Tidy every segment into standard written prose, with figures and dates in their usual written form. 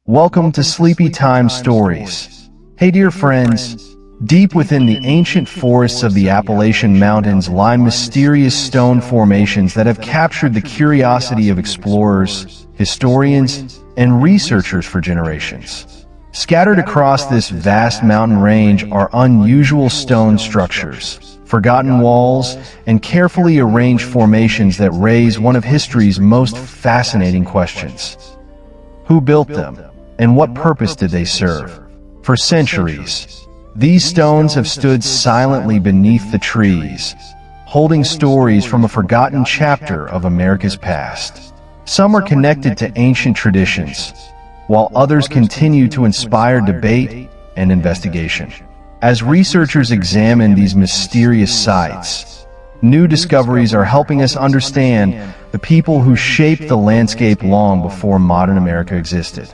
Welcome to Sleepy Time Stories. Hey dear friends, deep within the ancient forests of the Appalachian Mountains lie mysterious stone formations that have captured the curiosity of explorers, historians, and researchers for generations. Scattered across this vast mountain range are unusual stone structures, forgotten walls, and carefully arranged formations that raise one of history's most fascinating questions. Who built them? And what purpose did they serve? For centuries, these stones have stood silently beneath the trees, holding stories from a forgotten chapter of America's past. Some are connected to ancient traditions, while others continue to inspire debate and investigation. As researchers examine these mysterious sites, new discoveries are helping us understand the people who shaped the landscape long before modern America existed.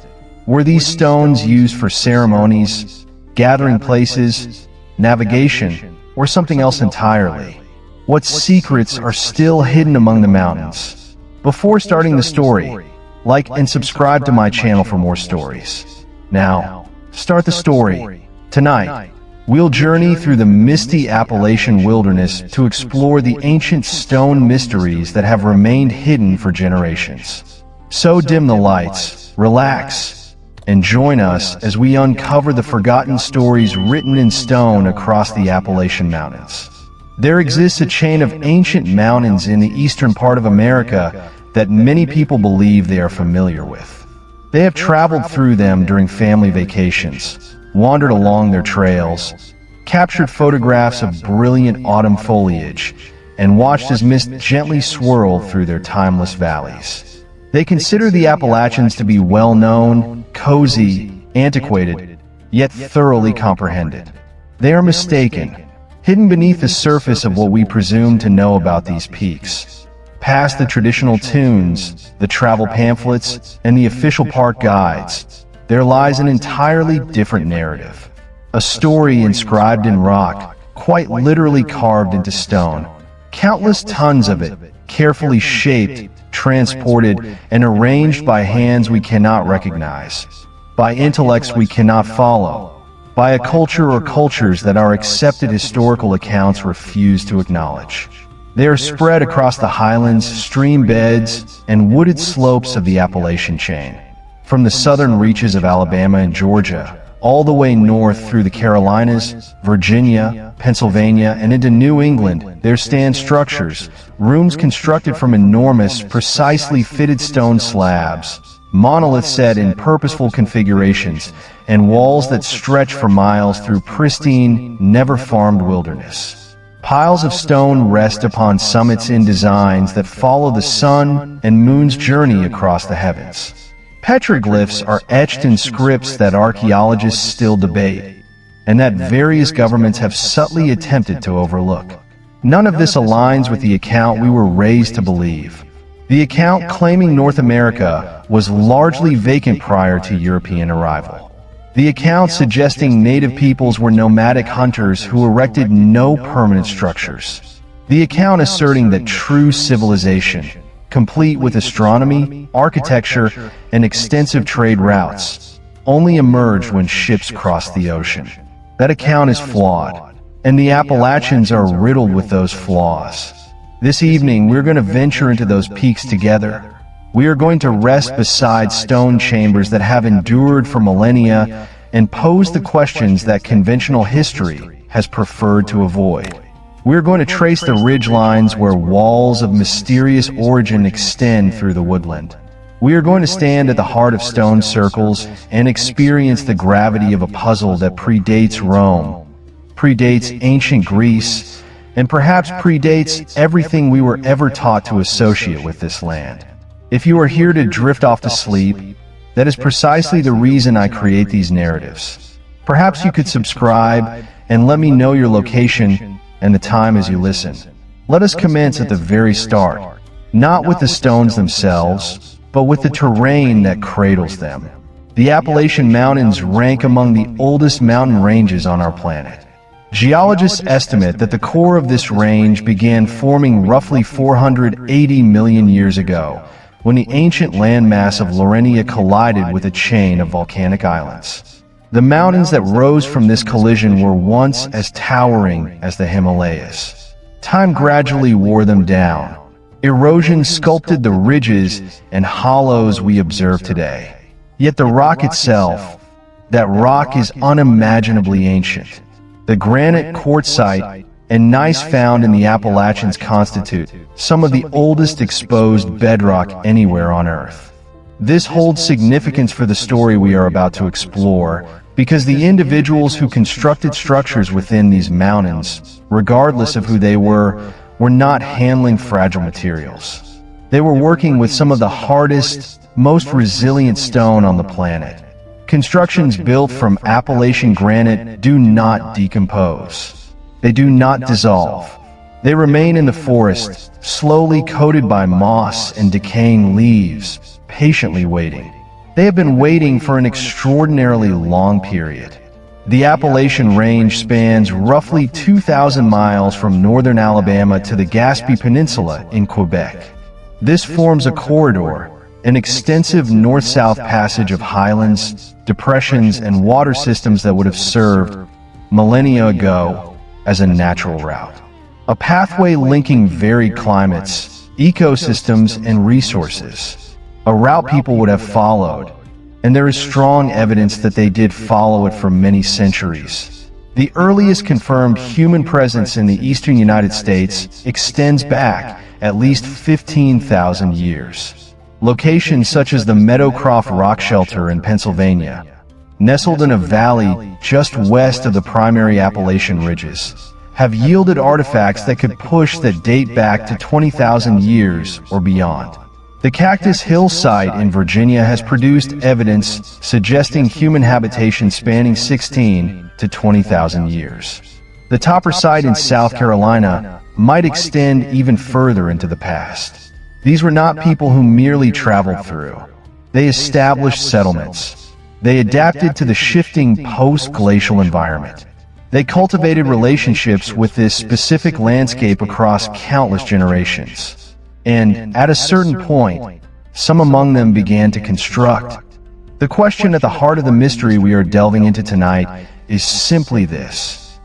Were these stones used for ceremonies, gathering places, navigation, or something else entirely? What secrets are still hidden among the mountains? Before starting the story, like and subscribe to my channel for more stories. Now, start the story. Tonight, we'll journey through the misty Appalachian wilderness to explore the ancient stone mysteries that have remained hidden for generations. So dim the lights, relax, and join us as we uncover the forgotten stories written in stone across the Appalachian Mountains. There exists a chain of ancient mountains in the eastern part of America that many people believe they are familiar with. They have traveled through them during family vacations, wandered along their trails, captured photographs of brilliant autumn foliage, and watched as mist gently swirled through their timeless valleys. They consider the Appalachians to be well-known, cozy, antiquated, yet thoroughly comprehended. They are mistaken, hidden beneath the surface of what we presume to know about these peaks. Past the traditional tunes, the travel pamphlets, and the official park guides, there lies an entirely different narrative. A story inscribed in rock, quite literally carved into stone. Countless tons of it, carefully shaped, transported, and arranged by hands we cannot recognize, by intellects we cannot follow, by a culture or cultures that our accepted historical accounts refuse to acknowledge. They are spread across the highlands, stream beds, and wooded slopes of the Appalachian chain. From the southern reaches of Alabama and Georgia, all the way north through the Carolinas, Virginia, Pennsylvania, and into New England, there stand structures, rooms constructed from enormous, precisely fitted stone slabs, monoliths set in purposeful configurations, and walls that stretch for miles through pristine, never-farmed wilderness. Piles of stone rest upon summits in designs that follow the sun and moon's journey across the heavens. Petroglyphs are etched in scripts that archaeologists still debate, and that various governments have subtly attempted to overlook. None of this aligns with the account we were raised to believe. The account claiming North America was largely vacant prior to European arrival. The account suggesting native peoples were nomadic hunters who erected no permanent structures. The account asserting that true civilization, complete with astronomy, architecture, and extensive trade routes, only emerged when ships crossed the ocean. That account is flawed, and the Appalachians are riddled with those flaws. This evening, we're going to venture into those peaks together. We are going to rest beside stone chambers that have endured for millennia and pose the questions that conventional history has preferred to avoid. We're going to trace the ridge lines where walls of mysterious origin extend through the woodland. We are going to stand at the heart of stone circles and experience the gravity of a puzzle that predates Rome, predates ancient Greece, and perhaps predates everything we were ever taught to associate with this land. If you are here to drift off to sleep, that is precisely the reason I create these narratives. Perhaps you could subscribe and let me know your location and the time as you listen. Let us commence at the very start, not with the stones themselves, but with the terrain that cradles them. The Appalachian Mountains rank among the oldest mountain ranges on our planet. Geologists estimate that the core of this range began forming roughly 480 million years ago, when the ancient landmass of Laurentia collided with a chain of volcanic islands. The mountains that rose from this collision were once as towering as the Himalayas. Time gradually wore them down. Erosion sculpted the ridges and hollows we observe today. Yet the rock itself, that rock is unimaginably ancient. The granite quartzite and gneiss found in the Appalachians constitute some of the oldest exposed bedrock anywhere on Earth. This holds significance for the story we are about to explore, because the individuals who constructed structures within these mountains, regardless of who they were not handling fragile materials. They were working with some of the hardest, most resilient stone on the planet. Constructions built from Appalachian granite do not decompose. They do not dissolve. They remain in the forest, slowly coated by moss and decaying leaves, patiently waiting. They have been waiting for an extraordinarily long period. The Appalachian Range spans roughly 2,000 miles from northern Alabama to the Gaspé Peninsula in Quebec. This forms a corridor, an extensive north-south passage of highlands, depressions, and water systems that would have served, millennia ago, as a natural route. A pathway linking varied climates, ecosystems, and resources. A route people would have followed, and there is strong evidence that they did follow it for many centuries. The earliest confirmed human presence in the eastern United States extends back at least 15,000 years. Locations such as the Meadowcroft Rock Shelter in Pennsylvania, nestled in a valley just west of the primary Appalachian ridges, have yielded artifacts that could date back to 20,000 years or beyond. The Cactus Hill site in Virginia has produced evidence suggesting human habitation spanning 16 to 20,000 years. The Topper site in South Carolina might extend even further into the past. These were not people who merely traveled through. They established settlements. They adapted to the shifting post-glacial environment. They cultivated relationships with this specific landscape across countless generations. And, at a certain point, some among them began to construct. The question at the heart of the mystery we are delving into tonight is simply this: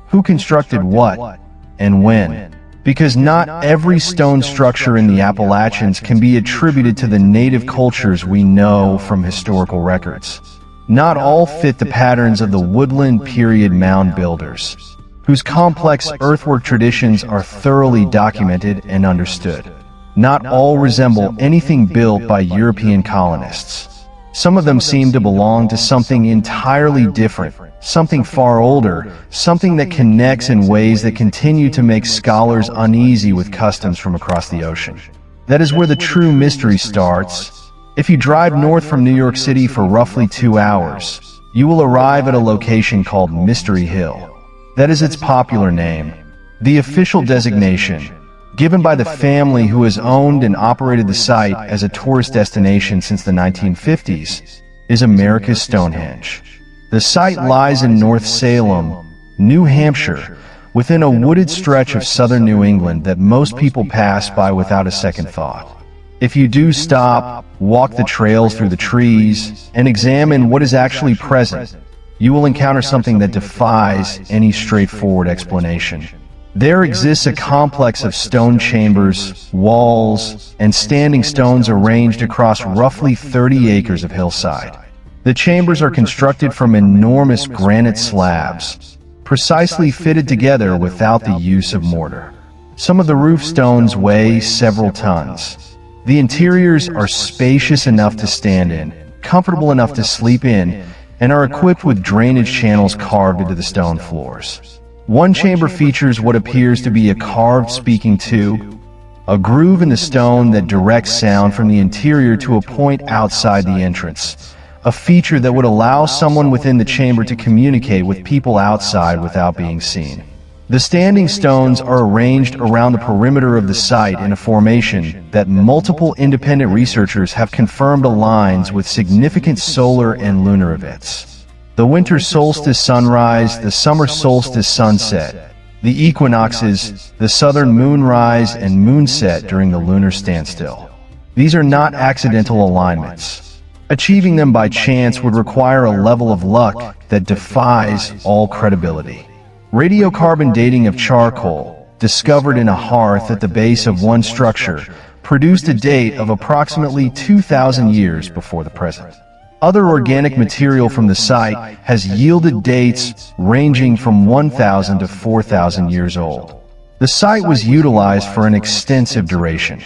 who constructed what, and when? Because not every stone structure in the Appalachians can be attributed to the native cultures we know from historical records. Not all fit the patterns of the woodland period mound builders, whose complex earthwork traditions are thoroughly documented and understood. Not all resemble anything built by European colonists. Some of them seem to belong to something entirely different, something far older, something that connects in ways that continue to make scholars uneasy with customs from across the ocean. That is where the true mystery starts. If you drive north from New York City for roughly 2 hours, you will arrive at a location called Mystery Hill. That is its popular name. The official designation, given by the family who has owned and operated the site as a tourist destination since the 1950s, is America's Stonehenge. The site lies in North Salem, New Hampshire, within a wooded stretch of southern New England that most people pass by without a second thought. If you do stop, walk the trails through the trees, and examine what is actually present, you will encounter something that defies any straightforward explanation. There exists a complex of stone chambers, walls, and standing stones arranged across roughly 30 acres of hillside. The chambers are constructed from enormous granite slabs, precisely fitted together without the use of mortar. Some of the roof stones weigh several tons. The interiors are spacious enough to stand in, comfortable enough to sleep in, and are equipped with drainage channels carved into the stone floors. One chamber features what appears to be a carved speaking tube, a groove in the stone that directs sound from the interior to a point outside the entrance, a feature that would allow someone within the chamber to communicate with people outside without being seen. The standing stones are arranged around the perimeter of the site in a formation that multiple independent researchers have confirmed aligns with significant solar and lunar events. The winter solstice sunrise, the summer solstice sunset, the equinoxes, the southern moonrise and moonset during the lunar standstill. These are not accidental alignments. Achieving them by chance would require a level of luck that defies all credibility. Radiocarbon dating of charcoal, discovered in a hearth at the base of one structure, produced a date of approximately 2,000 years before the present. Other organic material from the site has yielded dates ranging from 1,000 to 4,000 years old. The site was utilized for an extensive duration.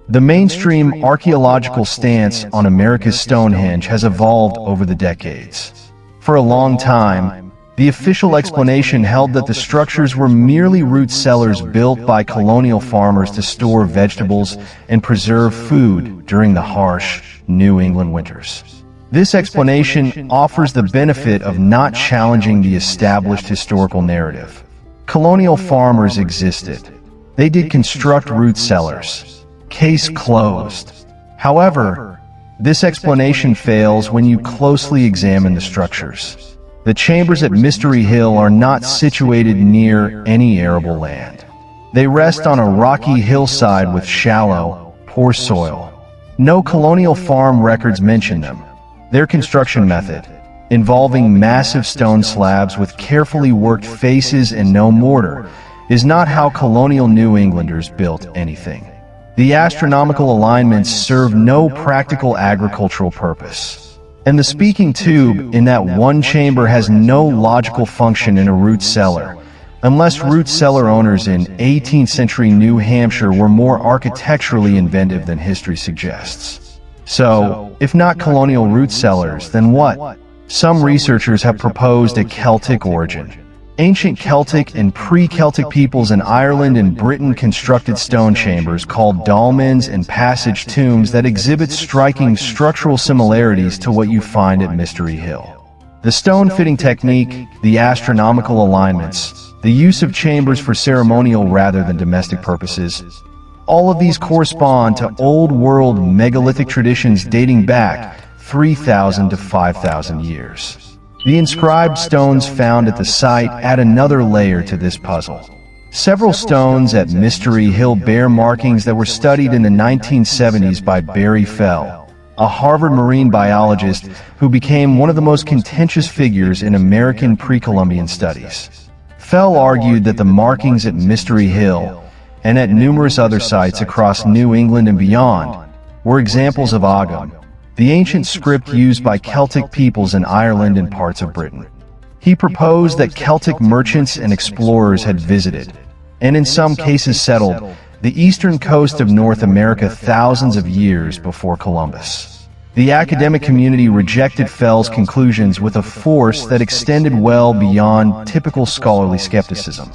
The mainstream archaeological stance on America's Stonehenge has evolved over the decades. For a long time, the official explanation held that the structures were merely root cellars built by colonial farmers to store vegetables and preserve food during the harsh New England winters. This explanation offers the benefit of not challenging the established historical narrative. Colonial farmers existed. They did construct root cellars. Case closed. However, this explanation fails when you closely examine the structures. The chambers at Mystery Hill are not situated near any arable land. They rest on a rocky hillside with shallow, poor soil. No colonial farm records mention them. Their construction method, involving massive stone slabs with carefully worked faces and no mortar, is not how colonial New Englanders built anything. The astronomical alignments serve no practical agricultural purpose. And the speaking tube in that one chamber has no logical function in a root cellar, unless root cellar owners in 18th century New Hampshire were more architecturally inventive than history suggests. So, if not colonial root cellars, then what? Some researchers have proposed a Celtic origin. Ancient Celtic and pre-Celtic peoples in Ireland and Britain constructed stone chambers called dolmens and passage tombs that exhibit striking structural similarities to what you find at Mystery Hill. The stone fitting technique, the astronomical alignments, the use of chambers for ceremonial rather than domestic purposes, all of these correspond to Old World megalithic traditions dating back 3,000 to 5,000 years. The inscribed stones found at the site add another layer to this puzzle. Several stones at Mystery Hill bear markings that were studied in the 1970s by Barry Fell, a Harvard marine biologist who became one of the most contentious figures in American pre-Columbian studies. Fell argued that the markings at Mystery Hill and at numerous other sites across New England and beyond were examples of Agam, the ancient script used by Celtic peoples in Ireland and parts of Britain. He proposed that Celtic merchants and explorers had visited, and in some cases settled, the eastern coast of North America thousands of years before Columbus. The academic community rejected Fell's conclusions with a force that extended well beyond typical scholarly skepticism.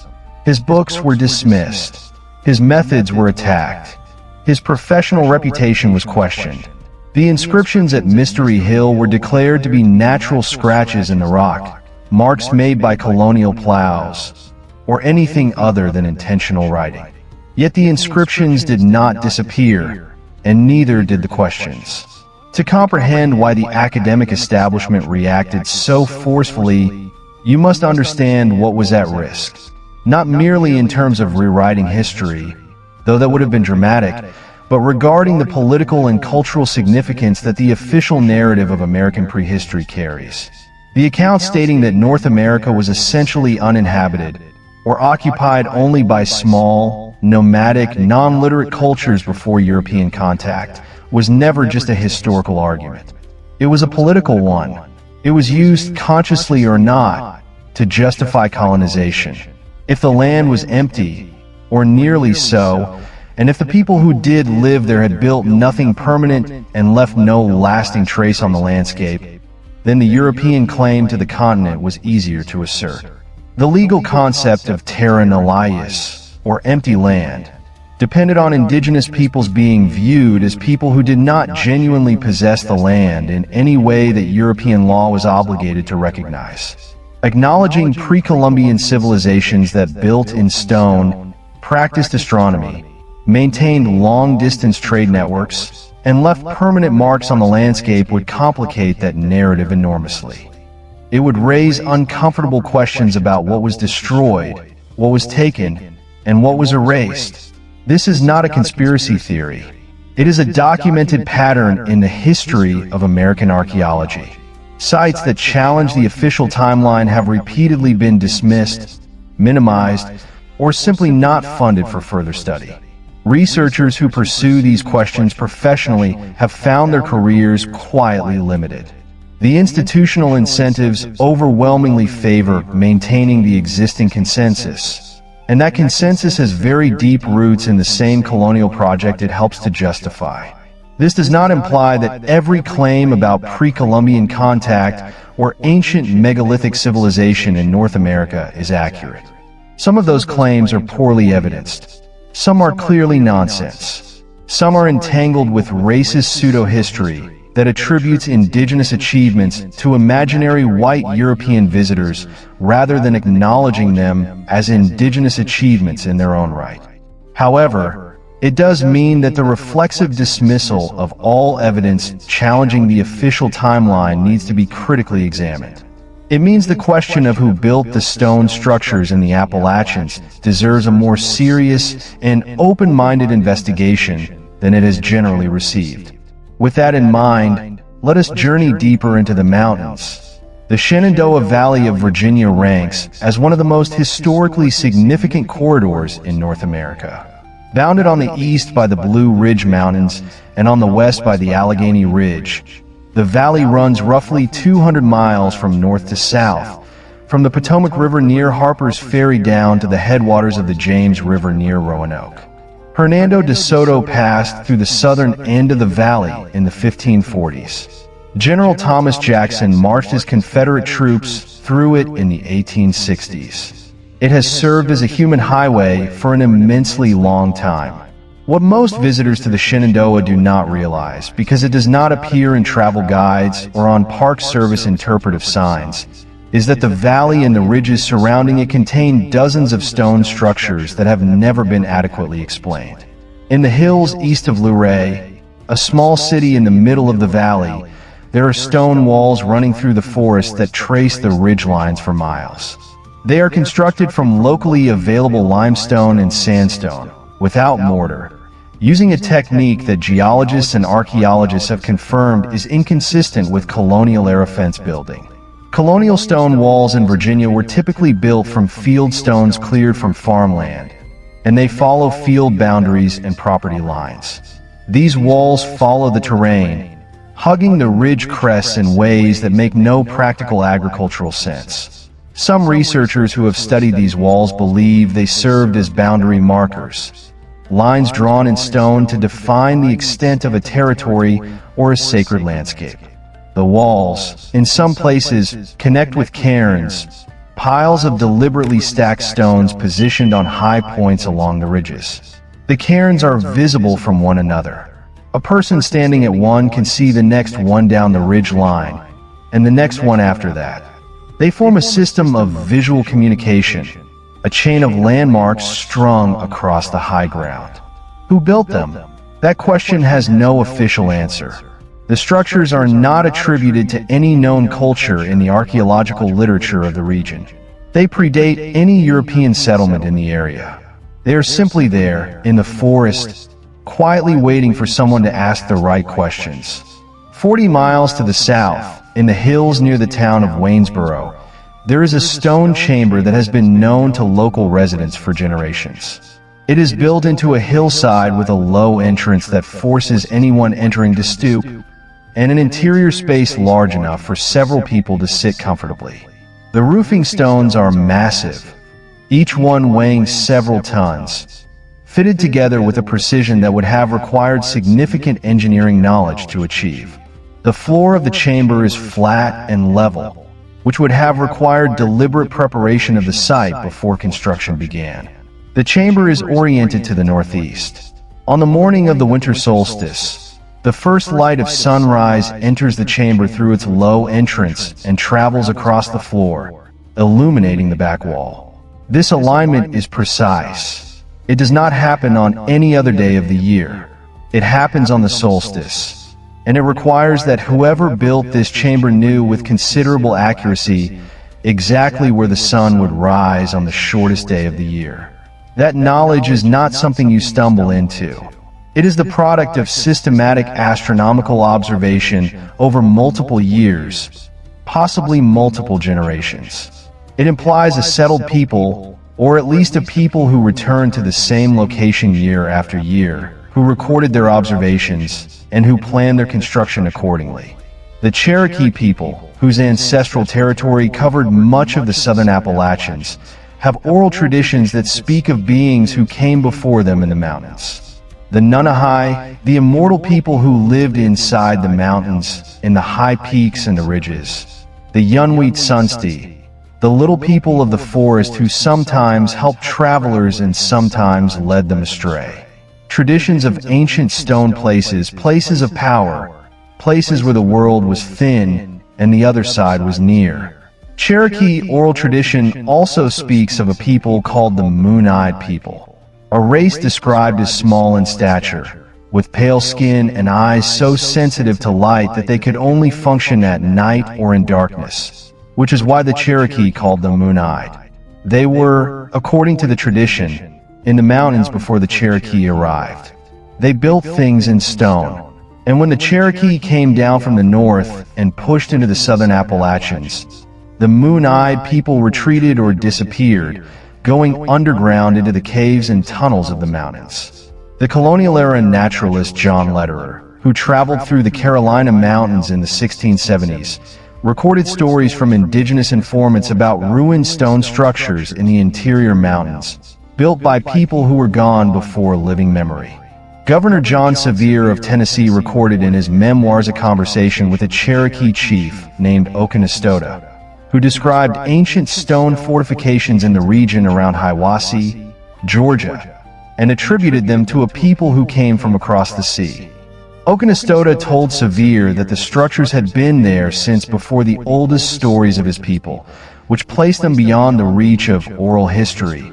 His books were dismissed. His methods were attacked. His professional reputation was questioned. The inscriptions at Mystery Hill were declared to be natural scratches in the rock, marks made by colonial plows, or anything other than intentional writing. Yet the inscriptions did not disappear, and neither did the questions. To comprehend why the academic establishment reacted so forcefully, you must understand what was at risk. Not merely in terms of rewriting history, though that would have been dramatic, but regarding the political and cultural significance that the official narrative of American prehistory carries. The account stating that North America was essentially uninhabited, or occupied only by small, nomadic, non-literate cultures before European contact, was never just a historical argument. It was a political one. It was used, consciously or not, to justify colonization. If the land was empty, or nearly so, and if the people who did live there had built nothing permanent and left no lasting trace on the landscape, then the European claim to the continent was easier to assert. The legal concept of terra nullius, or empty land, depended on indigenous peoples being viewed as people who did not genuinely possess the land in any way that European law was obligated to recognize. Acknowledging pre-Columbian civilizations that built in stone, practiced astronomy, maintained long-distance trade networks, and left permanent marks on the landscape would complicate that narrative enormously. It would raise uncomfortable questions about what was destroyed, what was taken, and what was erased. This is not a conspiracy theory. It is a documented pattern in the history of American archaeology. Sites that challenge the official timeline have repeatedly been dismissed, minimized, or simply not funded for further study. Researchers who pursue these questions professionally have found their careers quietly limited. The institutional incentives overwhelmingly favor maintaining the existing consensus, and that consensus has very deep roots in the same colonial project it helps to justify. This does not imply that every claim about pre-Columbian contact or ancient megalithic civilization in North America is accurate. Some of those claims are poorly evidenced. Some are clearly nonsense. Some are entangled with racist pseudo-history that attributes indigenous achievements to imaginary white European visitors rather than acknowledging them as indigenous achievements in their own right. However, it does mean that the reflexive dismissal of all evidence challenging the official timeline needs to be critically examined. It means the question of who built the stone structures in the Appalachians deserves a more serious and open-minded investigation than it has generally received. With that in mind, let us journey deeper into the mountains. The Shenandoah Valley of Virginia ranks as one of the most historically significant corridors in North America. Bounded on the east by the Blue Ridge Mountains and on the west by the Allegheny Ridge, the valley runs roughly 200 miles from north to south, from the Potomac River near Harper's Ferry down to the headwaters of the James River near Roanoke. Hernando de Soto passed through the southern end of the valley in the 1540s. General Thomas Jackson marched his Confederate troops through it in the 1860s. It has served as a human highway for an immensely long time. What most visitors to the Shenandoah do not realize, because it does not appear in travel guides or on Park Service interpretive signs, is that the valley and the ridges surrounding it contain dozens of stone structures that have never been adequately explained. In the hills east of Luray, a small city in the middle of the valley, there are stone walls running through the forest that trace the ridge lines for miles. They are constructed from locally available limestone and sandstone, without mortar, using a technique that geologists and archaeologists have confirmed is inconsistent with colonial-era fence building. Colonial stone walls in Virginia were typically built from field stones cleared from farmland, and they follow field boundaries and property lines. These walls follow the terrain, hugging the ridge crests in ways that make no practical agricultural sense. Some researchers who have studied these walls believe they served as boundary markers, lines drawn in stone to define the extent of a territory or a sacred landscape. The walls, in some places, connect with cairns, piles of deliberately stacked stones positioned on high points along the ridges. The cairns are visible from one another. A person standing at one can see the next one down the ridge line, and the next one after that. They form a system of visual communication, a chain of landmarks strung across the high ground. Who built them? That question has no official answer. The structures are not attributed to any known culture in the archaeological literature of the region. They predate any European settlement in the area. They are simply there, in the forest, quietly waiting for someone to ask the right questions. 40 miles to the south, in the hills near the town of Waynesboro, there is a stone chamber that has been known to local residents for generations. It is built into a hillside with a low entrance that forces anyone entering to stoop, and an interior space large enough for several people to sit comfortably. The roofing stones are massive, each one weighing several tons, fitted together with a precision that would have required significant engineering knowledge to achieve. The floor of the chamber is flat and level, which would have required deliberate preparation of the site before construction began. The chamber is oriented to the northeast. On the morning of the winter solstice, the first light of sunrise enters the chamber through its low entrance and travels across the floor, illuminating the back wall. This alignment is precise. It does not happen on any other day of the year. It happens on the solstice, and it requires that whoever built this chamber knew with considerable accuracy exactly where the sun would rise on the shortest day of the year. That knowledge is not something you stumble into. It is the product of systematic astronomical observation over multiple years, possibly multiple generations. It implies a settled people, or at least a people who returned to the same location year after year, who recorded their observations, and who planned their construction accordingly. The Cherokee people, whose ancestral territory covered much of the southern Appalachians, have oral traditions that speak of beings who came before them in the mountains. The Nunahai, the immortal people who lived inside the mountains, in the high peaks and the ridges. The Unwind Sunsti, the little people of the forest who sometimes helped travelers and sometimes led them astray. Traditions of ancient stone places, places of power, places where the world was thin and the other side was near. Cherokee oral tradition also speaks of a people called the Moon-Eyed people, a race described as small in stature, with pale skin and eyes so sensitive to light that they could only function at night or in darkness, which is why the Cherokee called them Moon-Eyed. They were, according to the tradition, in the mountains before the Cherokee arrived. They built things in stone, and when the Cherokee came down from the north and pushed into the southern Appalachians, the Moon-Eyed people retreated or disappeared, going underground into the caves and tunnels of the mountains. The colonial-era naturalist John Lederer, who traveled through the Carolina mountains in the 1670s, recorded stories from indigenous informants about ruined stone structures in the interior mountains, built by people who were gone before living memory. Governor John Sevier of Tennessee recorded in his memoirs a conversation with a Cherokee chief named Oconostota, who described ancient stone fortifications in the region around Hiwassee, Georgia, and attributed them to a people who came from across the sea. Oconostota told Sevier that the structures had been there since before the oldest stories of his people, which placed them beyond the reach of oral history,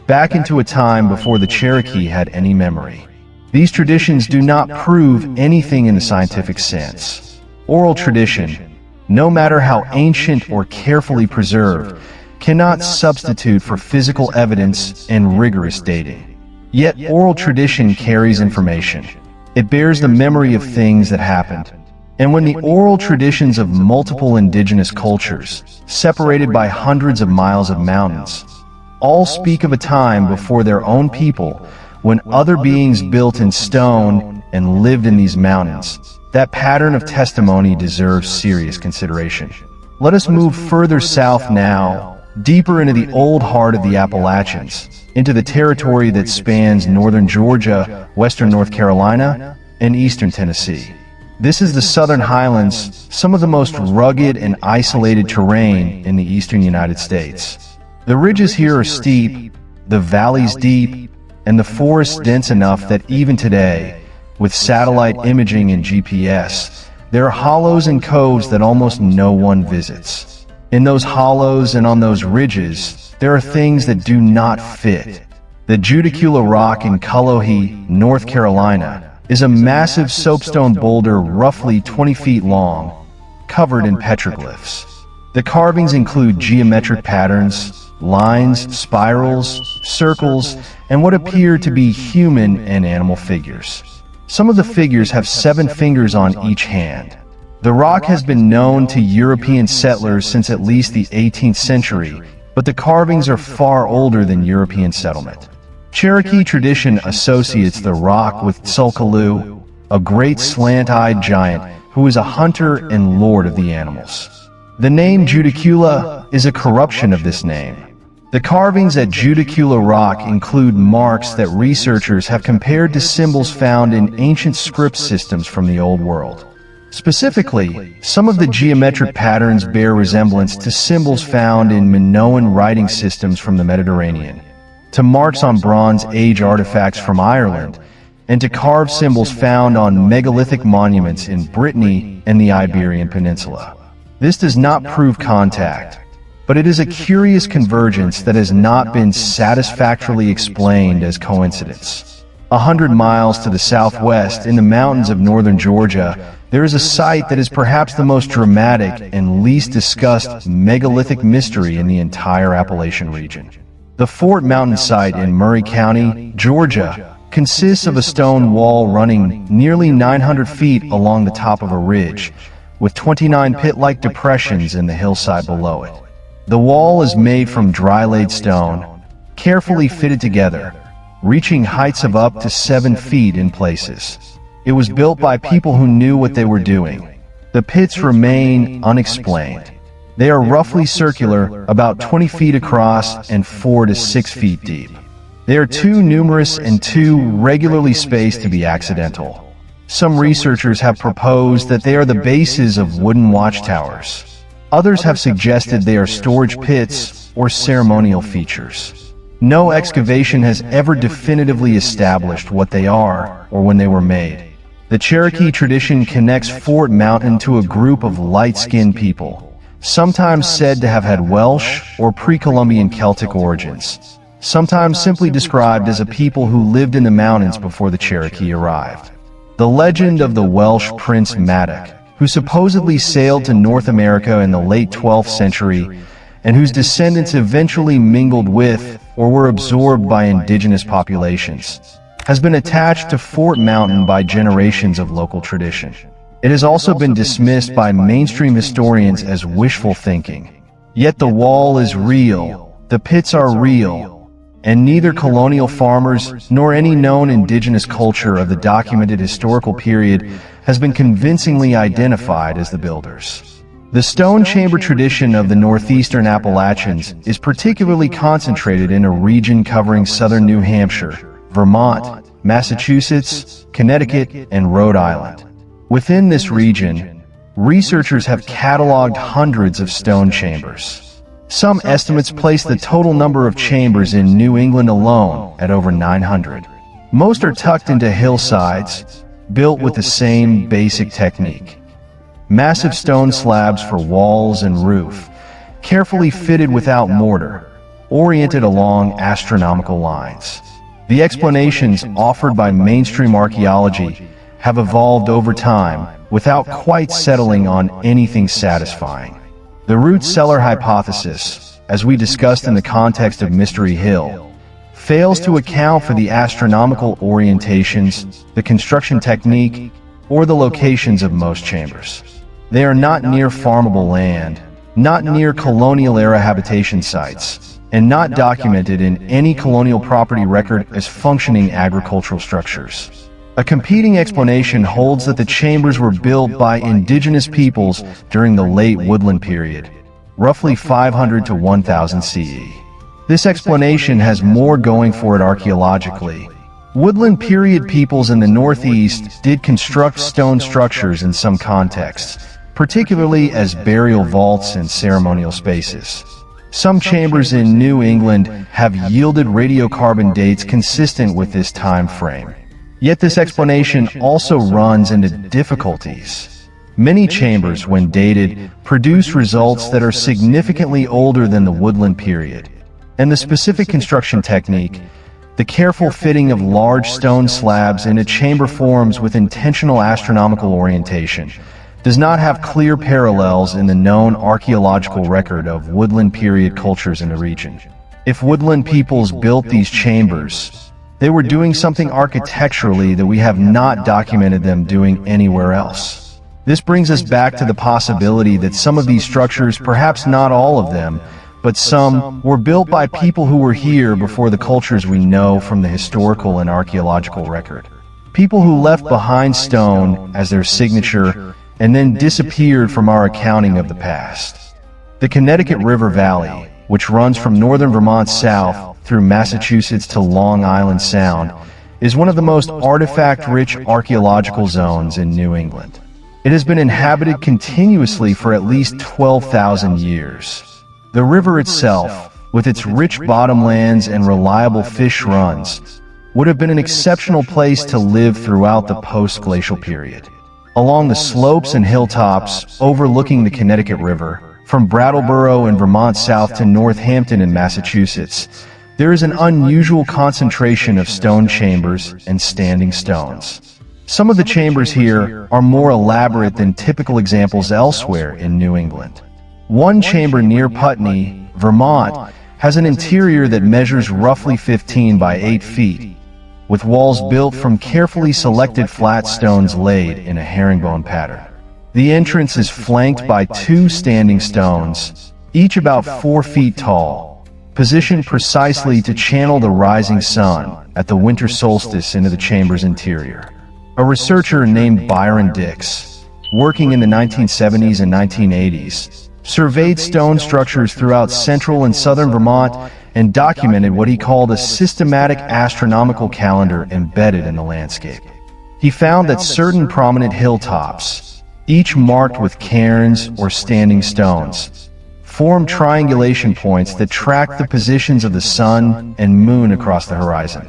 back into a time before the Cherokee had any memory. These traditions do not prove anything in the scientific sense. Oral tradition, no matter how ancient or carefully preserved, cannot substitute for physical evidence and rigorous dating. Yet oral tradition carries information. It bears the memory of things that happened. And when the oral traditions of multiple indigenous cultures, separated by hundreds of miles of mountains, all speak of a time before their own people, when other beings built in stone and lived in these mountains, that pattern of testimony deserves serious consideration. Let us move further south now, deeper into the old heart of the Appalachians, into the territory that spans northern Georgia, western North Carolina, and eastern Tennessee. This is the southern highlands, some of the most rugged and isolated terrain in the eastern United States. The ridges here are steep, the valleys deep, and the forests dense enough that even today, with satellite imaging and GPS, there are hollows and coves that almost no one visits. In those hollows and on those ridges, there are things that do not fit. The Judicula Rock in Cullowhee, North Carolina, is a massive soapstone boulder roughly 20 feet long, covered in petroglyphs. The carvings include geometric patterns, lines, spirals, circles, and what appear to be human and animal figures. Some of the figures have 7 fingers on each hand. The rock has been known to European settlers since at least the 18th century, but the carvings are far older than European settlement. Cherokee tradition associates the rock with Tsul'kalu', a great slant-eyed giant who is a hunter and lord of the animals. The name Judicula is a corruption of this name. The carvings at Judicula Rock include marks that researchers have compared to symbols found in ancient script systems from the Old World. Specifically, some of the geometric patterns bear resemblance to symbols found in Minoan writing systems from the Mediterranean, to marks on Bronze Age artifacts from Ireland, and to carved symbols found on megalithic monuments in Brittany and the Iberian Peninsula. This does not prove contact, but it is a curious convergence that has not been satisfactorily explained as coincidence. 100 miles to the southwest, in the mountains of northern Georgia, there is a site that is perhaps the most dramatic and least discussed megalithic mystery in the entire Appalachian region. The Fort Mountain site in Murray County, Georgia, consists of a stone wall running nearly 900 feet along the top of a ridge, with 29 pit-like depressions in the hillside below it. The wall is made from dry-laid stone, carefully fitted together, reaching heights of up to 7 feet in places. It was built by people who knew what they were doing. The pits remain unexplained. They are roughly circular, about 20 feet across and 4 to 6 feet deep. They are too numerous and too regularly spaced to be accidental. Some researchers have proposed that they are the bases of wooden watchtowers. Others have suggested they are storage pits or ceremonial features. No excavation has ever definitively established what they are or when they were made. The Cherokee tradition connects Fort Mountain to a group of light-skinned people, sometimes said to have had Welsh or pre-Columbian Celtic origins, sometimes simply described as a people who lived in the mountains before the Cherokee arrived. The legend of the Welsh Prince Madoc, who supposedly sailed to North America in the late 12th century, and whose descendants eventually mingled with or were absorbed by indigenous populations, has been attached to Fort Mountain by generations of local tradition. It has also been dismissed by mainstream historians as wishful thinking. Yet the wall is real, the pits are real, and neither colonial farmers nor any known indigenous culture of the documented historical period has been convincingly identified as the builders. The stone chamber tradition of the northeastern Appalachians is particularly concentrated in a region covering southern New Hampshire, Vermont, Massachusetts, Connecticut, and Rhode Island. Within this region, researchers have cataloged hundreds of stone chambers. Some estimates place the total number of chambers in New England alone at over 900. Most are tucked into hillsides, built with the same basic technique. Massive stone slabs for walls and roof, carefully fitted without mortar, oriented along astronomical lines. The explanations offered by mainstream archaeology have evolved over time without quite settling on anything satisfying. The root cellar hypothesis, as we discussed in the context of Mystery Hill, fails to account for the astronomical orientations, the construction technique, or the locations of most chambers. They are not near farmable land, not near colonial-era habitation sites, and not documented in any colonial property record as functioning agricultural structures. A competing explanation holds that the chambers were built by indigenous peoples during the late woodland period, roughly 500 to 1000 CE. This explanation has more going for it archaeologically. Woodland period peoples in the Northeast did construct stone structures in some contexts, particularly as burial vaults and ceremonial spaces. Some chambers in New England have yielded radiocarbon dates consistent with this time frame. Yet this explanation also runs into difficulties. Many chambers, when dated, produce results that are significantly older than the woodland period, and the specific construction technique, the careful fitting of large stone slabs into chamber forms with intentional astronomical orientation, does not have clear parallels in the known archaeological record of woodland period cultures in the region. If woodland peoples built these chambers, they were doing something architecturally that we have not documented them doing anywhere else. This brings us back to the possibility that some of these structures, perhaps not all of them, but some, were built by people who were here before the cultures we know from the historical and archaeological record. People who left behind stone as their signature and then disappeared from our accounting of the past. The Connecticut River Valley, which runs from northern Vermont south through Massachusetts to Long Island Sound, is one of the most artifact-rich archaeological zones in New England. It has been inhabited continuously for at least 12,000 years. The river itself, with its rich bottomlands and reliable fish runs, would have been an exceptional place to live throughout the post-glacial period. Along the slopes and hilltops overlooking the Connecticut River, from Brattleboro in Vermont south to Northampton in Massachusetts, there is an unusual concentration of stone chambers and standing stones. Some of the chambers here are more elaborate than typical examples elsewhere in New England. One chamber near Putney, Vermont, has an interior that measures roughly 15 by 8 feet, with walls built from carefully selected flat stones laid in a herringbone pattern. The entrance is flanked by two standing stones, each about 4 feet tall, positioned precisely to channel the rising sun at the winter solstice into the chamber's interior. A researcher named Byron Dix, working in the 1970s and 1980s, surveyed stone structures throughout central and southern Vermont and documented what he called a systematic astronomical calendar embedded in the landscape. He found that certain prominent hilltops, each marked with cairns or standing stones, form triangulation points that track the positions of the sun and moon across the horizon.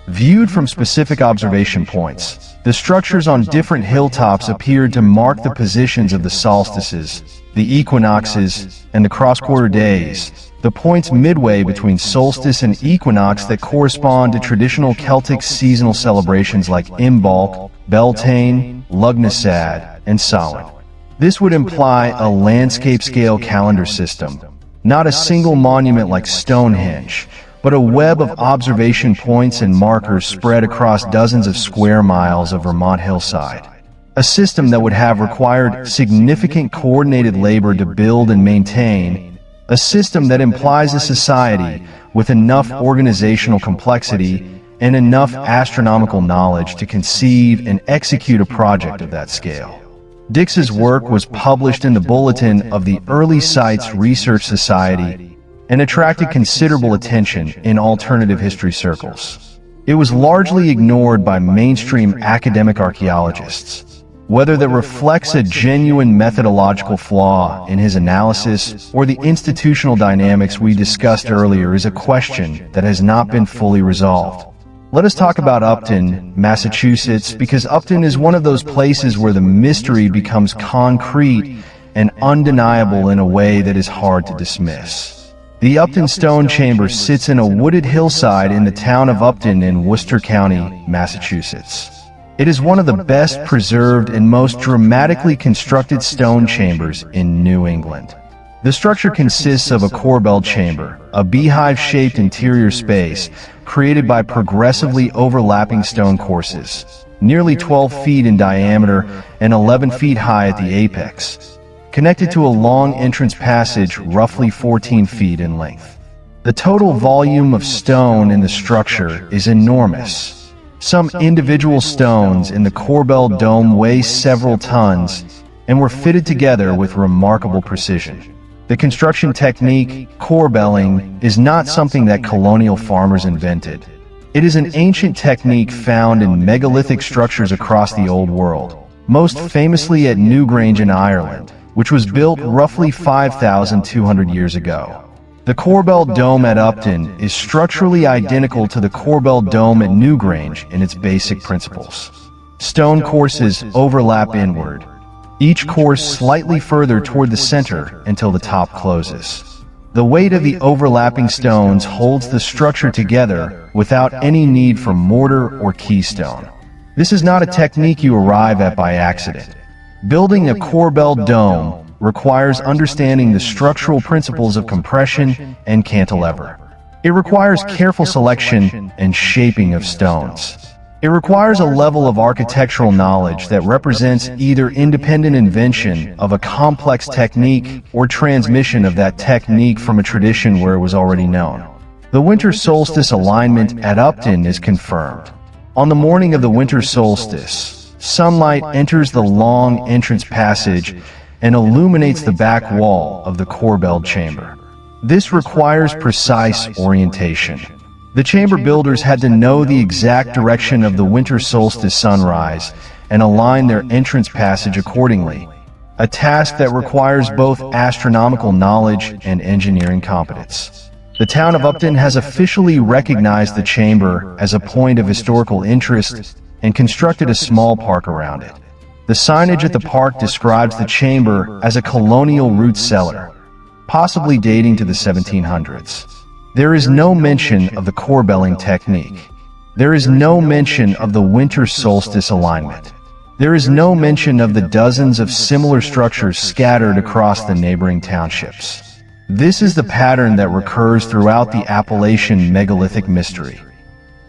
Viewed from specific observation points, the structures on different hilltops appeared to mark the positions of the solstices, the equinoxes, and the cross-quarter days, the points midway between solstice and equinox that correspond to traditional Celtic seasonal celebrations like Imbolc, Beltane, Lughnasadh, and Samhain. This would imply a landscape-scale calendar system, not a single monument like Stonehenge, but a web of observation points and markers spread across dozens of square miles of Vermont hillside. A system that would have required significant coordinated labor to build and maintain, a system that implies a society with enough organizational complexity and enough astronomical knowledge to conceive and execute a project of that scale. Dix's work was published in the Bulletin of the Early Sites Research Society and attracted considerable attention in alternative history circles. It was largely ignored by mainstream academic archaeologists. Whether that reflects a genuine methodological flaw in his analysis or the institutional dynamics we discussed earlier is a question that has not been fully resolved. Let us talk about Upton, Massachusetts, because Upton is one of those places where the mystery becomes concrete and undeniable in a way that is hard to dismiss. The Upton Stone Chamber sits in a wooded hillside in the town of Upton in Worcester County, Massachusetts. It is one of the best preserved and most dramatically constructed stone chambers in New England. The structure consists of a corbelled chamber, a beehive-shaped interior space created by progressively overlapping stone courses, nearly 12 feet in diameter and 11 feet high at the apex, connected to a long entrance passage roughly 14 feet in length. The total volume of stone in the structure is enormous. Some individual stones in the corbelled dome weigh several tons and were fitted together with remarkable precision. The construction technique, corbelling, is not something that colonial farmers invented. It is an ancient technique found in megalithic structures across the Old World, most famously at Newgrange in Ireland, which was built roughly 5,200 years ago. The corbelled dome at Upton is structurally identical to the corbelled dome at Newgrange in its basic principles. Stone courses overlap inward, each course slightly further toward the center until the top closes. The weight of the overlapping stones holds the structure together without any need for mortar or keystone. This is not a technique you arrive at by accident. Building a corbelled dome requires understanding the structural principles of compression and cantilever. It requires careful selection and shaping of stones. It requires a level of architectural knowledge that represents either independent invention of a complex technique or transmission of that technique from a tradition where it was already known. The winter solstice alignment at Upton is confirmed. On the morning of the winter solstice, sunlight enters the long entrance passage and illuminates the back wall of the corbelled chamber. This requires precise orientation. The chamber builders had to know the exact direction of the winter solstice sunrise and align their entrance passage accordingly, a task that requires both astronomical knowledge and engineering competence. The town of Upton has officially recognized the chamber as a point of historical interest and constructed a small park around it. The signage at the park describes the chamber as a colonial root cellar, possibly dating to the 1700s. There is no mention of the corbelling technique. There is no mention of the winter solstice alignment. There is no mention of the dozens of similar structures scattered across the neighboring townships. This is the pattern that recurs throughout the Appalachian megalithic mystery.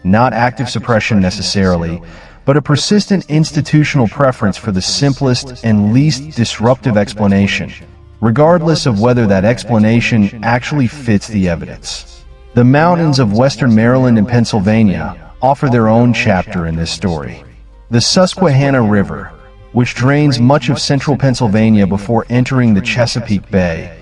not active suppression necessarily, but a persistent institutional preference for the simplest and least disruptive explanation, regardless of whether that explanation actually fits the evidence. The mountains of western Maryland and Pennsylvania offer their own chapter in this story. The Susquehanna River, which drains much of central Pennsylvania before entering the Chesapeake Bay,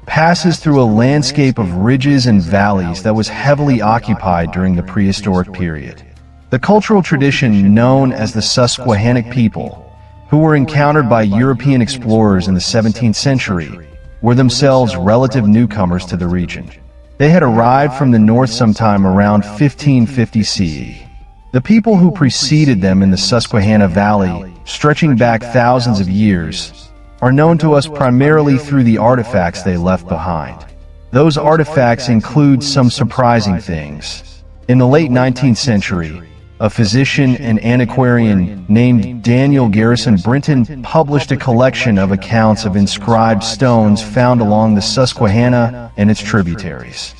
passes through a landscape of ridges and valleys that was heavily occupied during the prehistoric period. The cultural tradition known as the Susquehannock people, who were encountered by European explorers in the 17th century, were themselves relative newcomers to the region. They had arrived from the north sometime around 1550 CE. The people who preceded them in the Susquehanna Valley, stretching back thousands of years, are known to us primarily through the artifacts they left behind. Those artifacts include some surprising things. In the late 19th century, a physician and antiquarian named Daniel Garrison Brinton published a collection of accounts of inscribed stones found along the Susquehanna and its tributaries.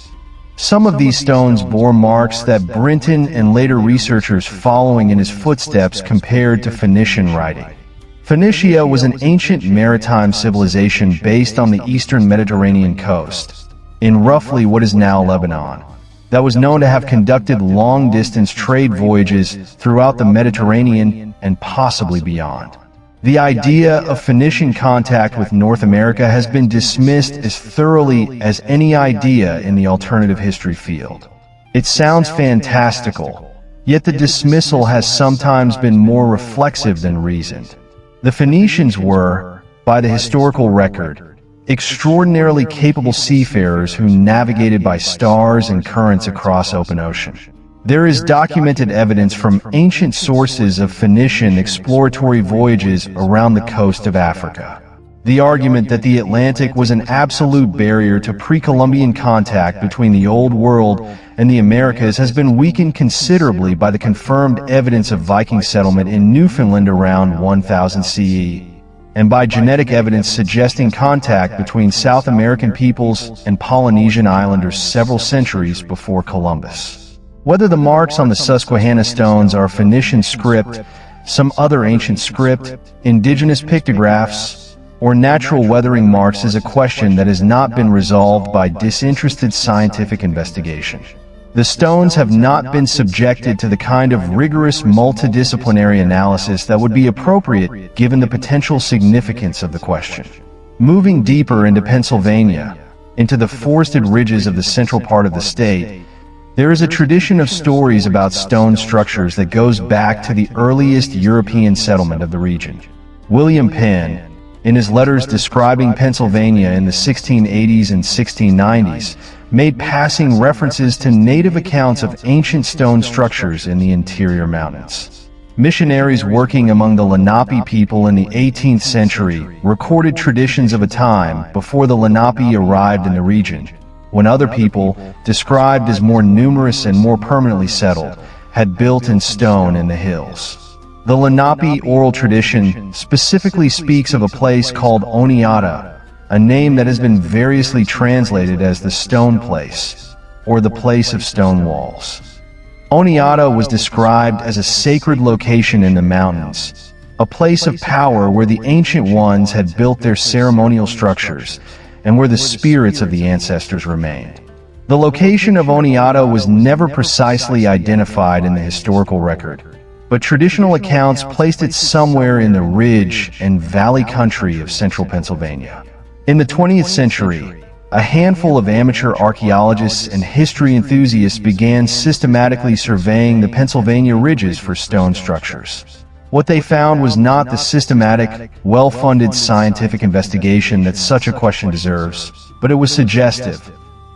Some of these stones bore marks that Brinton and later researchers following in his footsteps compared to Phoenician writing. Phoenicia was an ancient maritime civilization based on the eastern Mediterranean coast, in roughly what is now Lebanon, that was known to have conducted long-distance trade voyages throughout the Mediterranean and possibly beyond. The idea of Phoenician contact with North America has been dismissed as thoroughly as any idea in the alternative history field. It sounds fantastical, yet the dismissal has sometimes been more reflexive than reasoned. The Phoenicians were, by the historical record, extraordinarily capable seafarers who navigated by stars and currents across open ocean. There is documented evidence from ancient sources of Phoenician exploratory voyages around the coast of Africa. The argument that the Atlantic was an absolute barrier to pre-Columbian contact between the Old World and the Americas has been weakened considerably by the confirmed evidence of Viking settlement in Newfoundland around 1000 CE, and by genetic evidence suggesting contact between South American peoples and Polynesian islanders several centuries before Columbus. Whether the marks on the Susquehanna stones are Phoenician script, some other ancient script, indigenous pictographs, or natural weathering marks is a question that has not been resolved by disinterested scientific investigation. The stones have not been subjected to the kind of rigorous multidisciplinary analysis that would be appropriate given the potential significance of the question. Moving deeper into Pennsylvania, into the forested ridges of the central part of the state, there is a tradition of stories about stone structures that goes back to the earliest European settlement of the region. William Penn, in his letters describing Pennsylvania in the 1680s and 1690s, made passing references to native accounts of ancient stone structures in the interior mountains. Missionaries working among the Lenape people in the 18th century recorded traditions of a time before the Lenape arrived in the region, when other people, described as more numerous and more permanently settled, had built in stone in the hills. The Lenape oral tradition specifically speaks of a place called Oneata, a name that has been variously translated as the stone place, or the place of stone walls. Oneata was described as a sacred location in the mountains, a place of power where the ancient ones had built their ceremonial structures, and where the spirits of the ancestors remained. The location of Oneata was never precisely identified in the historical record, but traditional accounts placed it somewhere in the ridge and valley country of central Pennsylvania. In the 20th century, a handful of amateur archaeologists and history enthusiasts began systematically surveying the Pennsylvania ridges for stone structures. What they found was not the systematic, well-funded scientific investigation that such a question deserves, but it was suggestive.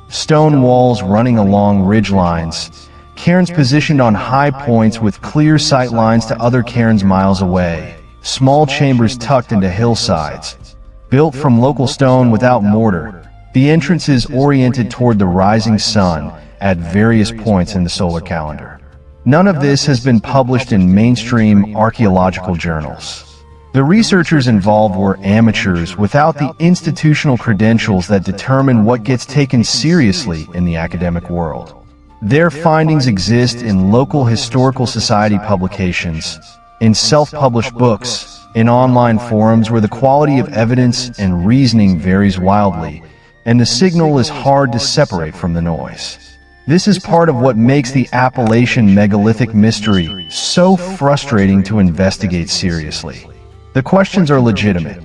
Stone walls running along ridge lines, cairns positioned on high points with clear sight lines to other cairns miles away, small chambers tucked into hillsides, built from local stone without mortar, the entrances oriented toward the rising sun at various points in the solar calendar. None of this has been published in mainstream archaeological journals. The researchers involved were amateurs without the institutional credentials that determine what gets taken seriously in the academic world. Their findings exist in local historical society publications, in self-published books, in online forums where the quality of evidence and reasoning varies wildly, and the signal is hard to separate from the noise. This is part of what makes the Appalachian megalithic mystery so frustrating to investigate seriously. The questions are legitimate,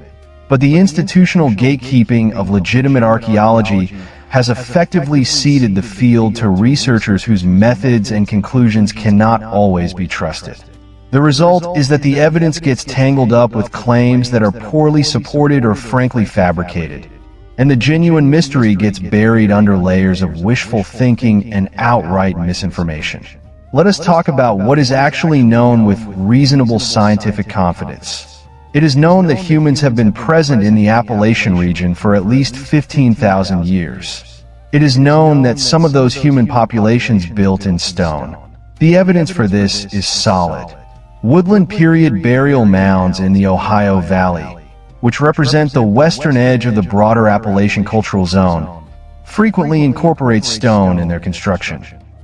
but the institutional gatekeeping of legitimate archaeology has effectively ceded the field to researchers whose methods and conclusions cannot always be trusted. The result is that the evidence gets tangled up with claims that are poorly supported or frankly fabricated, and the genuine mystery gets buried under layers of wishful thinking and outright misinformation. Let us talk about what is actually known with reasonable scientific confidence. It is known that humans have been present in the Appalachian region for at least 15,000 years. It is known that some of those human populations built in stone. The evidence for this is solid. Woodland period burial mounds in the Ohio Valley, which represent the western edge of the broader Appalachian cultural zone, frequently incorporate stone in their construction.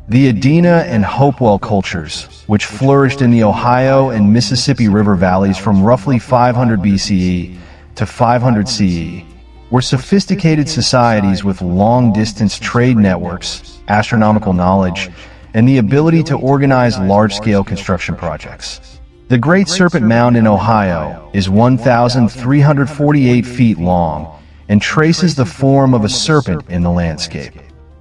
The Adena and Hopewell cultures, which flourished in the Ohio and Mississippi River valleys from roughly 500 BCE to 500 CE, were sophisticated societies with long-distance trade networks, astronomical knowledge, and the ability to organize large-scale construction projects. The Great Serpent Mound in Ohio is 1,348 feet long and traces the form of a serpent in the landscape.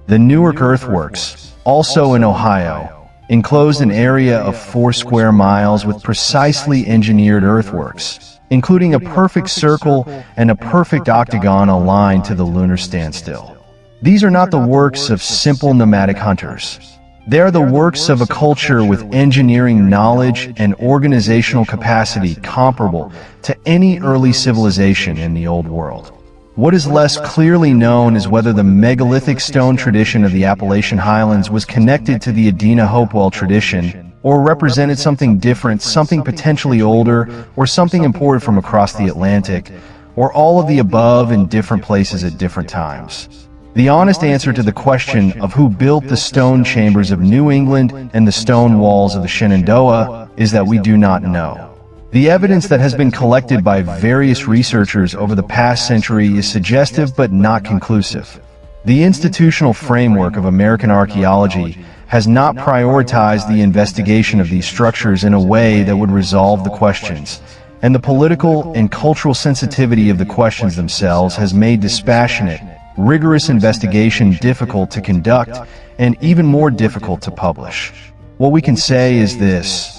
The Newark earthworks, also in Ohio, enclosed an area of 4 square miles with precisely engineered earthworks, including a perfect circle and a perfect octagon aligned to the lunar standstill. These are not the works of simple nomadic hunters. They are the works of a culture with engineering knowledge and organizational capacity comparable to any early civilization in the Old World. What is less clearly known is whether the megalithic stone tradition of the Appalachian Highlands was connected to the Adena-Hopewell tradition, or represented something different, something potentially older, or something imported from across the Atlantic, or all of the above in different places at different times. The honest answer to the question of who built the stone chambers of New England and the stone walls of the Shenandoah is that we do not know. The evidence that has been collected by various researchers over the past century is suggestive but not conclusive. The institutional framework of American archaeology has not prioritized the investigation of these structures in a way that would resolve the questions, and the political and cultural sensitivity of the questions themselves has made dispassionate, rigorous investigation difficult to conduct and even more difficult to publish. What we can say is this: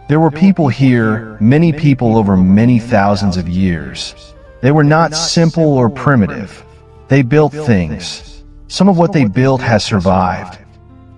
there were people here, many people over many thousands of years. They were not simple or primitive. They built things. Some of what they built has survived,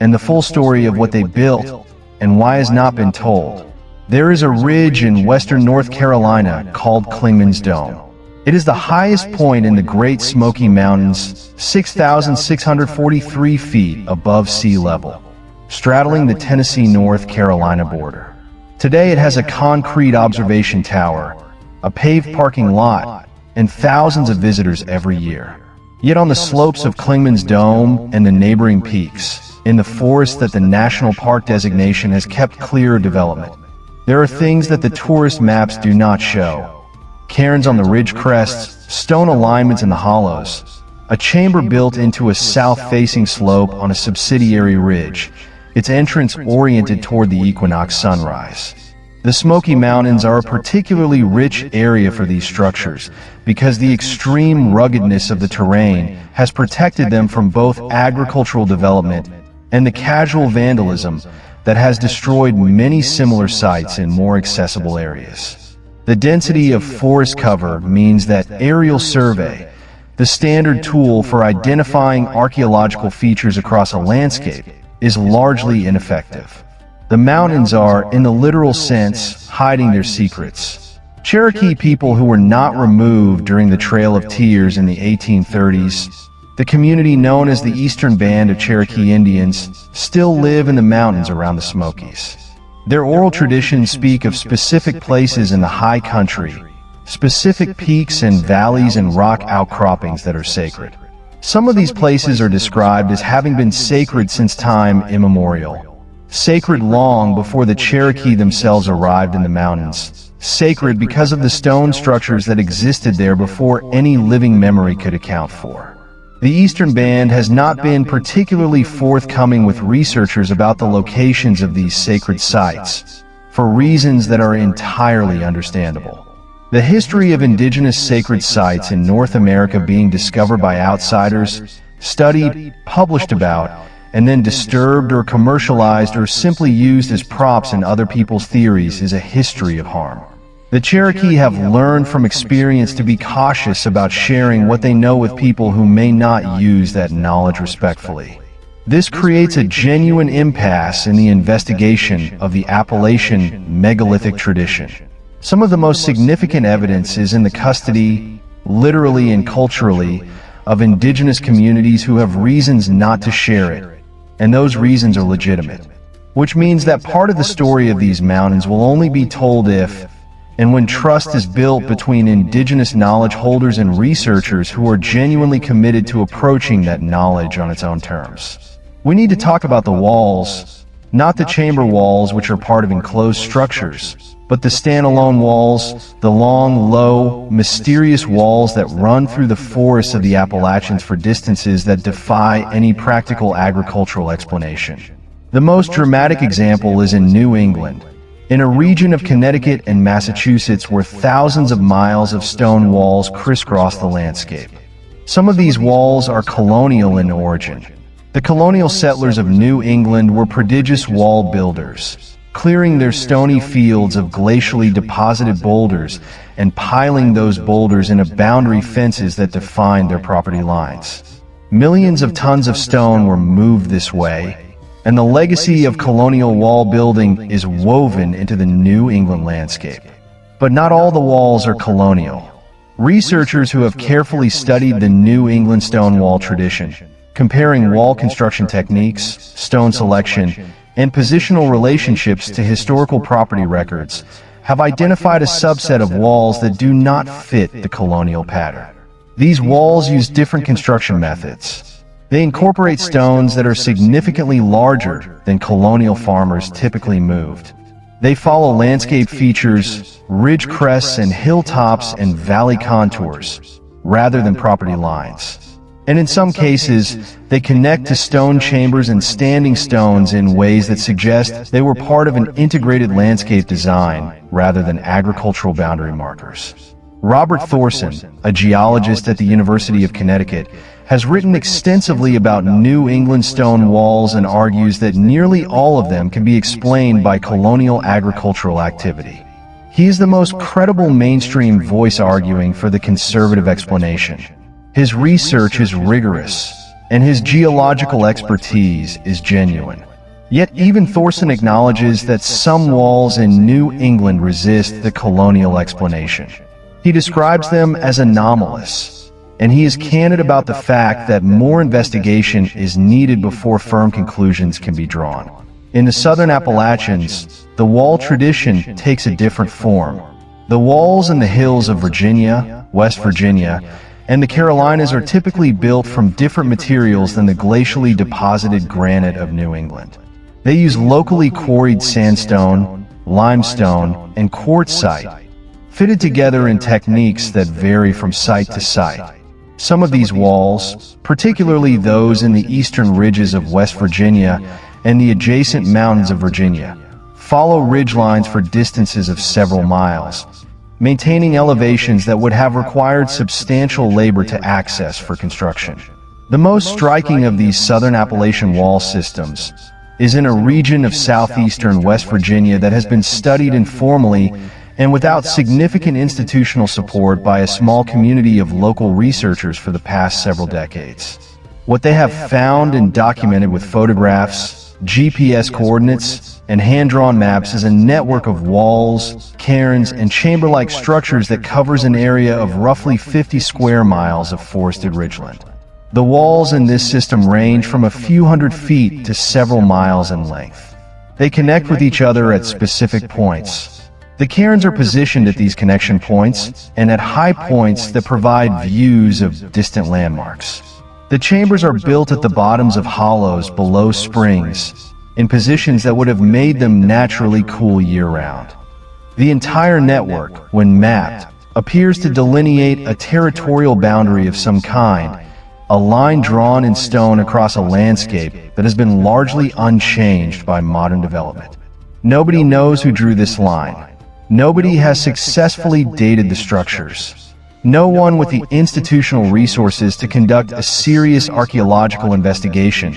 and the full story of what they built and why has not been told. There is a ridge in western North Carolina called Clingman's Dome. It is the highest point in the Great Smoky Mountains, 6,643 feet above sea level, straddling the Tennessee-North Carolina border. Today it has a concrete observation tower, a paved parking lot, and thousands of visitors every year. Yet on the slopes of Clingman's Dome and the neighboring peaks, in the forest that the National Park designation has kept clear of development, there are things that the tourist maps do not show. Cairns on the ridge crests, stone alignments in the hollows, a chamber built into a south-facing slope on a subsidiary ridge, its entrance oriented toward the equinox sunrise. The Smoky Mountains are a particularly rich area for these structures because the extreme ruggedness of the terrain has protected them from both agricultural development and the casual vandalism that has destroyed many similar sites in more accessible areas. The density of forest cover means that aerial survey, the standard tool for identifying archaeological features across a landscape, is largely ineffective. The mountains are, in the literal sense, hiding their secrets. Cherokee people who were not removed during the Trail of Tears in the 1830s, the community known as the Eastern Band of Cherokee Indians, still live in the mountains around the Smokies. Their oral traditions speak of specific places in the high country, specific peaks and valleys and rock outcroppings that are sacred. Some of these places are described as having been sacred since time immemorial. Sacred long before the Cherokee themselves arrived in the mountains. Sacred because of the stone structures that existed there before any living memory could account for. The Eastern Band has not been particularly forthcoming with researchers about the locations of these sacred sites, for reasons that are entirely understandable. The history of indigenous sacred sites in North America being discovered by outsiders, studied, published about, and then disturbed or commercialized or simply used as props in other people's theories is a history of harm. The Cherokee have learned from experience to be cautious about sharing what they know with people who may not use that knowledge respectfully. This creates a genuine impasse in the investigation of the Appalachian megalithic tradition. Some of the most significant evidence is in the custody, literally and culturally, of indigenous communities who have reasons not to share it, and those reasons are legitimate. Which means that part of the story of these mountains will only be told if, and when trust is built between indigenous knowledge holders and researchers who are genuinely committed to approaching that knowledge on its own terms. We need to talk about the walls, not the chamber walls which are part of enclosed structures, but the standalone walls, the long, low, mysterious walls that run through the forests of the Appalachians for distances that defy any practical agricultural explanation. The most dramatic example is in New England, in a region of Connecticut and Massachusetts where thousands of miles of stone walls crisscross the landscape. Some of these walls are colonial in origin. The colonial settlers of New England were prodigious wall builders, clearing their stony fields of glacially deposited boulders and piling those boulders into boundary fences that defined their property lines. Millions of tons of stone were moved this way, and the legacy of colonial wall building is woven into the New England landscape. But not all the walls are colonial. Researchers who have carefully studied the New England stone wall tradition, comparing wall construction techniques, stone selection, and positional relationships to historical property records, have identified a subset of walls that do not fit the colonial pattern. These walls use different construction methods. They incorporate stones that are significantly larger than colonial farmers typically moved. They follow landscape features, ridge crests and hilltops and valley contours, rather than property lines. And in some cases, they connect to stone chambers and standing stones in ways that suggest they were part of an integrated landscape design, rather than agricultural boundary markers. Robert Thorson, a geologist at the University of Connecticut, has written extensively about New England stone walls and argues that nearly all of them can be explained by colonial agricultural activity. He is the most credible mainstream voice arguing for the conservative explanation. His research is rigorous, and his geological expertise is genuine. Yet even Thorson acknowledges that some walls in New England resist the colonial explanation. He describes them as anomalous, and he is candid about the fact that more investigation is needed before firm conclusions can be drawn. In the southern Appalachians, the wall tradition takes a different form. The walls in the hills of Virginia, West Virginia, and the Carolinas are typically built from different materials than the glacially deposited granite of New England. They use locally quarried sandstone, limestone, and quartzite, fitted together in techniques that vary from site to site. Some of these walls, particularly those in the eastern ridges of West Virginia and the adjacent mountains of Virginia, follow ridgelines for distances of several miles, maintaining elevations that would have required substantial labor to access for construction. The most striking of these southern Appalachian wall systems is in a region of southeastern West Virginia that has been studied informally and without significant institutional support by a small community of local researchers for the past several decades. What they have found and documented with photographs, GPS coordinates, and hand-drawn maps is a network of walls, cairns, and chamber-like structures that covers an area of roughly 50 square miles of forested ridgeland. The walls in this system range from a few hundred feet to several miles in length. They connect with each other at specific points. The cairns are positioned at these connection points and at high points that provide views of distant landmarks. The chambers are built at the bottoms of hollows below springs, in positions that would have made them naturally cool year-round. The entire network, when mapped, appears to delineate a territorial boundary of some kind, a line drawn in stone across a landscape that has been largely unchanged by modern development. Nobody knows who drew this line. Nobody has successfully dated the structures. No one with the institutional resources to conduct a serious archaeological investigation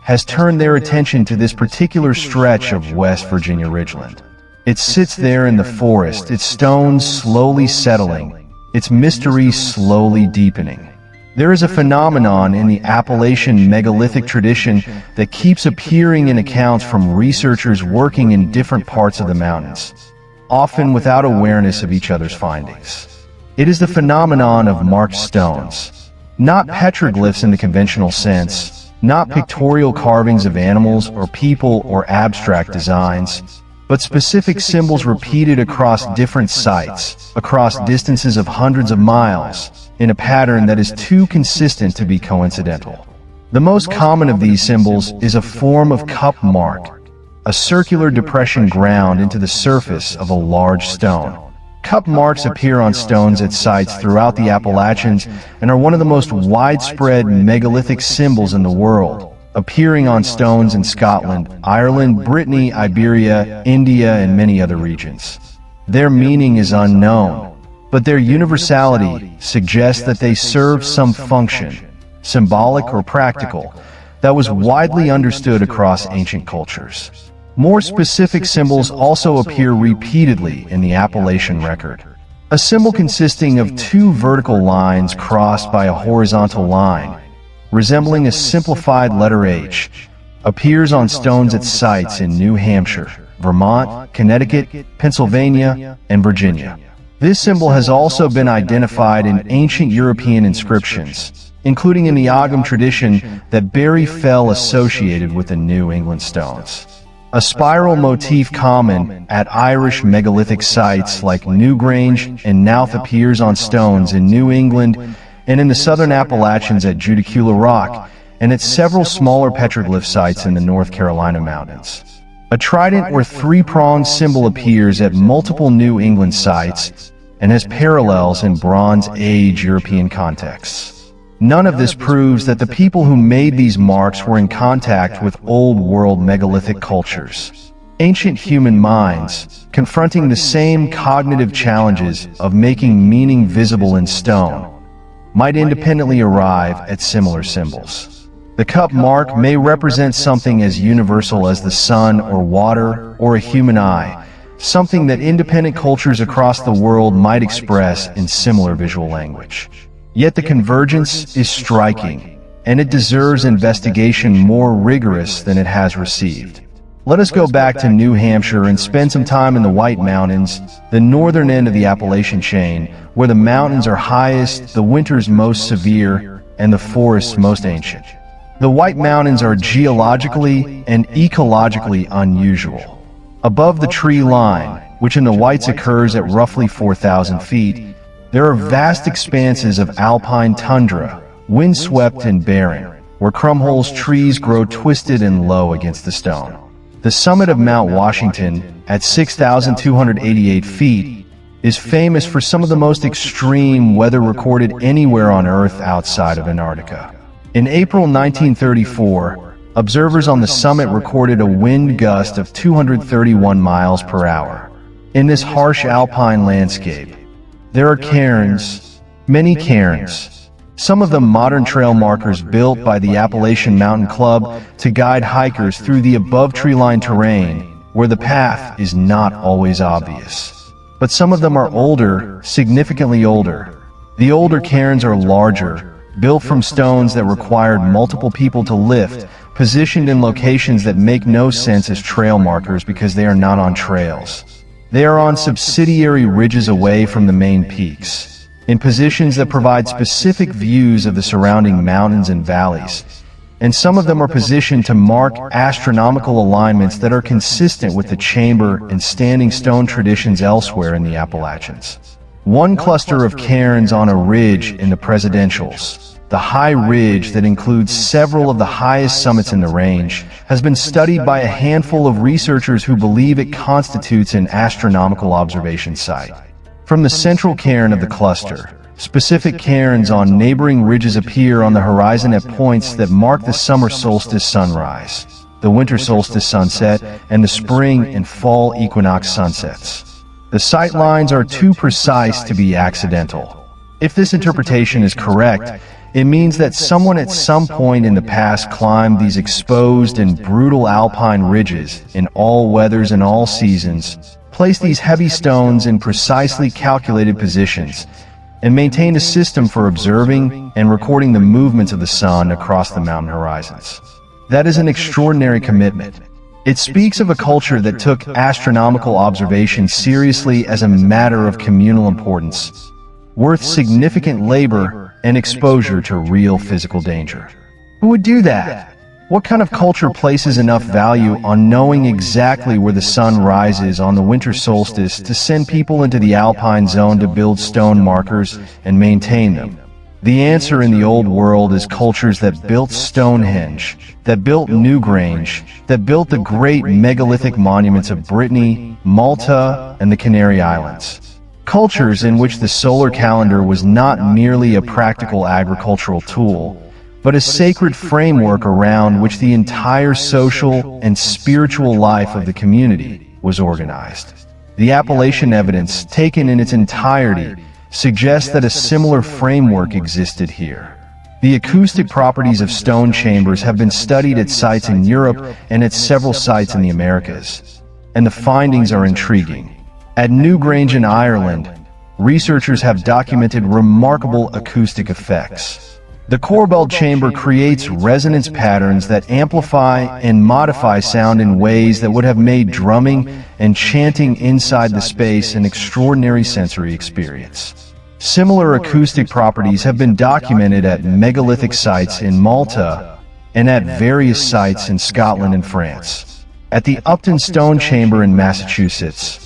has turned their attention to this particular stretch of West Virginia ridgeland. It sits there in the forest, its stones slowly settling, its mystery slowly deepening. There is a phenomenon in the Appalachian megalithic tradition that keeps appearing in accounts from researchers working in different parts of the mountains, often without awareness of each other's findings. It is the phenomenon of marked stones. Not petroglyphs in the conventional sense, not pictorial carvings of animals or people or abstract designs, but specific symbols repeated across different sites, across distances of hundreds of miles, in a pattern that is too consistent to be coincidental. The most common of these symbols is a form of cup mark, a circular depression ground into the surface of a large stone. Cup marks appear on stones at sites throughout the Appalachians and are one of the most widespread megalithic symbols in the world, appearing on stones in Scotland, Ireland, Brittany, Iberia, India, and many other regions. Their meaning is unknown, but their universality suggests that they serve some function, symbolic or practical, that was widely understood across ancient cultures. More specific symbols also appear repeatedly in the Appalachian record. A symbol consisting of two vertical lines crossed by a horizontal line, resembling a simplified letter H, appears on stones at sites in New Hampshire, Vermont, Connecticut, Pennsylvania, and Virginia. This symbol has also been identified in ancient European inscriptions, including in the Ogham tradition that bury fell associated with the New England stones. A spiral motif common at Irish megalithic sites like Newgrange and Knowth appears on stones in New England and in the southern Appalachians at Judicula Rock, and at several smaller petroglyph sites in the North Carolina mountains. A trident or three-pronged symbol appears at multiple New England sites and has parallels in Bronze Age European contexts. None of this proves that the people who made these marks were in contact with Old World megalithic cultures. Ancient human minds, confronting the same cognitive challenges of making meaning visible in stone, might independently arrive at similar symbols. The cup mark may represent something as universal as the sun or water or a human eye, something that independent cultures across the world might express in similar visual language. Yet the convergence is striking, and it deserves investigation more rigorous than it has received. Let us go back to New Hampshire and spend some time in the White Mountains, the northern end of the Appalachian chain, where the mountains are highest, the winters most severe, and the forests most ancient. The White Mountains are geologically and ecologically unusual. Above the tree line, which in the Whites occurs at roughly 4,000 feet, there are vast expanses of alpine tundra, windswept and barren, where Crumhole's trees grow twisted and low against the stone. The summit of Mount Washington, at 6,288 feet, is famous for some of the most extreme weather recorded anywhere on Earth outside of Antarctica. In April 1934, observers on the summit recorded a wind gust of 231 miles per hour. In this harsh alpine landscape, there are cairns, many cairns, some of them modern trail markers built by the Appalachian Mountain Club to guide hikers through the above tree-line terrain where the path is not always obvious. But some of them are older, significantly older. The older cairns are larger, built from stones that required multiple people to lift, positioned in locations that make no sense as trail markers because they are not on trails. They are on subsidiary ridges away from the main peaks, in positions that provide specific views of the surrounding mountains and valleys, and some of them are positioned to mark astronomical alignments that are consistent with the chamber and standing stone traditions elsewhere in the Appalachians. One cluster of cairns on a ridge in the Presidentials, the the high ridge that includes several of the highest summits in the range, has been studied by a handful of researchers who believe it constitutes an astronomical observation site. From the central cairn of the cluster, specific cairns on neighboring ridges appear on the horizon at points that mark the summer solstice sunrise, the winter solstice sunset, and the spring and fall equinox sunsets. The sight lines are too precise to be accidental. If this interpretation is correct, it means that someone at some point in the past climbed these exposed and brutal alpine ridges in all weathers and all seasons, placed these heavy stones in precisely calculated positions, and maintained a system for observing and recording the movements of the sun across the mountain horizons. That is an extraordinary commitment. It speaks of a culture that took astronomical observation seriously as a matter of communal importance, worth significant labor and exposure to real physical danger. Who would do that? What kind of culture places enough value on knowing exactly where the sun rises on the winter solstice to send people into the alpine zone to build stone markers and maintain them? The answer in the old world is cultures that built Stonehenge, that built Newgrange, that built the great megalithic monuments of Brittany, Malta, and the Canary Islands. Cultures in which the solar calendar was not merely a practical agricultural tool, but a sacred framework around which the entire social and spiritual life of the community was organized. The Appalachian evidence, taken in its entirety, suggests that a similar framework existed here. The acoustic properties of stone chambers have been studied at sites in Europe and at several sites in the Americas, and the findings are intriguing. At Newgrange in Ireland, researchers have documented remarkable acoustic effects. The Corbel chamber creates resonance patterns that amplify and modify sound in ways that would have made drumming and chanting inside the space an extraordinary sensory experience. Similar acoustic properties have been documented at megalithic sites in Malta and at various sites in Scotland and France. At the Upton Stone Chamber in Massachusetts,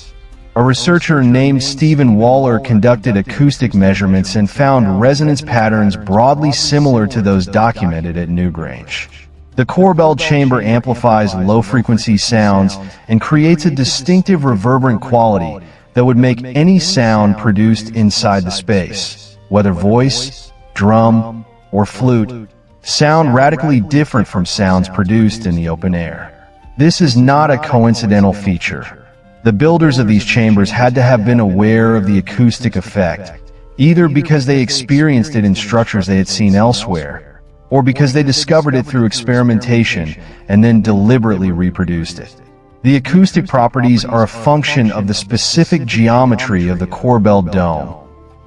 a researcher named Stephen Waller conducted acoustic measurements and found resonance patterns broadly similar to those documented at Newgrange. The Corbel chamber amplifies low-frequency sounds and creates a distinctive reverberant quality that would make any sound produced inside the space, whether voice, drum, or flute, sound radically different from sounds produced in the open air. This is not a coincidental feature. The builders of these chambers had to have been aware of the acoustic effect, either because they experienced it in structures they had seen elsewhere, or because they discovered it through experimentation and then deliberately reproduced it. The acoustic properties are a function of the specific geometry of the Corbel dome,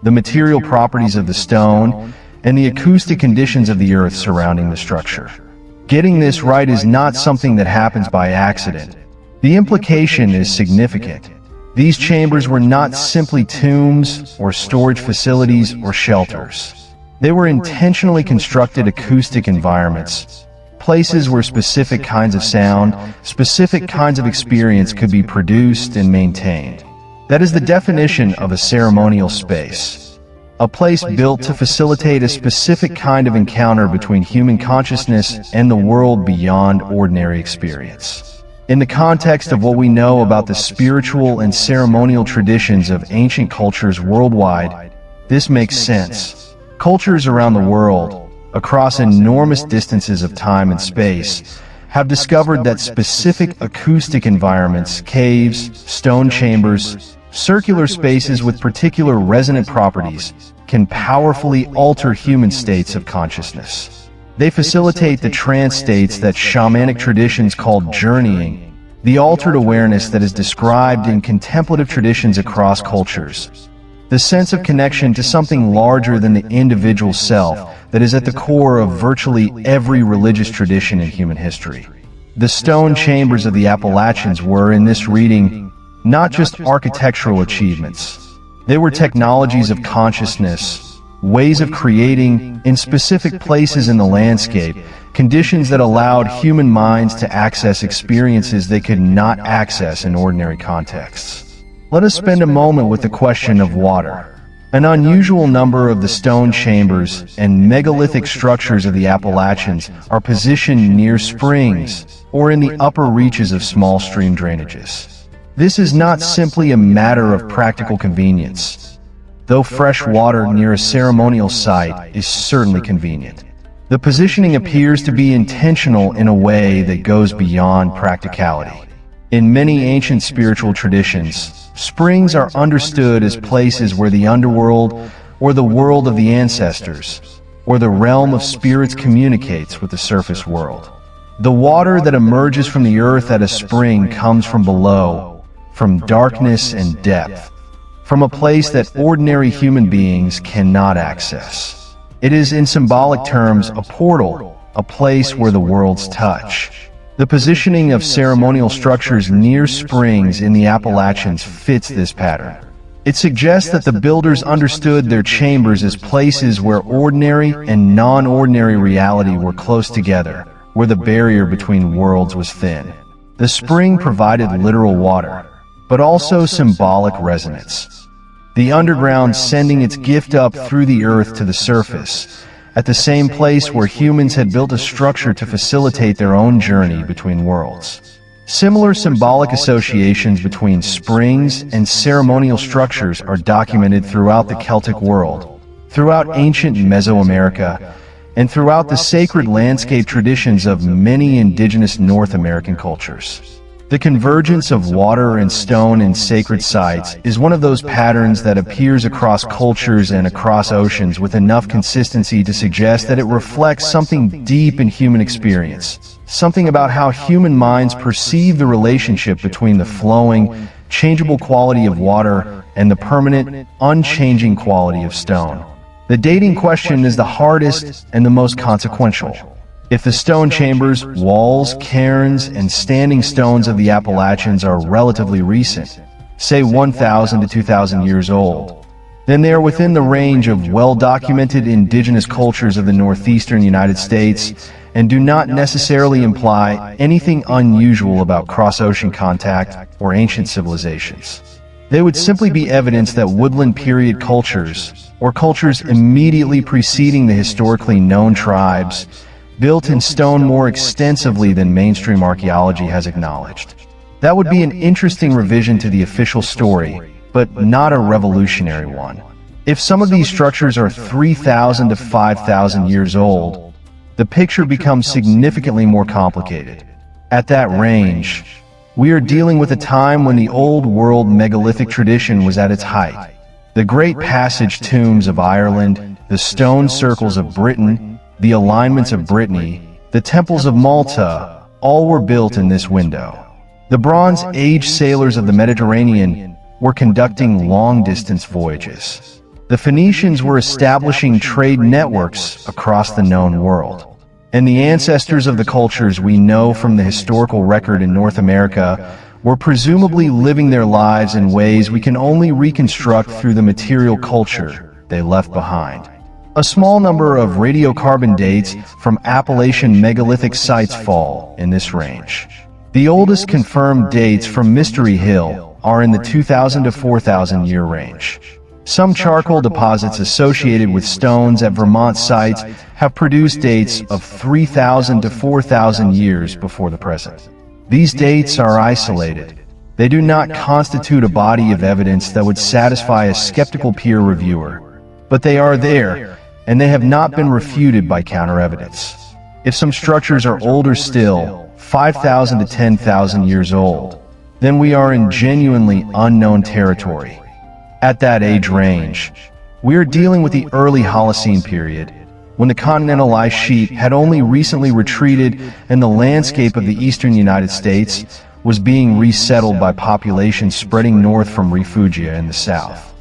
the material properties of the stone, and the acoustic conditions of the earth surrounding the structure. Getting this right is not something that happens by accident. The implication is significant. These chambers were not simply tombs or storage facilities or shelters. They were intentionally constructed acoustic environments, places where specific kinds of sound, specific kinds of experience could be produced and maintained. That is the definition of a ceremonial space. A place built to facilitate a specific kind of encounter between human consciousness and the world beyond ordinary experience. In the context of what we know about the spiritual and ceremonial traditions of ancient cultures worldwide, this makes sense. Cultures around the world, across enormous distances of time and space, have discovered that specific acoustic environments, caves, stone chambers, circular spaces with particular resonant properties, can powerfully alter human states of consciousness. They facilitate the trance states that shamanic traditions call journeying, the altered awareness that is described in contemplative traditions across cultures, the sense of connection to something larger than the individual self that is at the core of virtually every religious tradition in human history. The stone chambers of the Appalachians were, in this reading, not just architectural achievements. They were technologies of consciousness, ways of creating, in specific places in the landscape, conditions that allowed human minds to access experiences they could not access in ordinary contexts. Let us spend a moment with the question of water. An unusual number of the stone chambers and megalithic structures of the Appalachians are positioned near springs or in the upper reaches of small stream drainages. This is not simply a matter of practical convenience, though fresh water near a ceremonial site is certainly convenient. The positioning appears to be intentional in a way that goes beyond practicality. In many ancient spiritual traditions, springs are understood as places where the underworld, or the world of the ancestors, or the realm of spirits communicates with the surface world. The water that emerges from the earth at a spring comes from below, from darkness and depth, from a place that ordinary human beings cannot access. It is, in symbolic terms, a portal, a place where the worlds touch. The positioning of ceremonial structures near springs in the Appalachians fits this pattern. It suggests that the builders understood their chambers as places where ordinary and non-ordinary reality were close together, where the barrier between worlds was thin. The spring provided literal water, but also symbolic resonance. The underground sending its gift up through the earth to the surface, at the same place where humans had built a structure to facilitate their own journey between worlds. Similar symbolic associations between springs and ceremonial structures are documented throughout the Celtic world, throughout ancient Mesoamerica, and throughout the sacred landscape traditions of many indigenous North American cultures. The convergence of water and stone in sacred sites is one of those patterns that appears across cultures and across oceans with enough consistency to suggest that it reflects something deep in human experience, something about how human minds perceive the relationship between the flowing, changeable quality of water and the permanent, unchanging quality of stone. The dating question is the hardest and the most consequential. If the stone chambers, walls, cairns, and standing stones of the Appalachians are relatively recent, say 1,000 to 2,000 years old, then they are within the range of well-documented indigenous cultures of the northeastern United States and do not necessarily imply anything unusual about cross-ocean contact or ancient civilizations. They would simply be evidence that woodland period cultures, or cultures immediately preceding the historically known tribes, built in stone more extensively than mainstream archaeology has acknowledged. That would be an interesting revision to the official story, but not a revolutionary one. If some of these structures are 3,000 to 5,000 years old, the picture becomes significantly more complicated. At that range, we are dealing with a time when the Old World megalithic tradition was at its height. The Great Passage tombs of Ireland, the stone circles of Britain, the alignments of Brittany, the temples of Malta, all were built in this window. The Bronze Age sailors of the Mediterranean were conducting long-distance voyages. The Phoenicians were establishing trade networks across the known world. And the ancestors of the cultures we know from the historical record in North America were presumably living their lives in ways we can only reconstruct through the material culture they left behind. A small number of radiocarbon dates from Appalachian megalithic sites fall in this range. The oldest confirmed dates from Mystery Hill are in the 2,000 to 4,000 year range. Some charcoal deposits associated with stones at Vermont sites have produced dates of 3,000 to 4,000 years before the present. These dates are isolated. They do not constitute a body of evidence that would satisfy a skeptical peer reviewer, but they are there, and they have not been refuted by counter-evidence. If some structures are older still, 5,000 to 10,000 years old, then we are in genuinely unknown territory. At that age range, we are dealing with the early Holocene period, when the continental ice sheet had only recently retreated and the landscape of the eastern United States was being resettled by populations spreading north from refugia in the south.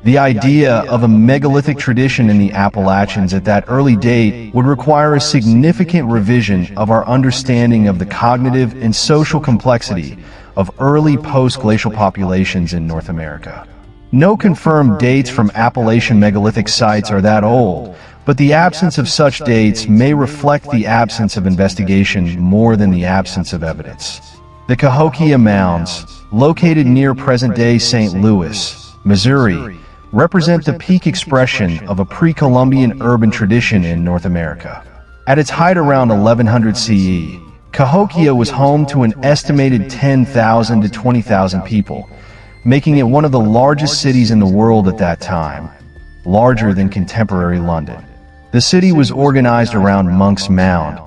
The idea of a megalithic tradition in the Appalachians at that early date would require a significant revision of our understanding of the cognitive and social complexity of early post-glacial populations in North America. No confirmed dates from Appalachian megalithic sites are that old, but the absence of such dates may reflect the absence of investigation more than the absence of evidence. The Cahokia Mounds, located near present-day St. Louis, Missouri, represent the peak expression of a pre-Columbian urban tradition in North America. At its height around 1100 CE, Cahokia was home to an estimated 10,000 to 20,000 people, making it one of the largest cities in the world at that time, larger than contemporary London. The city was organized around Monk's Mound,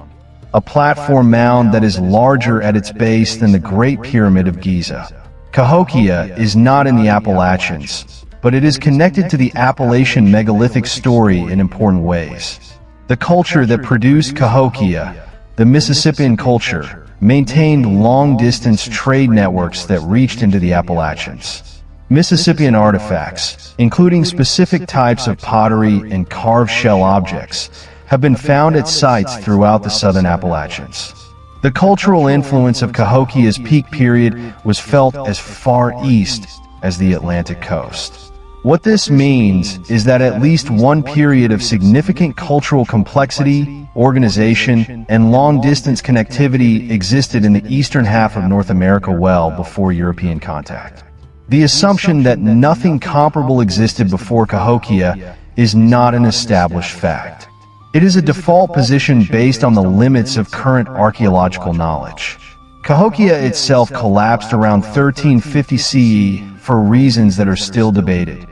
a platform mound that is larger at its base than the Great Pyramid of Giza. Cahokia is not in the Appalachians, but it is connected to the Appalachian megalithic story in important ways. The culture that produced Cahokia, the Mississippian culture, maintained long-distance trade networks that reached into the Appalachians. Mississippian artifacts, including specific types of pottery and carved shell objects, have been found at sites throughout the southern Appalachians. The cultural influence of Cahokia's peak period was felt as far east as the Atlantic coast. What this means is that at least one period of significant cultural complexity, organization, and long-distance connectivity existed in the eastern half of North America well before European contact. The assumption that nothing comparable existed before Cahokia is not an established fact. It is a default position based on the limits of current archaeological knowledge. Cahokia itself collapsed around 1350 CE for reasons that are still debated.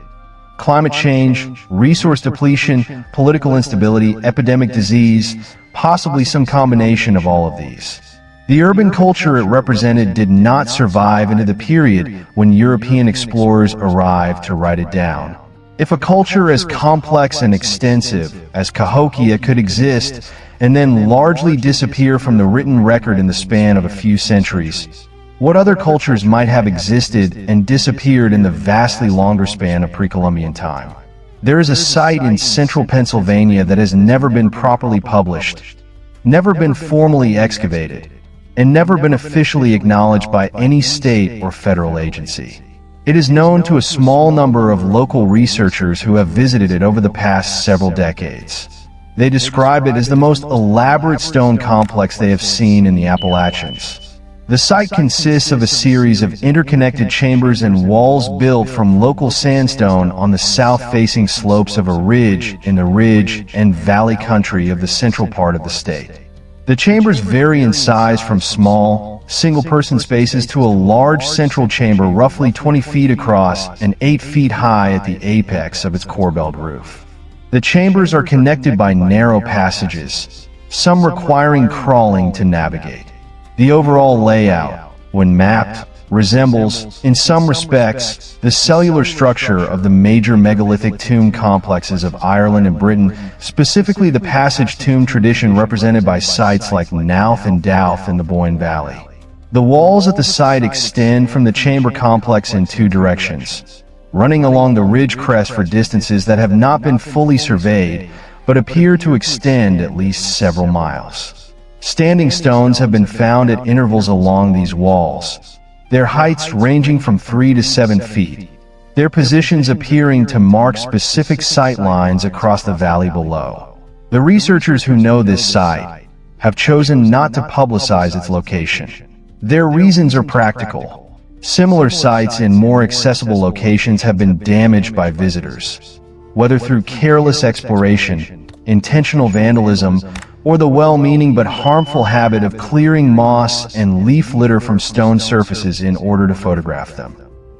Climate change, resource depletion, political instability, epidemic disease, possibly some combination of all of these. The urban culture it represented did not survive into the period when European explorers arrived to write it down. If a culture as complex and extensive as Cahokia could exist and then largely disappear from the written record in the span of a few centuries, what other cultures might have existed and disappeared in the vastly longer span of pre-Columbian time? There is a site in central Pennsylvania that has never been properly published, never been formally excavated, and never been officially acknowledged by any state or federal agency. It is known to a small number of local researchers who have visited it over the past several decades. They describe it as the most elaborate stone complex they have seen in the Appalachians. The site consists of a series of interconnected chambers and walls built from local sandstone on the south-facing slopes of a ridge in the ridge and valley country of the central part of the state. The chambers vary in size from small, single-person spaces to a large central chamber roughly 20 feet across and 8 feet high at the apex of its core-belled roof. The chambers are connected by narrow passages, some requiring crawling to navigate. The overall layout, when mapped, resembles, in some respects, the cellular structure of the major megalithic tomb complexes of Ireland and Britain, specifically the passage tomb tradition represented by sites like Knowth and Dowth in the Boyne Valley. The walls at the site extend from the chamber complex in two directions, running along the ridge crest for distances that have not been fully surveyed, but appear to extend at least several miles. Standing stones have been found at intervals along these walls, their heights ranging from 3 to 7 feet, their positions appearing to mark specific sight lines across the valley below. The researchers who know this site have chosen not to publicize its location. Their reasons are practical. Similar sites in more accessible locations have been damaged by visitors, whether through careless exploration, intentional vandalism, or the well-meaning but harmful habit of clearing moss and leaf litter from stone surfaces in order to photograph them.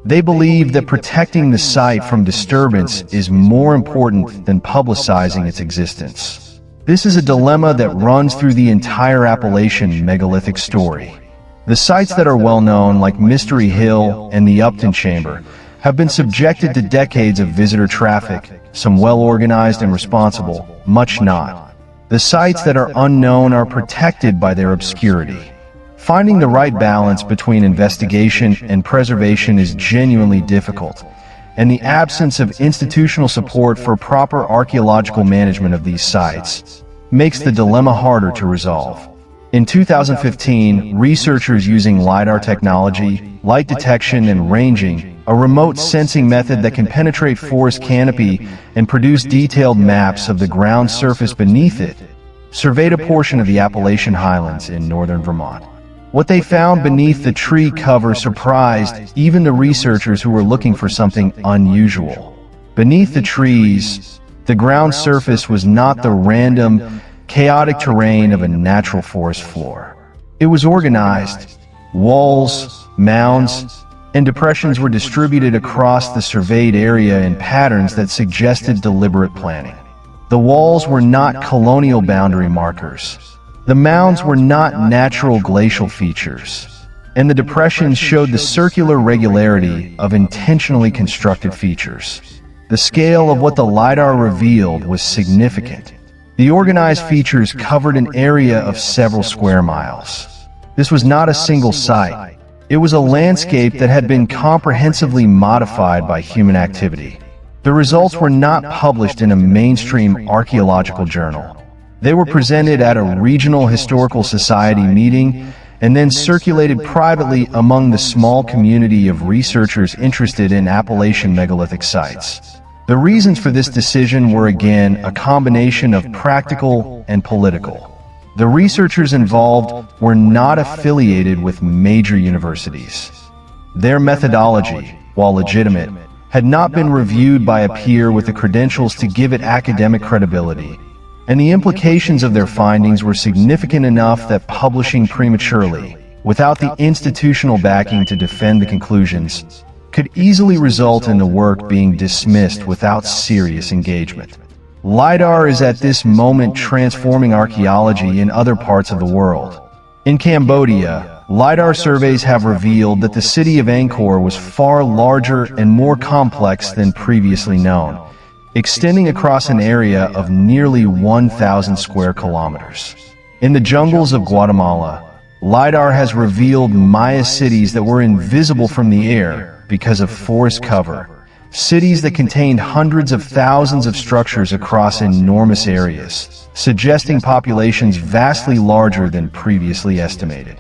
They believe that protecting the site from disturbance is more important than publicizing its existence. This is a dilemma that runs through the entire Appalachian megalithic story. The sites that are well known, like Mystery Hill and the Upton Chamber, have been subjected to decades of visitor traffic, some well organized and responsible, much not. The sites that are unknown are protected by their obscurity. Finding the right balance between investigation and preservation is genuinely difficult, and the absence of institutional support for proper archaeological management of these sites makes the dilemma harder to resolve. In 2015, researchers using LiDAR technology, light detection and ranging, a remote sensing method that can penetrate forest canopy and produce detailed maps of the ground surface beneath it, surveyed a portion of the Appalachian Highlands in northern Vermont. What they found beneath the tree cover surprised even the researchers who were looking for something unusual. Beneath the trees, the ground surface was not the random, chaotic terrain of a natural forest floor. It was organized. Walls, mounds, and depressions were distributed across the surveyed area in patterns that suggested deliberate planning. The walls were not colonial boundary markers. The mounds were not natural glacial features. And the depressions showed the circular regularity of intentionally constructed features. The scale of what the LiDAR revealed was significant. The organized features covered an area of several square miles. This was not a single site. It was a landscape that had been comprehensively modified by human activity. The results were not published in a mainstream archaeological journal. They were presented at a regional historical society meeting and then circulated privately among the small community of researchers interested in Appalachian megalithic sites. The reasons for this decision were again a combination of practical and political. The researchers involved were not affiliated with major universities. Their methodology, while legitimate, had not been reviewed by a peer with the credentials to give it academic credibility, and the implications of their findings were significant enough that publishing prematurely, without the institutional backing to defend the conclusions, could easily result in the work being dismissed without serious engagement. LiDAR is at this moment transforming archaeology in other parts of the world. In Cambodia, LiDAR surveys have revealed that the city of Angkor was far larger and more complex than previously known, extending across an area of nearly 1,000 square kilometers. In the jungles of Guatemala, LiDAR has revealed Maya cities that were invisible from the air because of forest cover, cities that contained hundreds of thousands of structures across enormous areas, suggesting populations vastly larger than previously estimated.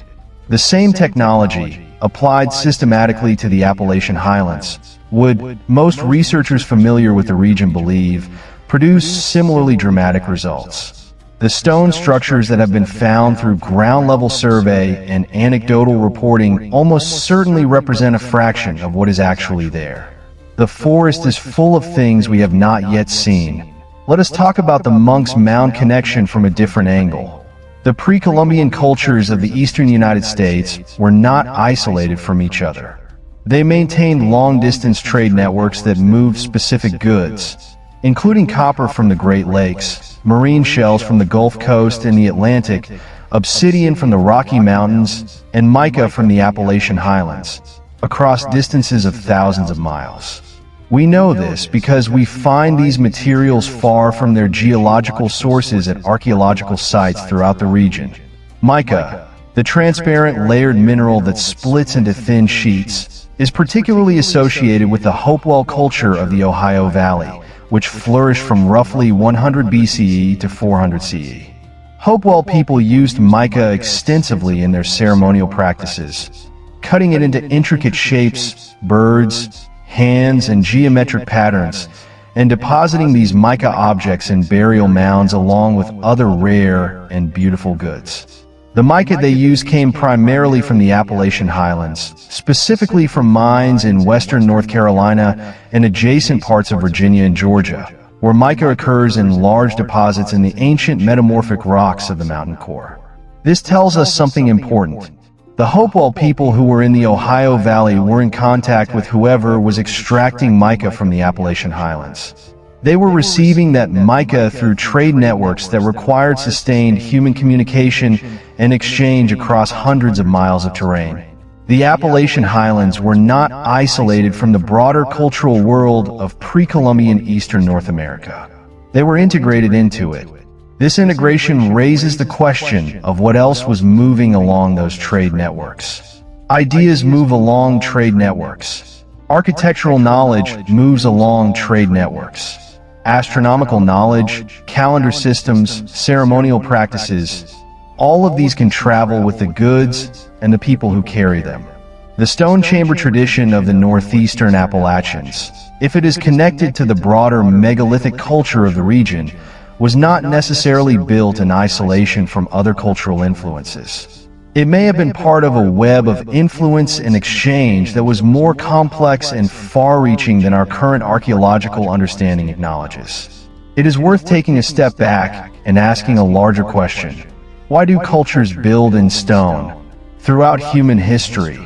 The same technology, applied systematically to the Appalachian Highlands, would, most researchers familiar with the region believe, produce similarly dramatic results. The stone structures that have been found through ground-level survey and anecdotal reporting almost certainly represent a fraction of what is actually there. The forest is full of things we have not yet seen. Let us talk about the Monk's Mound connection from a different angle. The pre-Columbian cultures of the eastern United States were not isolated from each other. They maintained long-distance trade networks that moved specific goods, including copper from the Great Lakes, marine shells from the Gulf Coast and the Atlantic, obsidian from the Rocky Mountains, and mica from the Appalachian Highlands, across distances of thousands of miles. We know this because we find these materials far from their geological sources at archaeological sites throughout the region. Mica, the transparent layered mineral that splits into thin sheets, is particularly associated with the Hopewell culture of the Ohio Valley, which flourished from roughly 100 BCE to 400 CE. Hopewell people used mica extensively in their ceremonial practices, cutting it into intricate shapes, birds, hands, and geometric patterns, and depositing these mica objects in burial mounds along with other rare and beautiful goods. The mica they used came primarily from the Appalachian Highlands, specifically from mines in western North Carolina and adjacent parts of Virginia and Georgia, where mica occurs in large deposits in the ancient metamorphic rocks of the mountain core. This tells us something important. The Hopewell people who were in the Ohio Valley were in contact with whoever was extracting mica from the Appalachian Highlands. They were receiving that mica through trade networks that required sustained human communication and exchange across hundreds of miles of terrain. The Appalachian Highlands were not isolated from the broader cultural world of pre-Columbian eastern North America. They were integrated into it. This integration raises the question of what else was moving along those trade networks. Ideas move along trade networks. Architectural knowledge moves along trade networks. Astronomical knowledge, calendar systems, ceremonial practices, all of these can travel with the goods and the people who carry them. The stone chamber tradition of the northeastern Appalachians, if it is connected to the broader megalithic culture of the region, was not necessarily built in isolation from other cultural influences. It may have been part of a web of influence and exchange that was more complex and far-reaching than our current archaeological understanding acknowledges. It is worth taking a step back and asking a larger question. Why do cultures build in stone? Throughout human history,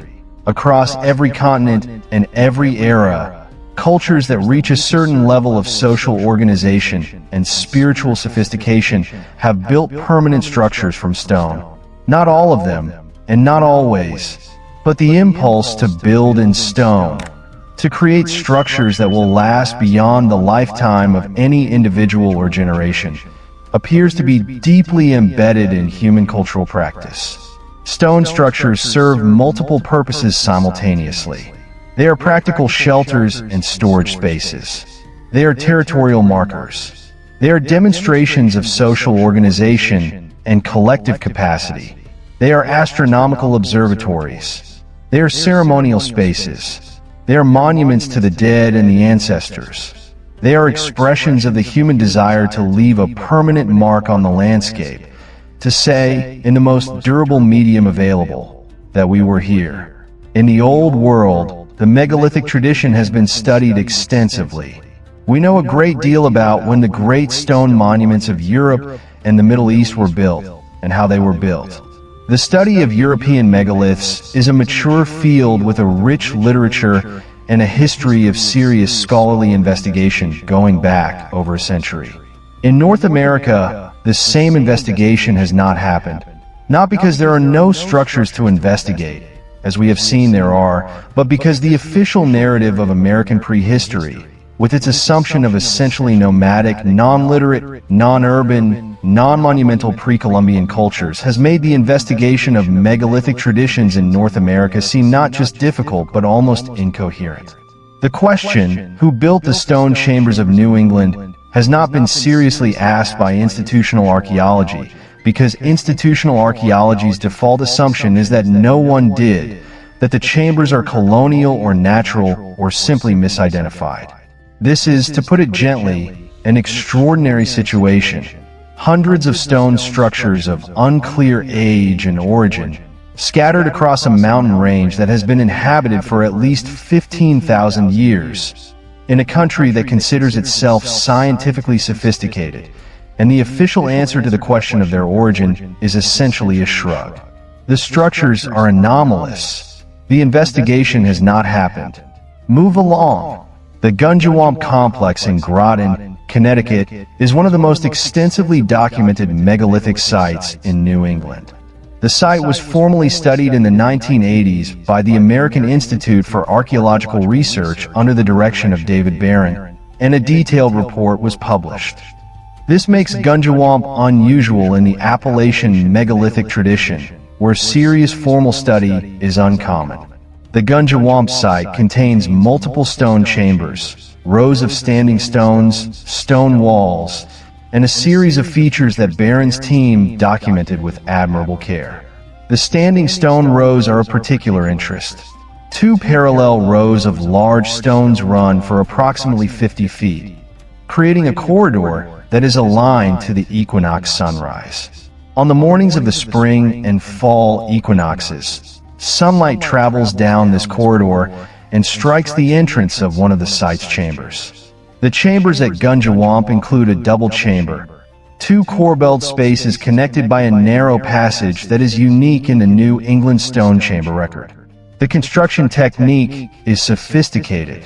across every continent and every era, cultures that reach a certain level of social organization and spiritual sophistication have built permanent structures from stone. Not all of them, and not always, but the impulse to build in stone, to create structures that will last beyond the lifetime of any individual or generation, appears to be deeply embedded in human cultural practice. Stone structures serve multiple purposes simultaneously. They are practical shelters and storage spaces. They are territorial markers. They are demonstrations of social organization and collective capacity. They are astronomical observatories. They are ceremonial spaces. They are monuments to the dead and the ancestors. They are expressions of the human desire to leave a permanent mark on the landscape, to say, in the most durable medium available, that we were here. In the Old World, the megalithic tradition has been studied extensively. We know a great deal about when the great stone monuments of Europe and the Middle East were built, and how they were built. The study of European megaliths is a mature field with a rich literature and a history of serious scholarly investigation going back over a century. In North America, the same investigation has not happened, not because there are no structures to investigate, as we have seen there are, but because the official narrative of American prehistory, with its assumption of essentially nomadic, non-literate, non-urban, non-monumental pre-Columbian cultures, has made the investigation of megalithic traditions in North America seem not just difficult but almost incoherent. The question, who built the stone chambers of New England, has not been seriously asked by institutional archaeology, because institutional archaeology's default assumption is that no one did, that the chambers are colonial or natural or simply misidentified. This is, to put it gently, an extraordinary situation. Hundreds of stone structures of unclear age and origin, scattered across a mountain range that has been inhabited for at least 15,000 years, in a country that considers itself scientifically sophisticated, and the official answer to the question of their origin is essentially a shrug. The structures are anomalous. The investigation has not happened. Move along. The Gunjawamp complex in Groton, Connecticut, is one of the most extensively documented megalithic sites in New England. The site was formally studied in the 1980s by the American Institute for Archaeological Research under the direction of David Barron, and a detailed report was published. This makes Gunjawamp unusual in the Appalachian megalithic tradition, where serious formal study is uncommon. The Gunjawamp site contains multiple stone chambers, rows of standing stones, stone walls, and a series of features that Barron's team documented with admirable care. The standing stone rows are of particular interest. Two parallel rows of large stones run for approximately 50 feet, creating a corridor that is aligned to the equinox sunrise. On the mornings of the spring and fall equinoxes, sunlight travels down this corridor and strikes the entrance of one of the site's chambers. The chambers at Gunjawamp include a double chamber, two corbelled spaces connected by a narrow passage that is unique in the New England stone chamber record. The construction technique is sophisticated.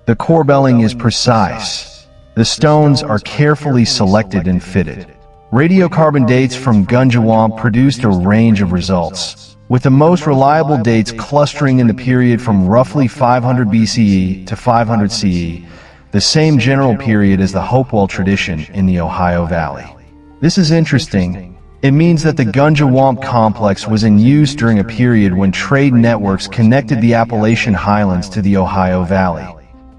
The corbelling is precise. The stones are carefully selected and fitted. Radiocarbon dates from Gunjawamp produced a range of results, with the most reliable dates clustering in the period from roughly 500 BCE to 500 CE, the same general period as the Hopewell tradition in the Ohio Valley. This is interesting. It means that the Gunjawamp complex was in use during a period when trade networks connected the Appalachian Highlands to the Ohio Valley,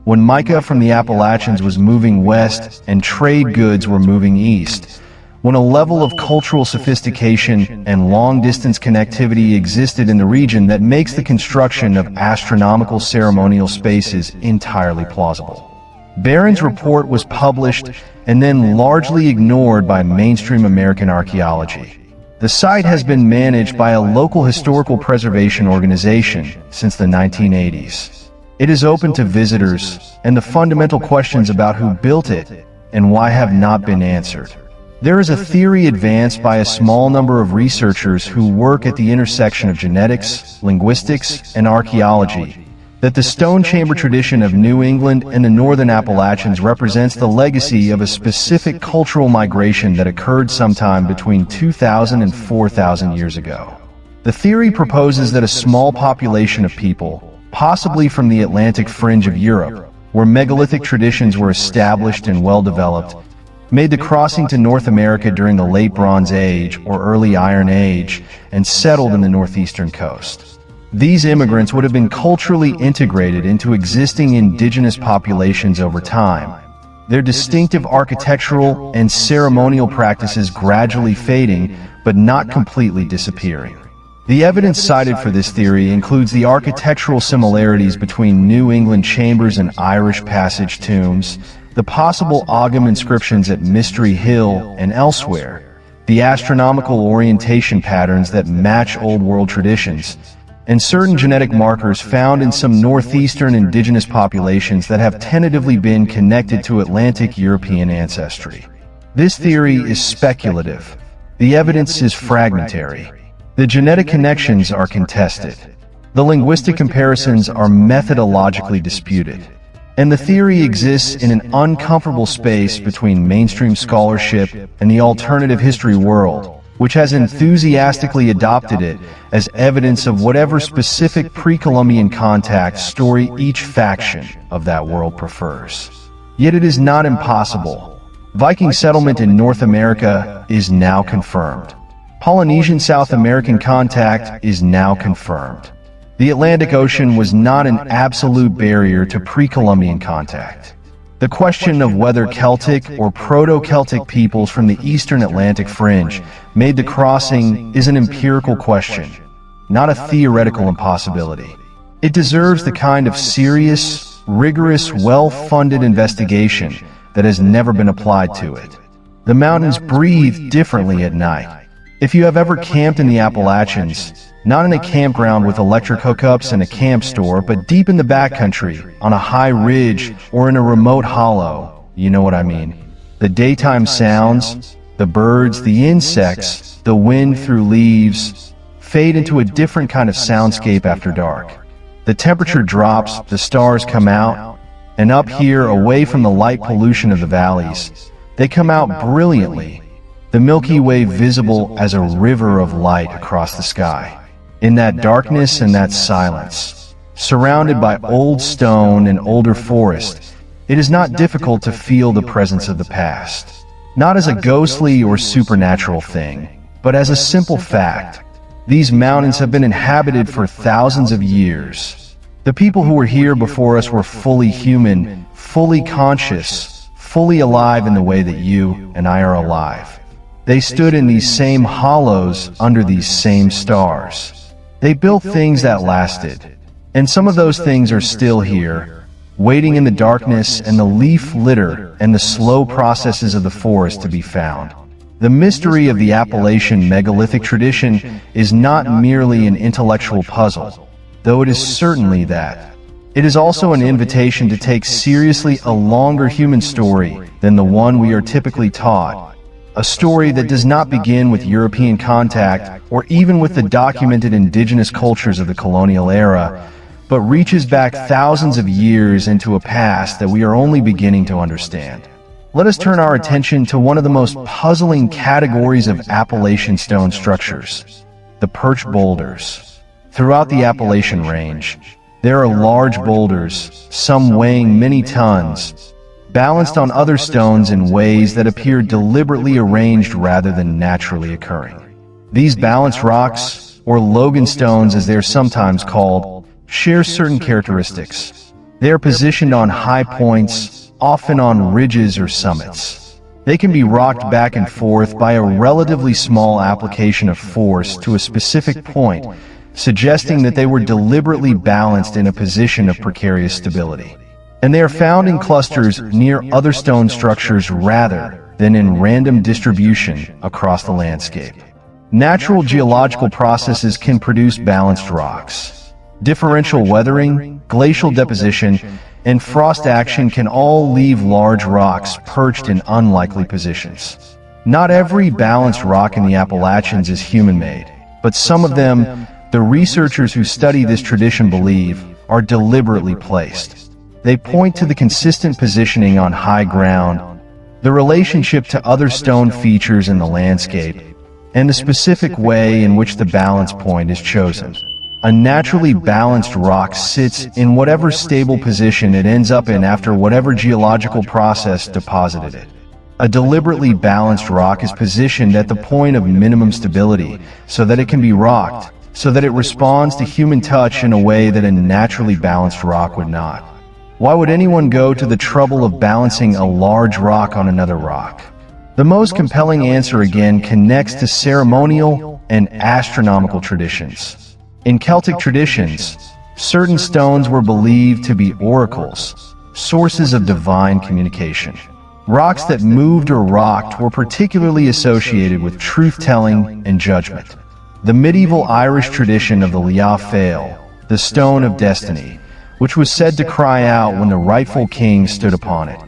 when mica from the Appalachians was moving west and trade goods were moving east, when a level of cultural sophistication and long-distance connectivity existed in the region that makes the construction of astronomical ceremonial spaces entirely plausible. Barron's report was published and then largely ignored by mainstream American archaeology. The site has been managed by a local historical preservation organization since the 1980s. It is open to visitors, and the fundamental questions about who built it and why have not been answered. There is a theory advanced by a small number of researchers who work at the intersection of genetics, linguistics, and archaeology, that the stone chamber tradition of New England and the northern Appalachians represents the legacy of a specific cultural migration that occurred sometime between 2,000 and 4,000 years ago. The theory proposes that a small population of people, possibly from the Atlantic fringe of Europe, where megalithic traditions were established and well-developed, made the crossing to North America during the Late Bronze Age or Early Iron Age and settled in the northeastern coast. These immigrants would have been culturally integrated into existing indigenous populations over time, their distinctive architectural and ceremonial practices gradually fading but not completely disappearing. The evidence cited for this theory includes the architectural similarities between New England chambers and Irish passage tombs, the possible Ogham inscriptions at Mystery Hill and elsewhere, the astronomical orientation patterns that match Old World traditions, and certain genetic markers found in some northeastern indigenous populations that have tentatively been connected to Atlantic European ancestry. This theory is speculative. The evidence is fragmentary. The genetic connections are contested. The linguistic comparisons are methodologically disputed. And the theory exists in an uncomfortable space between mainstream scholarship and the alternative history world, which has enthusiastically adopted it as evidence of whatever specific pre-Columbian contact story each faction of that world prefers. Yet it is not impossible. Viking settlement in North America is now confirmed. Polynesian South American contact is now confirmed. The Atlantic Ocean was not an absolute barrier to pre-Columbian contact. The question of whether Celtic or Proto-Celtic peoples from the eastern Atlantic fringe made the crossing is an empirical question, not a theoretical impossibility. It deserves the kind of serious, rigorous, well-funded investigation that has never been applied to it. The mountains breathe differently at night. If you have ever camped in the Appalachians, not in a campground with electric hookups and a camp store, but deep in the backcountry, on a high ridge, or in a remote hollow, you know what I mean. The daytime sounds, the birds, the insects, the wind through leaves, fade into a different kind of soundscape after dark. The temperature drops, the stars come out, and up here, away from the light pollution of the valleys, they come out brilliantly, the Milky Way visible as a river of light across the sky. In that darkness and that silence, surrounded by old stone and older forest, it is not difficult to feel the presence of the past, not as a ghostly or supernatural thing, but as a simple fact. These mountains have been inhabited for thousands of years. The people who were here before us were fully human, fully conscious, fully alive in the way that you and I are alive. They stood in these same hollows under these same stars. They built things that lasted, and some of those things are still here, waiting in the darkness and the leaf litter and the slow processes of the forest to be found. The mystery of the Appalachian megalithic tradition is not merely an intellectual puzzle, though it is certainly that. It is also an invitation to take seriously a longer human story than the one we are typically taught. A story that does not begin with European contact or even with the documented indigenous cultures of the colonial era, but reaches back thousands of years into a past that we are only beginning to understand. Let us turn our attention to one of the most puzzling categories of Appalachian stone structures, the perch boulders. Throughout the Appalachian Range, there are large boulders, some weighing many tons, balanced on other stones in ways that appear deliberately arranged rather than naturally occurring. These balanced rocks, or Logan stones as they are sometimes called, share certain characteristics. They are positioned on high points, often on ridges or summits. They can be rocked back and forth by a relatively small application of force to a specific point, suggesting that they were deliberately balanced in a position of precarious stability. And they are found in clusters near other stone structures rather than in random distribution across the landscape. Natural geological processes can produce balanced rocks. Differential weathering, glacial deposition, and frost action can all leave large rocks perched in unlikely positions. Not every balanced rock in the Appalachians is human-made, but some of them, the researchers who study this tradition believe, are deliberately placed. They point to the consistent positioning on high ground, the relationship to other stone features in the landscape, and the specific way in which the balance point is chosen. A naturally balanced rock sits in whatever stable position it ends up in after whatever geological process deposited it. A deliberately balanced rock is positioned at the point of minimum stability so that it can be rocked, so that it responds to human touch in a way that a naturally balanced rock would not. Why would anyone go to the trouble of balancing a large rock on another rock? The most compelling answer again connects to ceremonial and astronomical traditions. In Celtic traditions, certain stones were believed to be oracles, sources of divine communication. Rocks that moved or rocked were particularly associated with truth-telling and judgment. The medieval Irish tradition of the Lia Fáil, the stone of destiny, which was said to cry out when the rightful king stood upon it,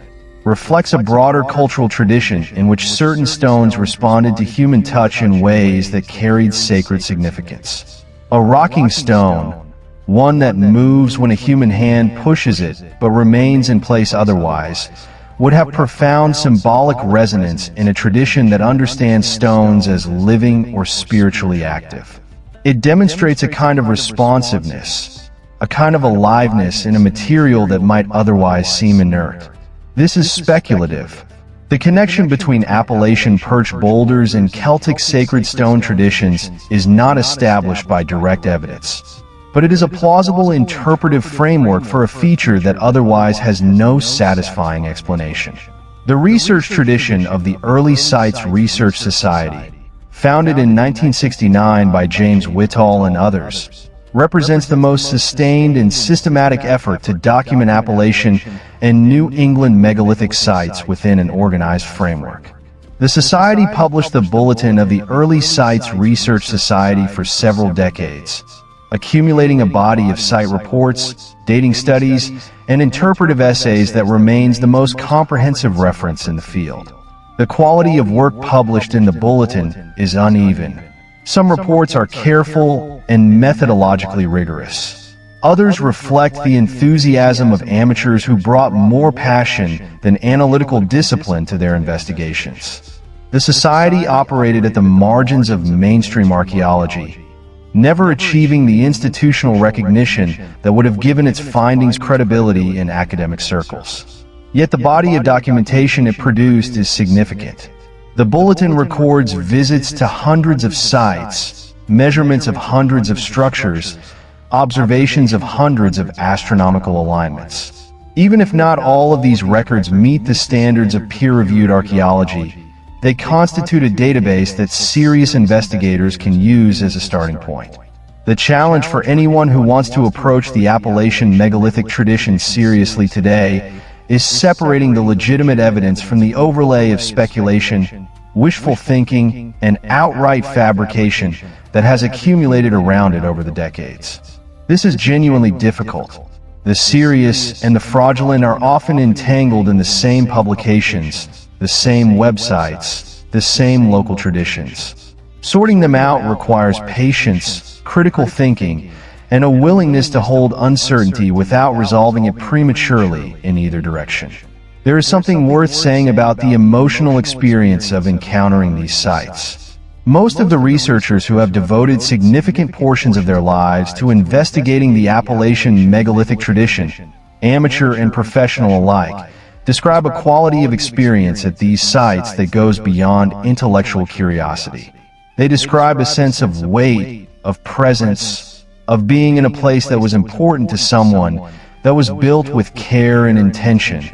reflects a broader cultural tradition in which certain stones responded to human touch in ways that carried sacred significance. A rocking stone, one that moves when a human hand pushes it but remains in place otherwise, would have profound symbolic resonance in a tradition that understands stones as living or spiritually active. It demonstrates a kind of responsiveness, a kind of aliveness in a material that might otherwise seem inert. This is speculative. The connection between Appalachian perch boulders and Celtic sacred stone traditions is not established by direct evidence, but it is a plausible interpretive framework for a feature that otherwise has no satisfying explanation. The research tradition of the Early Sites Research Society, founded in 1969 by James Whittall and others, represents the most sustained and systematic effort to document Appalachian and New England megalithic sites within an organized framework. The Society published the Bulletin of the Early Sites Research Society for several decades, accumulating a body of site reports, dating studies, and interpretive essays that remains the most comprehensive reference in the field. The quality of work published in the Bulletin is uneven. Some reports are careful and methodologically rigorous. Others reflect the enthusiasm of amateurs who brought more passion than analytical discipline to their investigations. The Society operated at the margins of mainstream archaeology, never achieving the institutional recognition that would have given its findings credibility in academic circles. Yet the body of documentation it produced is significant. The Bulletin records visits to hundreds of sites, measurements of hundreds of structures, observations of hundreds of astronomical alignments. Even if not all of these records meet the standards of peer-reviewed archaeology, they constitute a database that serious investigators can use as a starting point. The challenge for anyone who wants to approach the Appalachian megalithic tradition seriously today is separating the legitimate evidence from the overlay of speculation, wishful thinking, and outright fabrication that has accumulated around it over the decades. This is genuinely difficult. The serious and the fraudulent are often entangled in the same publications, the same websites, the same local traditions. Sorting them out requires patience, critical thinking, and a willingness to hold uncertainty without resolving it prematurely in either direction. There is something worth saying about the emotional experience of encountering these sites. Most of the researchers who have devoted significant portions of their lives to investigating the Appalachian megalithic tradition, amateur and professional alike, describe a quality of experience at these sites that goes beyond intellectual curiosity. They describe a sense of weight, of presence, of being in a place that was important to someone, that was built with care and intention,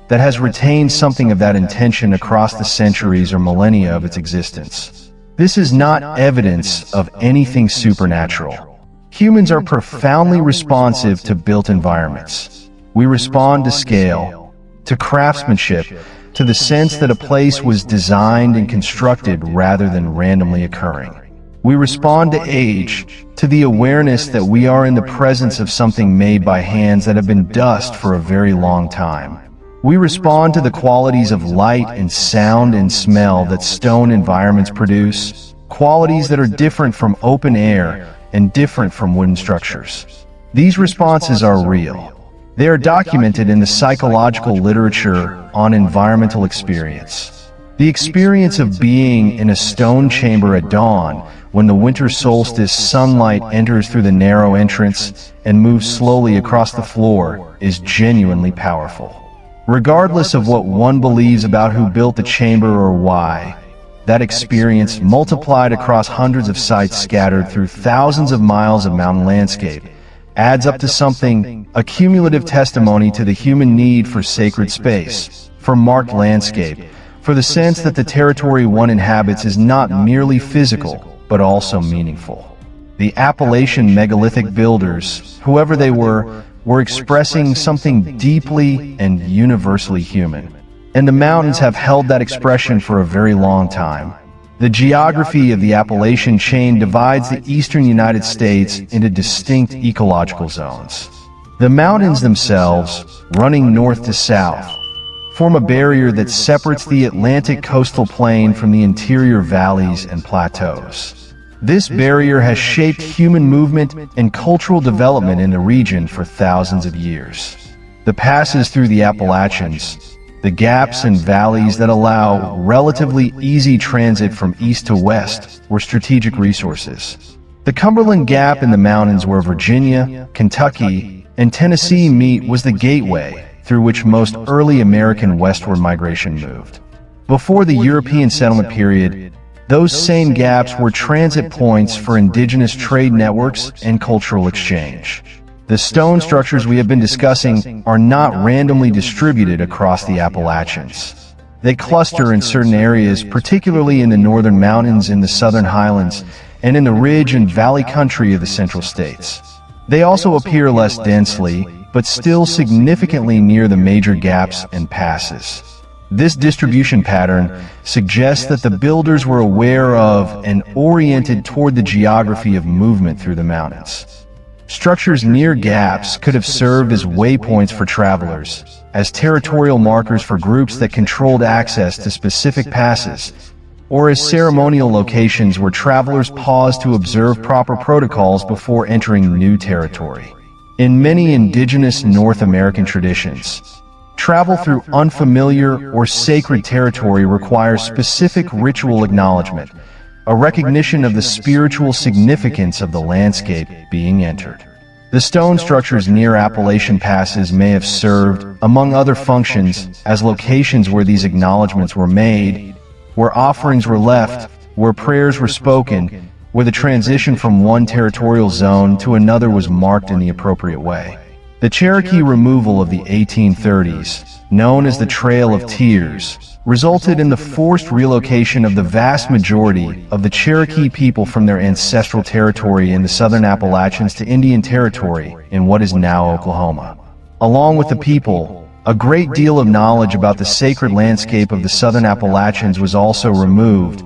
that has retained something of that intention across the centuries or millennia of its existence. This is not evidence of anything supernatural. Humans are profoundly responsive to built environments. We respond to scale, to craftsmanship, to the sense that a place was designed and constructed rather than randomly occurring. We respond to age, to the awareness that we are in the presence of something made by hands that have been dust for a very long time. We respond to the qualities of light and sound and smell that stone environments produce, qualities that are different from open air and different from wooden structures. These responses are real. They are documented in the psychological literature on environmental experience. The experience of being in a stone chamber at dawn, when the winter solstice sunlight enters through the narrow entrance and moves slowly across the floor, is genuinely powerful. Regardless of what one believes about who built the chamber or why, that experience, multiplied across hundreds of sites scattered through thousands of miles of mountain landscape, adds up to something, a cumulative testimony to the human need for sacred space, for marked landscape, for the sense that the territory one inhabits is not merely physical, but also meaningful. The Appalachian megalithic builders, whoever they were expressing something deeply and universally human. And the mountains have held that expression for a very long time. The geography of the Appalachian chain divides the eastern United States into distinct ecological zones. The mountains themselves, running north to south, form a barrier that separates the Atlantic coastal plain from the interior valleys and plateaus. This barrier has shaped human movement and cultural development in the region for thousands of years. The passes through the Appalachians, the gaps and valleys that allow relatively easy transit from east to west, were strategic resources. The Cumberland Gap in the mountains where Virginia, Kentucky, and Tennessee meet was the gateway through which most early American westward migration moved. Before the European settlement period, those same gaps were transit points for indigenous trade networks and cultural exchange. The stone structures we have been discussing are not randomly distributed across the Appalachians. They cluster in certain areas, particularly in the northern mountains, in the southern highlands, and in the ridge and valley country of the central states. They also appear less densely, but still significantly near the major gaps and passes. This distribution pattern suggests that the builders were aware of and oriented toward the geography of movement through the mountains. Structures near gaps could have served as waypoints for travelers, as territorial markers for groups that controlled access to specific passes, or as ceremonial locations where travelers paused to observe proper protocols before entering new territory. In many indigenous North American traditions, travel through unfamiliar or sacred territory requires specific ritual acknowledgement, a recognition of the spiritual significance of the landscape being entered. The stone structures near Appalachian passes may have served, among other functions, as locations where these acknowledgments were made, where offerings were left, where prayers were spoken, where the transition from one territorial zone to another was marked in the appropriate way. The Cherokee removal of the 1830s, known as the Trail of Tears, resulted in the forced relocation of the vast majority of the Cherokee people from their ancestral territory in the southern Appalachians to Indian Territory in what is now Oklahoma. Along with the people, a great deal of knowledge about the sacred landscape of the southern Appalachians was also removed,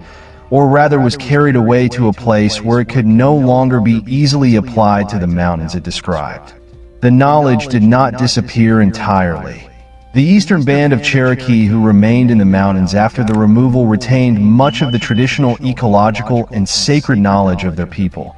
or rather was carried away to a place where it could no longer be easily applied to the mountains it described. The knowledge did not disappear entirely. The eastern band of Cherokee who remained in the mountains after the removal retained much of the traditional ecological and sacred knowledge of their people.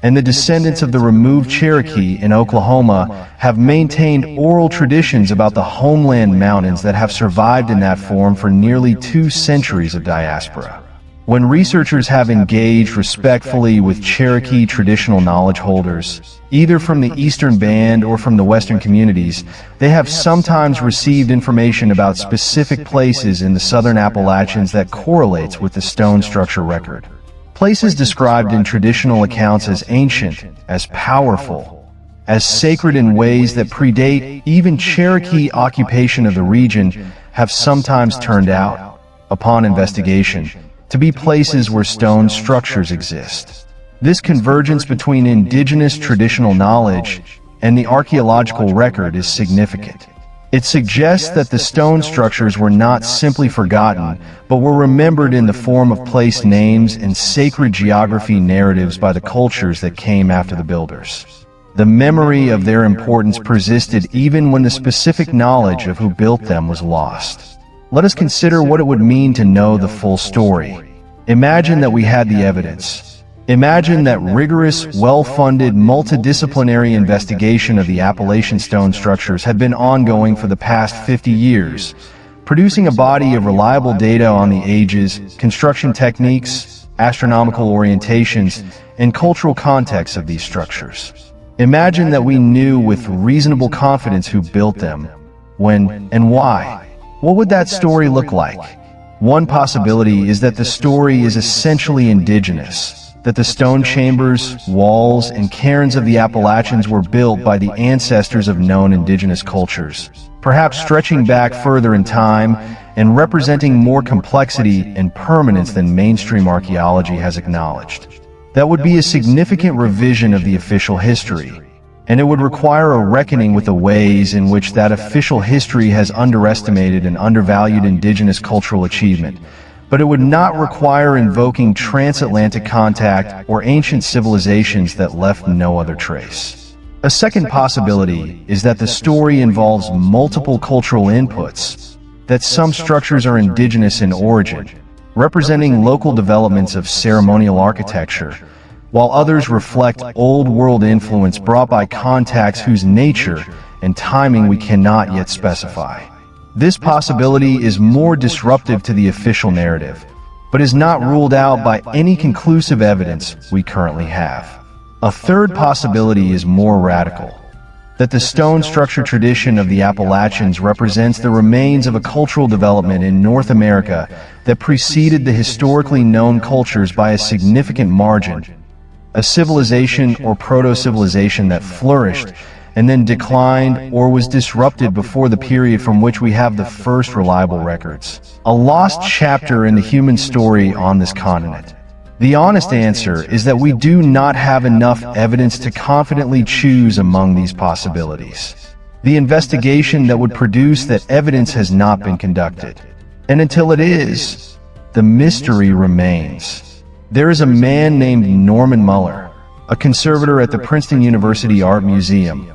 And the descendants of the removed Cherokee in Oklahoma have maintained oral traditions about the homeland mountains that have survived in that form for nearly 2 centuries of diaspora. When researchers have engaged respectfully with Cherokee traditional knowledge holders, either from the Eastern Band or from the Western communities, they have sometimes received information about specific places in the Southern Appalachians that correlates with the stone structure record. Places described in traditional accounts as ancient, as powerful, as sacred in ways that predate even Cherokee occupation of the region have sometimes turned out, upon investigation, to be places where stone structures exist. This convergence between indigenous traditional knowledge and the archaeological record is significant. It suggests that the stone structures were not simply forgotten, but were remembered in the form of place names and sacred geography narratives by the cultures that came after the builders. The memory of their importance persisted even when the specific knowledge of who built them was lost. Let us consider what it would mean to know the full story. Imagine that we had the evidence. Imagine that rigorous, well-funded, multidisciplinary investigation of the Appalachian stone structures had been ongoing for the past 50 years, producing a body of reliable data on the ages, construction techniques, astronomical orientations, and cultural contexts of these structures. Imagine that we knew with reasonable confidence who built them, when, and why. What would that story look like? One possibility is that the story is essentially indigenous, that the stone chambers, walls, and cairns of the Appalachians were built by the ancestors of known indigenous cultures, perhaps stretching back further in time and representing more complexity and permanence than mainstream archaeology has acknowledged. That would be a significant revision of the official history, and it would require a reckoning with the ways in which that official history has underestimated and undervalued indigenous cultural achievement. But it would not require invoking transatlantic contact or ancient civilizations that left no other trace. A second possibility is that the story involves multiple cultural inputs, that some structures are indigenous in origin, representing local developments of ceremonial architecture, while others reflect Old World influence brought by contacts whose nature and timing we cannot yet specify. This possibility is more disruptive to the official narrative, but is not ruled out by any conclusive evidence we currently have. A third possibility is more radical, that the stone structure tradition of the Appalachians represents the remains of a cultural development in North America that preceded the historically known cultures by a significant margin, a civilization or proto-civilization that flourished and then declined or was disrupted before the period from which we have the first reliable records. A lost chapter in the human story on this continent. The honest answer is that we do not have enough evidence to confidently choose among these possibilities. The investigation that would produce that evidence has not been conducted. And until it is, the mystery remains. There is a man named Norman Muller, a conservator at the Princeton University Art Museum,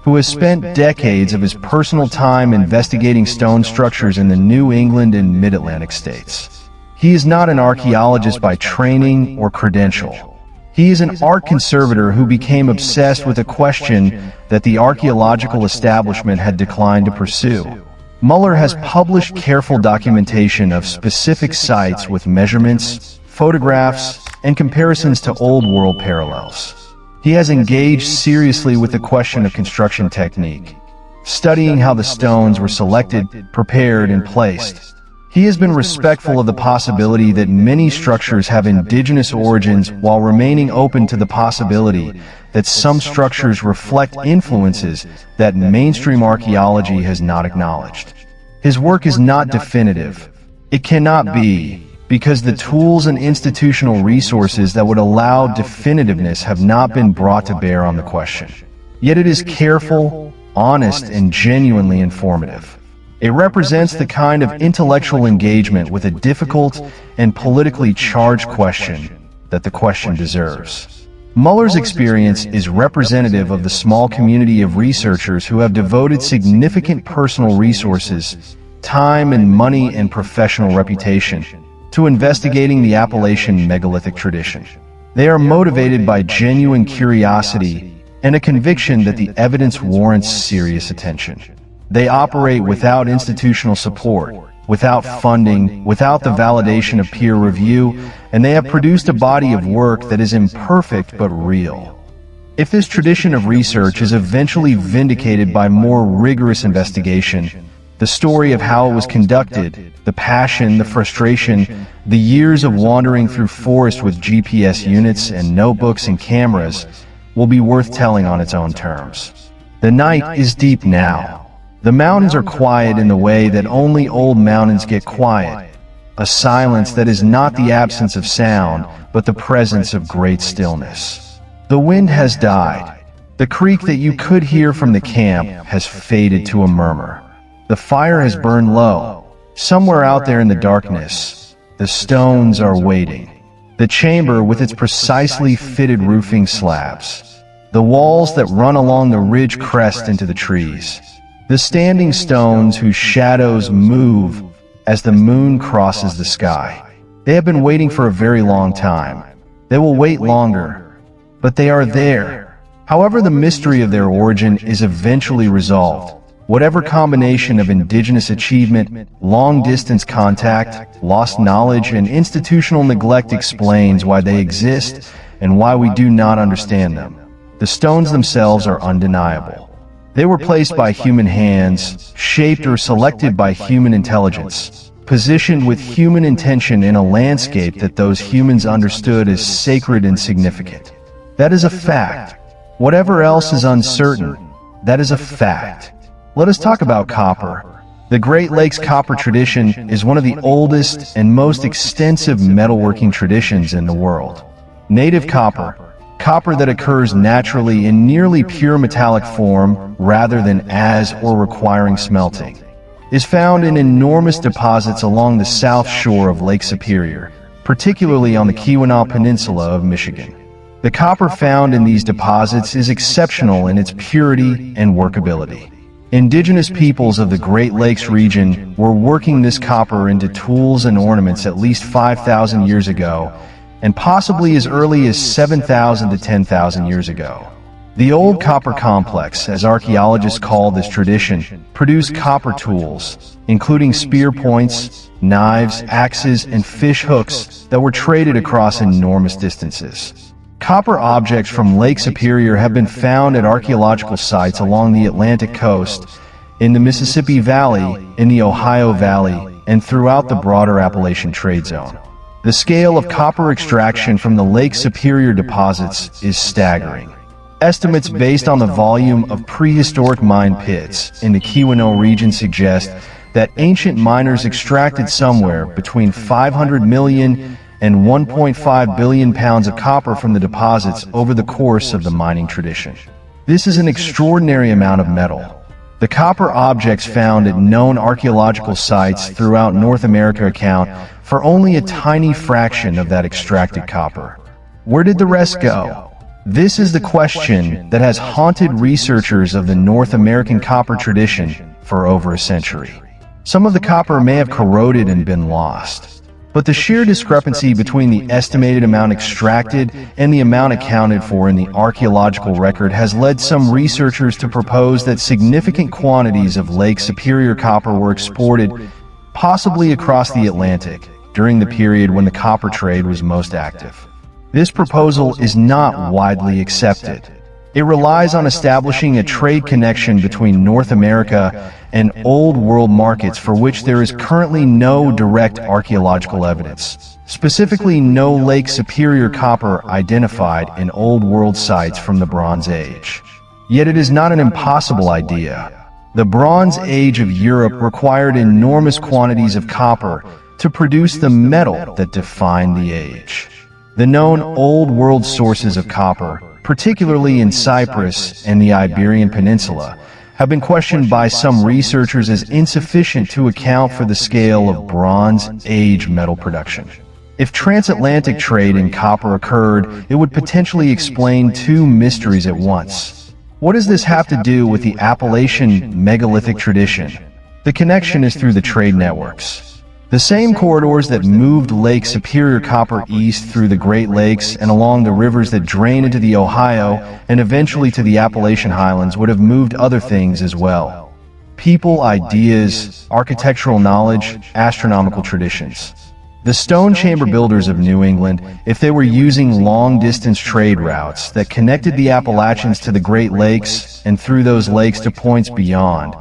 who has spent decades of his personal time investigating stone structures in the New England and Mid-Atlantic states. He is not an archaeologist by training or credential. He is an art conservator who became obsessed with a question that the archaeological establishment had declined to pursue. Muller has published careful documentation of specific sites with measurements, photographs, and comparisons to Old World parallels. He has engaged seriously with the question of construction technique, studying how the stones were selected, prepared, and placed. He has been respectful of the possibility that many structures have indigenous origins while remaining open to the possibility that some structures reflect influences that mainstream archaeology has not acknowledged. His work is not definitive. It cannot be, because the tools and institutional resources that would allow definitiveness have not been brought to bear on the question. Yet it is careful, honest, and genuinely informative. It represents the kind of intellectual engagement with a difficult and politically charged question that the question deserves. Muller's experience is representative of the small community of researchers who have devoted significant personal resources, time and money and professional reputation to investigating the Appalachian megalithic tradition. They are motivated by genuine curiosity and a conviction that the evidence warrants serious attention. They operate without institutional support, without funding, without the validation of peer review, and they have produced a body of work that is imperfect but real. If this tradition of research is eventually vindicated by more rigorous investigation, the story of how it was conducted, the passion, the frustration, the years of wandering through forest with GPS units and notebooks and cameras will be worth telling on its own terms. The night is deep now. The mountains are quiet in the way that only old mountains get quiet, a silence that is not the absence of sound, but the presence of great stillness. The wind has died. The creak that you could hear from the camp has faded to a murmur. The fire has burned low. Somewhere out there in the darkness, the stones are waiting. The chamber with its precisely fitted roofing slabs. The walls that run along the ridge crest into the trees. The standing stones whose shadows move as the moon crosses the sky. They have been waiting for a very long time. They will wait longer, but they are there. However, the mystery of their origin is eventually resolved. Whatever combination of indigenous achievement, long-distance contact, lost knowledge, and institutional neglect explains why they exist and why we do not understand them. The stones themselves are undeniable. They were placed by human hands, shaped or selected by human intelligence, positioned with human intention in a landscape that those humans understood as sacred and significant. That is a fact. Whatever else is uncertain, that is a fact. Let us talk about copper. The Great Lakes copper tradition is one of the oldest and most extensive metalworking traditions in the world. Native copper, copper that occurs naturally in nearly pure metallic form rather than as or requiring smelting, is found in enormous deposits along the south shore of Lake Superior, particularly on the Keweenaw Peninsula of Michigan. The copper found in these deposits is exceptional in its purity and workability. Indigenous peoples of the Great Lakes region were working this copper into tools and ornaments at least 5,000 years ago, and possibly as early as 7,000 to 10,000 years ago. The Old Copper Complex, as archaeologists call this tradition, produced copper tools, including spear points, knives, axes, and fish hooks that were traded across enormous distances. Copper objects from Lake Superior have been found at archaeological sites along the Atlantic coast, in the Mississippi Valley, in the Ohio Valley, and throughout the broader Appalachian trade zone. The scale of copper extraction from the Lake Superior deposits is staggering. Estimates based on the volume of prehistoric mine pits in the Keweenaw region suggest that ancient miners extracted somewhere between 500 million and 1.5 billion pounds of copper from the deposits over the course of the mining tradition. This is an extraordinary amount of metal. The copper objects found at known archaeological sites throughout North America account for only a tiny fraction of that extracted copper. Where did the rest go? This is the question that has haunted researchers of the North American copper tradition for over a century. Some of the copper may have corroded and been lost. But the sheer discrepancy between the estimated amount extracted and the amount accounted for in the archaeological record has led some researchers to propose that significant quantities of Lake Superior copper were exported, possibly across the Atlantic, during the period when the copper trade was most active. This proposal is not widely accepted. It relies on establishing a trade connection between North America and Old World markets for which there is currently no direct archaeological evidence, specifically no Lake Superior copper identified in Old World sites from the Bronze Age. Yet it is not an impossible idea. The Bronze Age of Europe required enormous quantities of copper to produce the metal that defined the age. The known Old World sources of copper, particularly in Cyprus and the Iberian Peninsula, have been questioned by some researchers as insufficient to account for the scale of Bronze Age metal production. If transatlantic trade in copper occurred, it would potentially explain two mysteries at once. What does this have to do with the Appalachian megalithic tradition? The connection is through the trade networks. The same corridors that moved Lake Superior copper east through the Great Lakes and along the rivers that drain into the Ohio and eventually to the Appalachian Highlands would have moved other things as well. People, ideas, architectural knowledge, astronomical traditions. The stone chamber builders of New England, if they were using long-distance trade routes that connected the Appalachians to the Great Lakes and through those lakes to points beyond,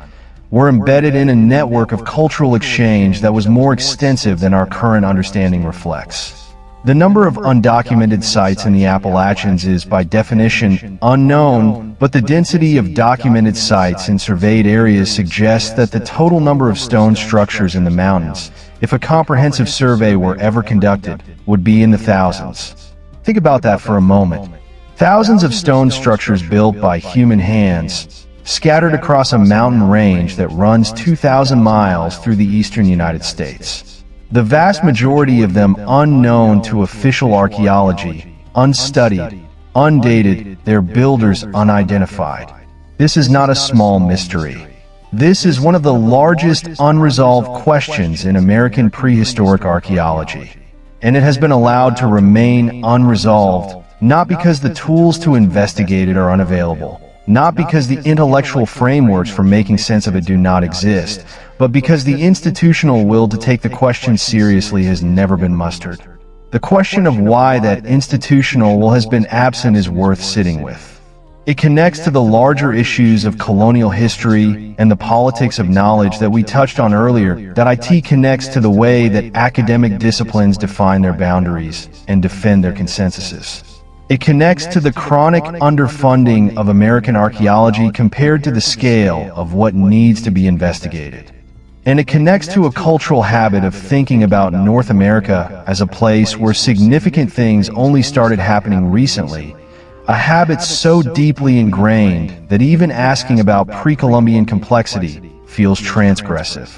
were embedded in a network of cultural exchange that was more extensive than our current understanding reflects. The number of undocumented sites in the Appalachians is, by definition, unknown, but the density of documented sites in surveyed areas suggests that the total number of stone structures in the mountains, if a comprehensive survey were ever conducted, would be in the thousands. Think about that for a moment. Thousands of stone structures built by human hands, scattered across a mountain range that runs 2,000 miles through the eastern United States. The vast majority of them unknown to official archaeology, unstudied, undated, their builders unidentified. This is not a small mystery. This is one of the largest unresolved questions in American prehistoric archaeology, and it has been allowed to remain unresolved, not because the tools to investigate it are unavailable, not because the intellectual frameworks for making sense of it do not exist, but because the institutional will to take the question seriously has never been mustered. The question of why that institutional will has been absent is worth sitting with. It connects to the larger issues of colonial history and the politics of knowledge that we touched on earlier. That IT connects to the way that academic disciplines define their boundaries and defend their consensuses. It connects to the chronic underfunding of American archaeology compared to the scale of what needs to be investigated. And it connects to a cultural habit of thinking about North America as a place where significant things only started happening recently, a habit so deeply ingrained that even asking about pre-Columbian complexity feels transgressive.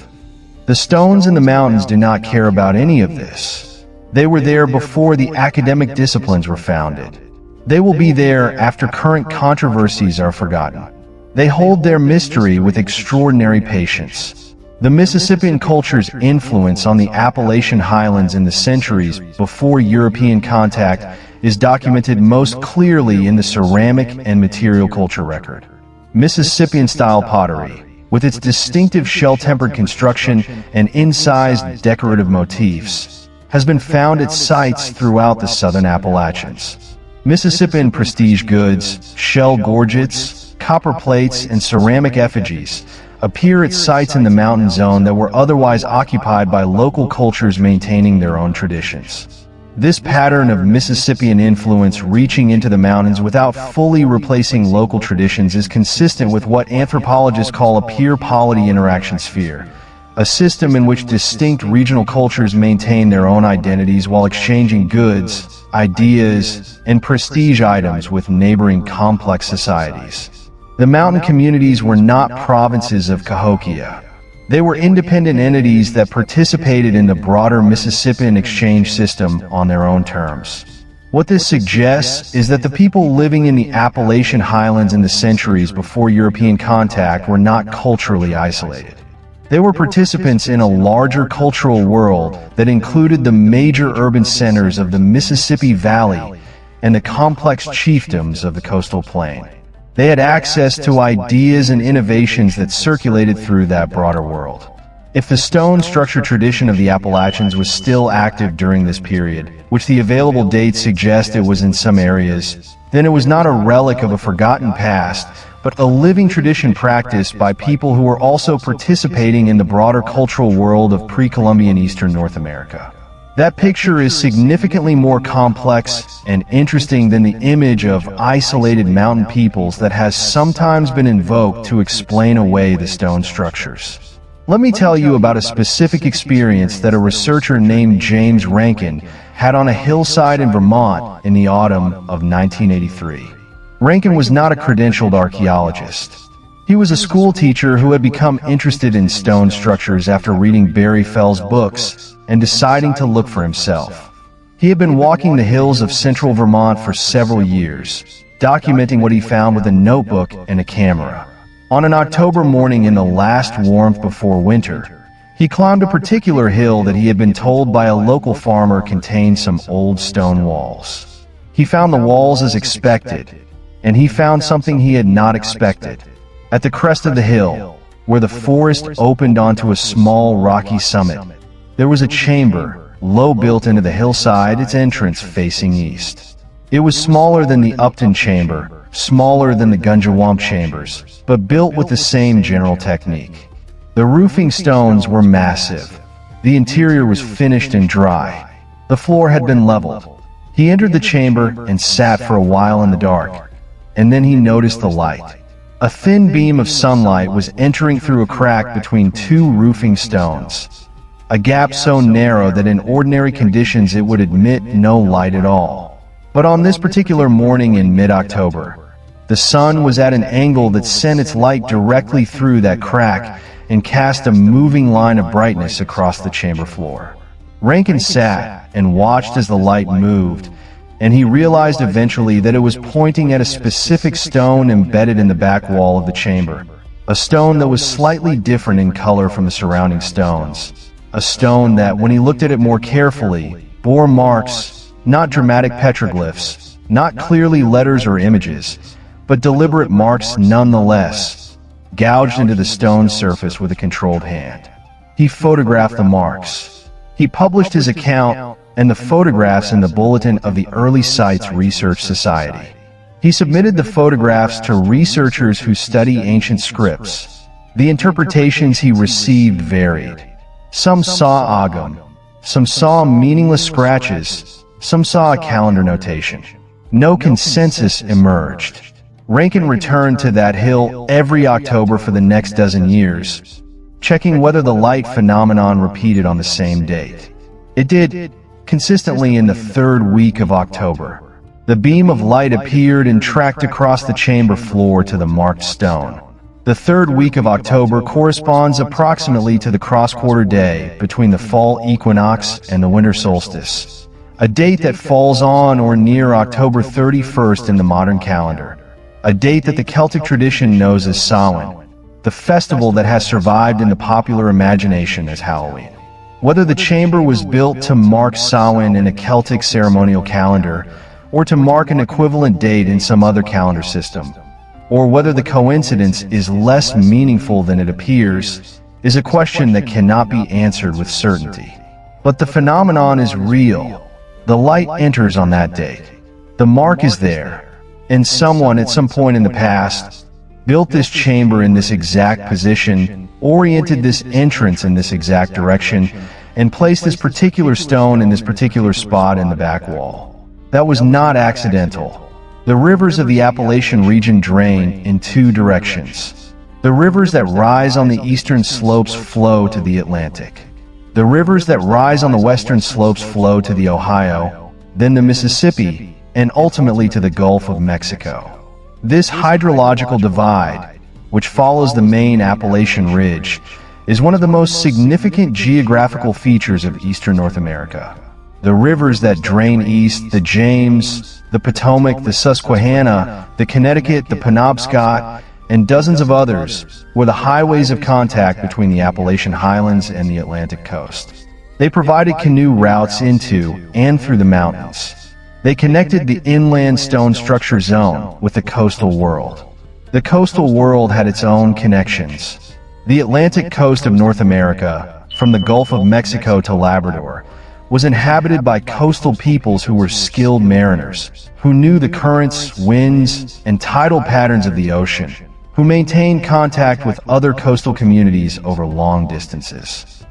The stones in the mountains do not care about any of this. They were there before the academic disciplines were founded. They will be there after current controversies are forgotten. They hold their mystery with extraordinary patience. The Mississippian culture's influence on the Appalachian highlands in the centuries before European contact is documented most clearly in the ceramic and material culture record. Mississippian-style pottery, with its distinctive shell-tempered construction and incised decorative motifs, has been found at sites throughout the southern Appalachians. Mississippian prestige goods, shell gorgets, copper plates, and ceramic effigies appear at sites in the mountain zone that were otherwise occupied by local cultures maintaining their own traditions. This pattern of Mississippian influence reaching into the mountains without fully replacing local traditions is consistent with what anthropologists call a peer-polity interaction sphere, a system in which distinct regional cultures maintain their own identities while exchanging goods, ideas, and prestige items with neighboring complex societies. The mountain communities were not provinces of Cahokia. They were independent entities that participated in the broader Mississippian exchange system on their own terms. What this suggests is that the people living in the Appalachian highlands in the centuries before European contact were not culturally isolated. They were participants in a larger cultural world that included the major urban centers of the Mississippi Valley and the complex chiefdoms of the coastal plain. They had access to ideas and innovations that circulated through that broader world. If the stone structure tradition of the Appalachians was still active during this period, which the available dates suggest it was in some areas, then it was not a relic of a forgotten past, but a living tradition practiced by people who were also participating in the broader cultural world of pre-Columbian Eastern North America. That picture is significantly more complex and interesting than the image of isolated mountain peoples that has sometimes been invoked to explain away the stone structures. Let me tell you about a specific experience that a researcher named James Rankin had on a hillside in Vermont in the autumn of 1983. Rankin was not a credentialed archaeologist. He was a school teacher who had become interested in stone structures after reading Barry Fell's books and deciding to look for himself. He had been walking the hills of central Vermont for several years, documenting what he found with a notebook and a camera. On an October morning in the last warmth before winter, he climbed a particular hill that he had been told by a local farmer contained some old stone walls. He found the walls as expected, and he found something he had not expected. At the crest of the hill, where the forest opened onto a small rocky summit, there was a chamber, low built into the hillside, its entrance facing east. It was smaller than the Upton Chamber, smaller than the Gunjawamp chambers, but built with the same general technique. The roofing stones were massive. The interior was finished and dry. The floor had been leveled. He entered the chamber and sat for a while in the dark, and then he noticed the light. A thin beam of sunlight was entering through a crack between two roofing stones, a gap so narrow that in ordinary conditions it would admit no light at all. But on this particular morning in mid-October, The sun was at an angle that sent its light directly through that crack and cast a moving line of brightness across the chamber floor. Rankin sat and watched as the light moved, and he realized eventually that it was pointing at a specific stone embedded in the back wall of the chamber. A stone that was slightly different in color from the surrounding stones. A stone that, when he looked at it more carefully, bore marks, not dramatic petroglyphs, not clearly letters or images, but deliberate marks nonetheless, gouged into the stone surface with a controlled hand. He photographed the marks. He published his account and the photographs in the Bulletin of the Early Sites Research Society. He submitted the photographs to researchers who study ancient scripts. The interpretations he received varied. Some saw agam, some saw meaningless scratches, some saw a calendar notation. No consensus emerged. Rankin returned to that hill every October for the next dozen years, checking whether the light phenomenon repeated on the same date. It did, consistently in the third week of October. The beam of light appeared and tracked across the chamber floor to the marked stone. The third week of October corresponds approximately to the cross-quarter day between the fall equinox and the winter solstice, a date that falls on or near October 31st in the modern calendar. A date that the Celtic tradition knows as Samhain, the festival that has survived in the popular imagination as Halloween. Whether the chamber was built to mark Samhain in a Celtic ceremonial calendar, or to mark an equivalent date in some other calendar system, or whether the coincidence is less meaningful than it appears, is a question that cannot be answered with certainty. But the phenomenon is real. The light enters on that date. The mark is there. And someone at some point in the past built this chamber in this exact position, oriented this entrance in this exact direction, and placed this particular stone in this particular spot in the back wall. That was not accidental. The rivers of the Appalachian region drain in two directions. The rivers that rise on the eastern slopes flow to the Atlantic. The rivers that rise on the western slopes flow to the Ohio, then the Mississippi, and ultimately to the Gulf of Mexico. This hydrological divide, which follows the main Appalachian Ridge, is one of the most significant geographical features of eastern North America. The rivers that drain east, the James, the Potomac, the Susquehanna, the Connecticut, the Penobscot, and dozens of others, were the highways of contact between the Appalachian Highlands and the Atlantic coast. They provided canoe routes into and through the mountains. They connected the inland stone structure zone with the coastal world. The coastal world had its own connections. The Atlantic coast of North America, from the Gulf of Mexico to Labrador, was inhabited by coastal peoples who were skilled mariners, who knew the currents, winds, and tidal patterns of the ocean, who maintained contact with other coastal communities over long distances.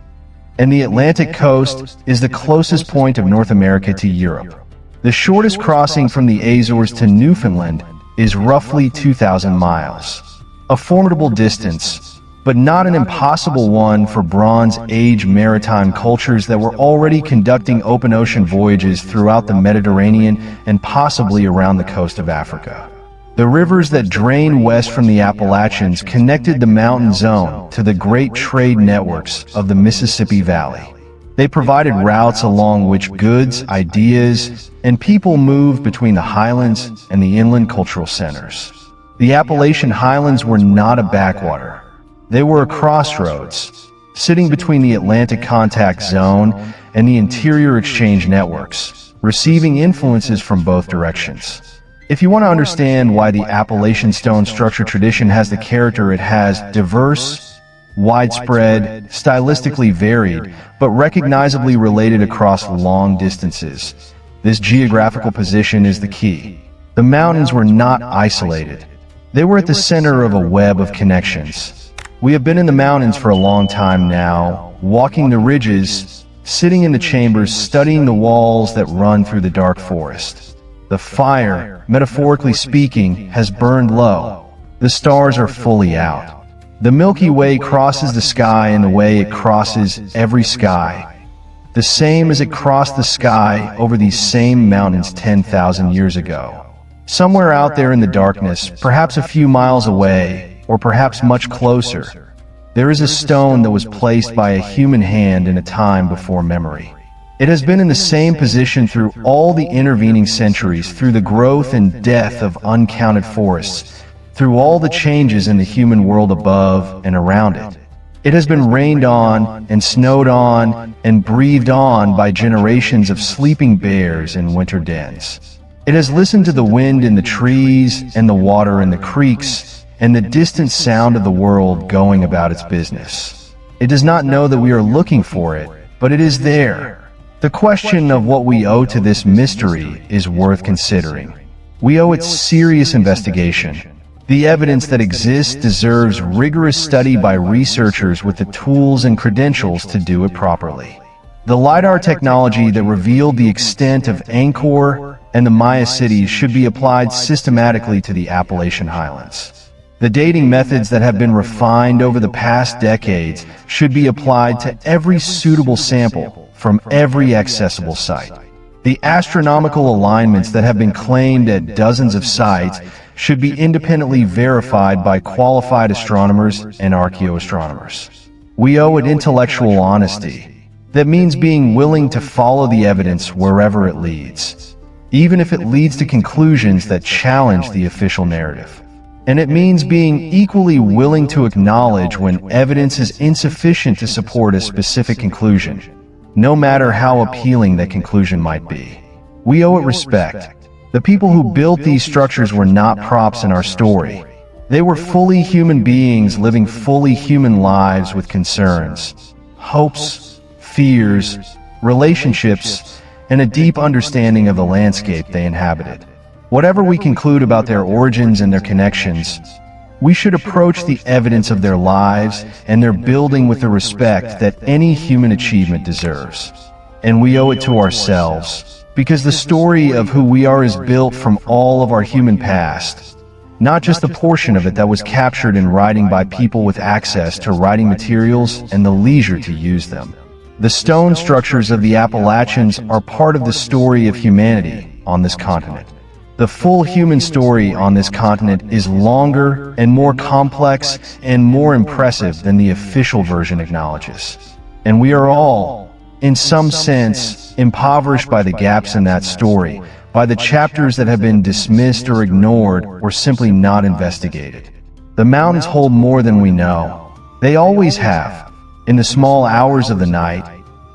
And the Atlantic coast is the closest point of North America to Europe. The shortest crossing from the Azores to Newfoundland is roughly 2,000 miles. A formidable distance, but not an impossible one for Bronze Age maritime cultures that were already conducting open ocean voyages throughout the Mediterranean and possibly around the coast of Africa. The rivers that drain west from the Appalachians connected the mountain zone to the great trade networks of the Mississippi Valley. They provided routes along which goods, ideas, and people moved between the highlands and the inland cultural centers. The Appalachian Highlands were not a backwater. They were a crossroads, sitting between the Atlantic contact zone and the interior exchange networks, receiving influences from both directions. If you want to understand why the Appalachian stone structure tradition has the character it has, diverse, widespread, stylistically varied, but recognizably related across long distances, this geographical position is the key. The mountains were not isolated. They were at the center of a web of connections. We have been in the mountains for a long time now, walking the ridges, sitting in the chambers, studying the walls that run through the dark forest. The fire, metaphorically speaking, has burned low. The stars are fully out. The Milky Way crosses the sky in the way it crosses every sky, the same as it crossed the sky over these same mountains 10,000 years ago. Somewhere out there in the darkness, perhaps a few miles away, or perhaps much closer, there is a stone that was placed by a human hand in a time before memory. It has been in the same position through all the intervening centuries, through the growth and death of uncounted forests, through all the changes in the human world above and around it. It has been rained on and snowed on and breathed on by generations of sleeping bears in winter dens. It has listened to the wind in the trees and the water in the creeks and the distant sound of the world going about its business. It does not know that we are looking for it, but it is there. The question of what we owe to this mystery is worth considering. We owe it serious investigation. The evidence that exists deserves rigorous study by researchers with the tools and credentials to do it properly. The LiDAR technology that revealed the extent of Angkor and the Maya cities should be applied systematically to the Appalachian Highlands. The dating methods that have been refined over the past decades should be applied to every suitable sample from every accessible site. The astronomical alignments that have been claimed at dozens of sites should be independently verified by qualified astronomers and archaeoastronomers. We owe it intellectual honesty. That means being willing to follow the evidence wherever it leads, even if it leads to conclusions that challenge the official narrative. And it means being equally willing to acknowledge when evidence is insufficient to support a specific conclusion, no matter how appealing that conclusion might be. We owe it respect. The people who built these structures were not props in our story. They were fully human beings living fully human lives with concerns, hopes, fears, relationships, and a deep understanding of the landscape they inhabited. Whatever we conclude about their origins and their connections, we should approach the evidence of their lives and their building with the respect that any human achievement deserves. And we owe it to ourselves, because the story of who we are is built from all of our human past, not just the portion of it that was captured in writing by people with access to writing materials and the leisure to use them. The stone structures of the Appalachians are part of the story of humanity on this continent. The full human story on this continent is longer and more complex and more impressive than the official version acknowledges. And we are all, in some sense, impoverished by the gaps in that story, by the chapters that have been dismissed or ignored or simply not investigated. The mountains hold more than we know. They always have. In the small hours of the night,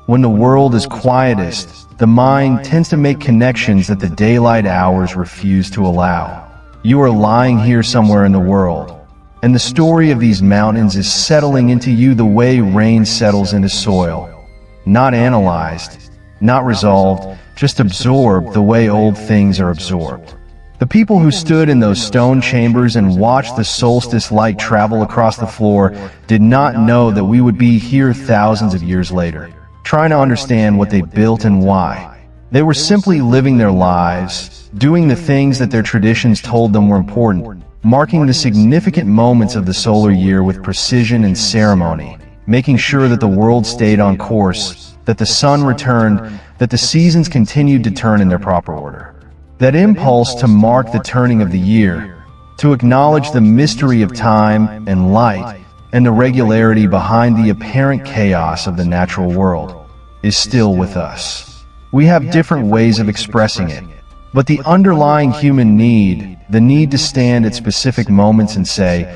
when the world is quietest, the mind tends to make connections that the daylight hours refuse to allow. You are lying here somewhere in the world, and the story of these mountains is settling into you the way rain settles into soil. Not analyzed, not resolved, just absorbed the way old things are absorbed. The people who stood in those stone chambers and watched the solstice light travel across the floor did not know that we would be here thousands of years later, trying to understand what they built and why. They were simply living their lives, doing the things that their traditions told them were important, marking the significant moments of the solar year with precision and ceremony, making sure that the world stayed on course, that the sun returned, that the seasons continued to turn in their proper order. That impulse to mark the turning of the year, to acknowledge the mystery of time and light, and the regularity behind the apparent chaos of the natural world, is still with us. We have different ways of expressing it, but the underlying human need, the need to stand at specific moments and say,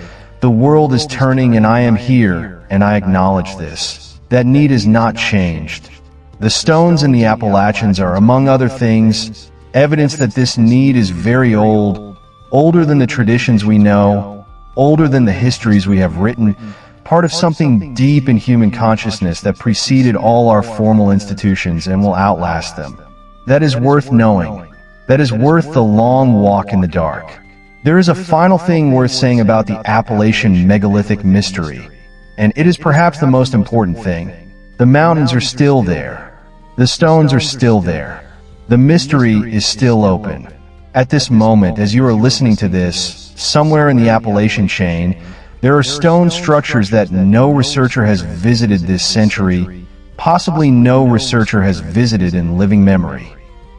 "The world is turning and I am here, and I acknowledge this," that need is not changed. The stones in the Appalachians are, among other things, evidence that this need is very old, older than the traditions we know, older than the histories we have written, part of something deep in human consciousness that preceded all our formal institutions and will outlast them. That is worth knowing. That is worth the long walk in the dark. There is a final thing worth saying about the Appalachian megalithic mystery, and it is perhaps the most important thing. The mountains are still there. The stones are still there. The mystery is still open. At this moment, as you are listening to this, somewhere in the Appalachian chain, there are stone structures that no researcher has visited this century, possibly no researcher has visited in living memory.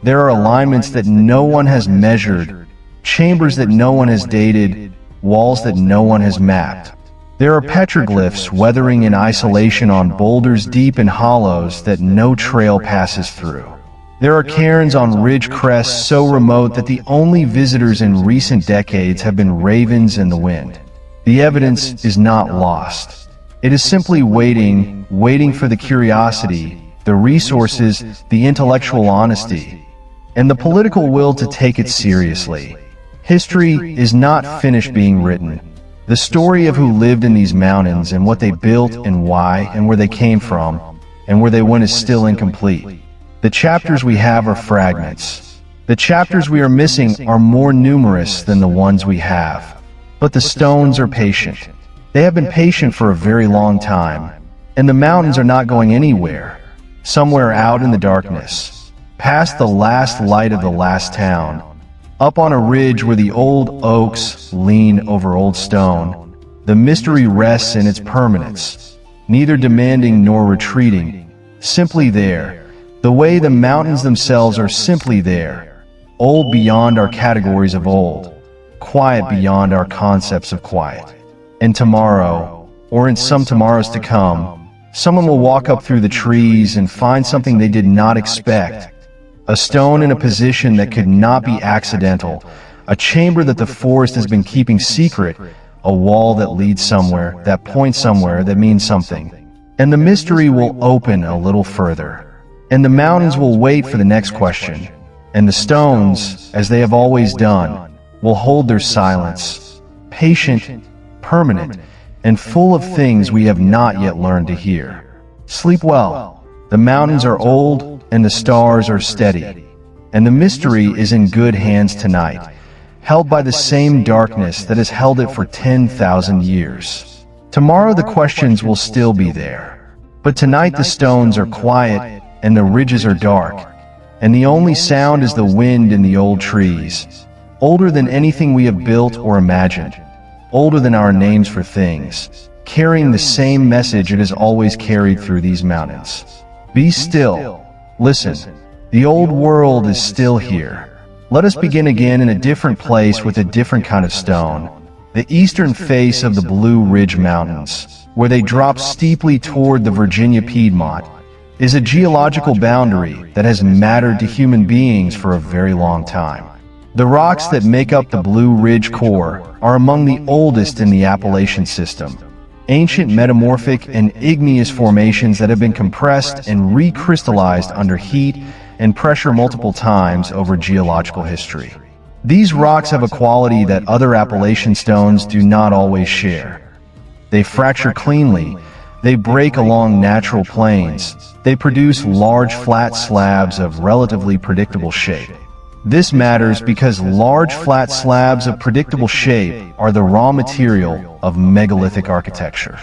There are alignments that no one has measured, chambers that no one has dated, walls that no one has mapped. There are petroglyphs weathering in isolation on boulders deep in hollows that no trail passes through. There are cairns on ridge crests so remote that the only visitors in recent decades have been ravens and the wind. The evidence is not lost. It is simply waiting for the curiosity, the resources, the intellectual honesty, and the political will to take it seriously. History is not finished being written. The story of who lived in these mountains and what they built and why and where they came from and where they went is still incomplete. The chapters we have are fragments. The chapters we are missing are more numerous than the ones we have. But the stones are patient. They have been patient for a very long time. And the mountains are not going anywhere. Somewhere out in the darkness, past the last light of the last town, up on a ridge where the old oaks lean over old stone, the mystery rests in its permanence, neither demanding nor retreating, simply there. The way the mountains themselves are simply there, old beyond our categories of old, quiet beyond our concepts of quiet. And tomorrow, or in some tomorrows to come, someone will walk up through the trees and find something they did not expect, a stone in a position that could not be accidental, a chamber that the forest has been keeping secret, a wall that leads somewhere, that points somewhere, that means something. And the mystery will open a little further. And the mountains will wait for the next question, and the stones, as they have always done, will hold their silence, patient, permanent, and full of things we have not yet learned to hear. Sleep well. The mountains are old, and the stars are steady, and the mystery is in good hands tonight, held by the same darkness that has held it for 10,000 years. Tomorrow the questions will still be there, but tonight the stones are quiet, and the ridges are dark, and the only sound is the wind in the old trees, older than anything we have built or imagined, older than our names for things, carrying the same message it has always carried through these mountains. Be still. Listen. The old world is still here. Let us begin again in a different place with a different kind of stone. The eastern face of the Blue Ridge Mountains, where they drop steeply toward the Virginia Piedmont, is a geological boundary that has mattered to human beings for a very long time. The rocks that make up the Blue Ridge core are among the oldest in the Appalachian system. Ancient metamorphic and igneous formations that have been compressed and recrystallized under heat and pressure multiple times over geological history. These rocks have a quality that other Appalachian stones do not always share. They fracture cleanly, they break along natural plains, they produce large flat slabs of relatively predictable shape. This matters because large flat slabs of predictable shape are the raw material of megalithic architecture.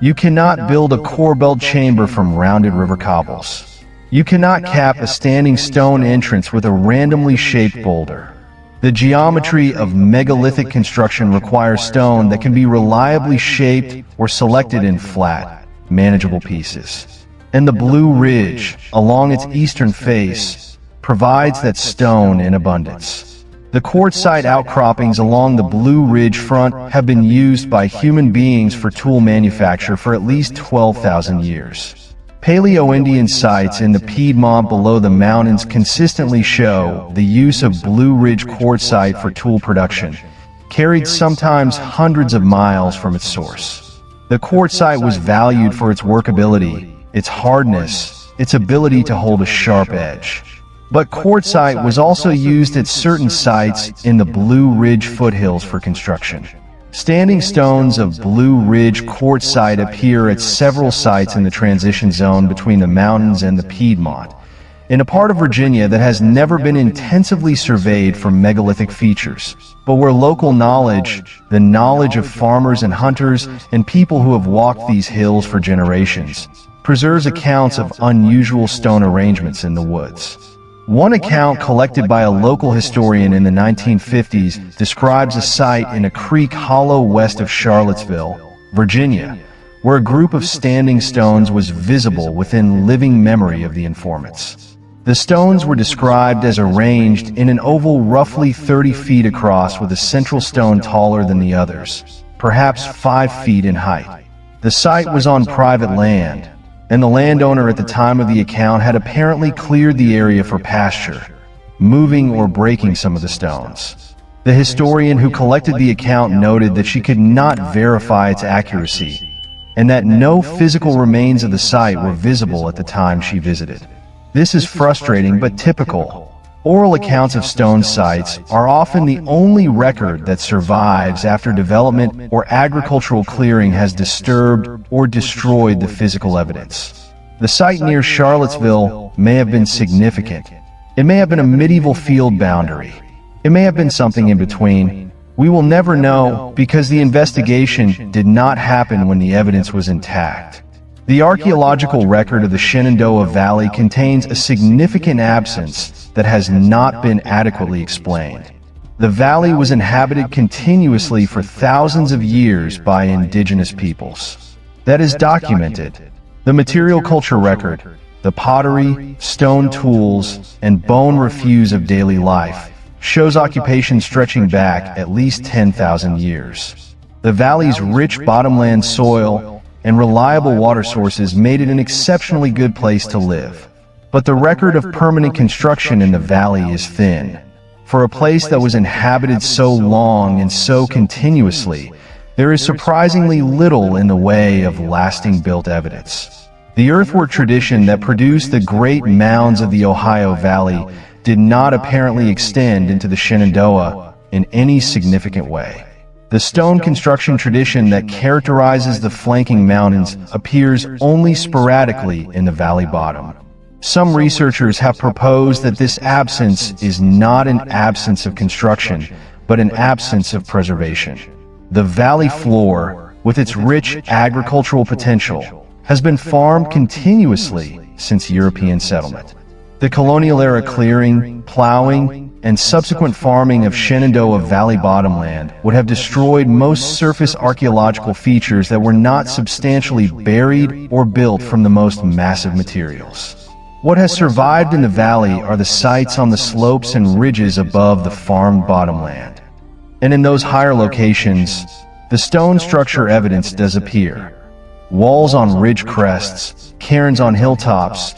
You cannot build a core-belt chamber from rounded river cobbles. You cannot cap a standing stone entrance with a randomly shaped boulder. The geometry of megalithic construction requires stone that can be reliably shaped or selected in flat, manageable pieces. And the Blue Ridge, along its eastern face, provides that stone in abundance. The quartzite outcroppings along the Blue Ridge front have been used by human beings for tool manufacture for at least 12,000 years. Paleo-Indian sites in the Piedmont below the mountains consistently show the use of Blue Ridge quartzite for tool production, carried sometimes hundreds of miles from its source. The quartzite was valued for its workability, its hardness, its ability to hold a sharp edge. But quartzite was also used at certain sites in the Blue Ridge foothills for construction. Standing stones of Blue Ridge quartzite appear at several sites in the transition zone between the mountains and the Piedmont, in a part of Virginia that has never been intensively surveyed for megalithic features, but where local knowledge, the knowledge of farmers and hunters and people who have walked these hills for generations, preserves accounts of unusual stone arrangements in the woods. One account collected by a local historian in the 1950s describes a site in a creek hollow west of Charlottesville, Virginia, where a group of standing stones was visible within living memory of the informants. The stones were described as arranged in an oval roughly 30 feet across with a central stone taller than the others, perhaps 5 feet in height. The site was on private land, and the landowner at the time of the account had apparently cleared the area for pasture, moving or breaking some of the stones. The historian who collected the account noted that she could not verify its accuracy, and that no physical remains of the site were visible at the time she visited. This is frustrating but typical. Oral accounts of stone sites are often the only record that survives after development or agricultural clearing has disturbed or destroyed the physical evidence. The site near Charlottesville may have been significant. It may have been a medieval field boundary. It may have been something in between. We will never know because the investigation did not happen when the evidence was intact. The archaeological record of the Shenandoah Valley contains a significant absence that has not been adequately explained. The valley was inhabited continuously for thousands of years by indigenous peoples. That is documented. The material culture record, the pottery, stone tools, and bone refuse of daily life, shows occupation stretching back at least 10,000 years. The valley's rich bottomland soil and reliable water sources made it an exceptionally good place to live. But the record of permanent construction in the valley is thin. For a place that was inhabited so long and so continuously, there is surprisingly little in the way of lasting built evidence. The earthwork tradition that produced the great mounds of the Ohio Valley did not apparently extend into the Shenandoah in any significant way. The stone construction tradition that characterizes the flanking mountains appears only sporadically in the valley bottom. Some researchers have proposed that this absence is not an absence of construction, but an absence of preservation. The valley floor, with its rich agricultural potential, has been farmed continuously since European settlement. The colonial-era clearing, plowing, and subsequent farming of Shenandoah Valley bottomland would have destroyed most surface archaeological features that were not substantially buried or built from the most massive materials. What has survived in the valley are the sites on the slopes and ridges above the farmed bottomland. And in those higher locations, the stone structure evidence does appear. Walls on ridge crests, cairns on hilltops,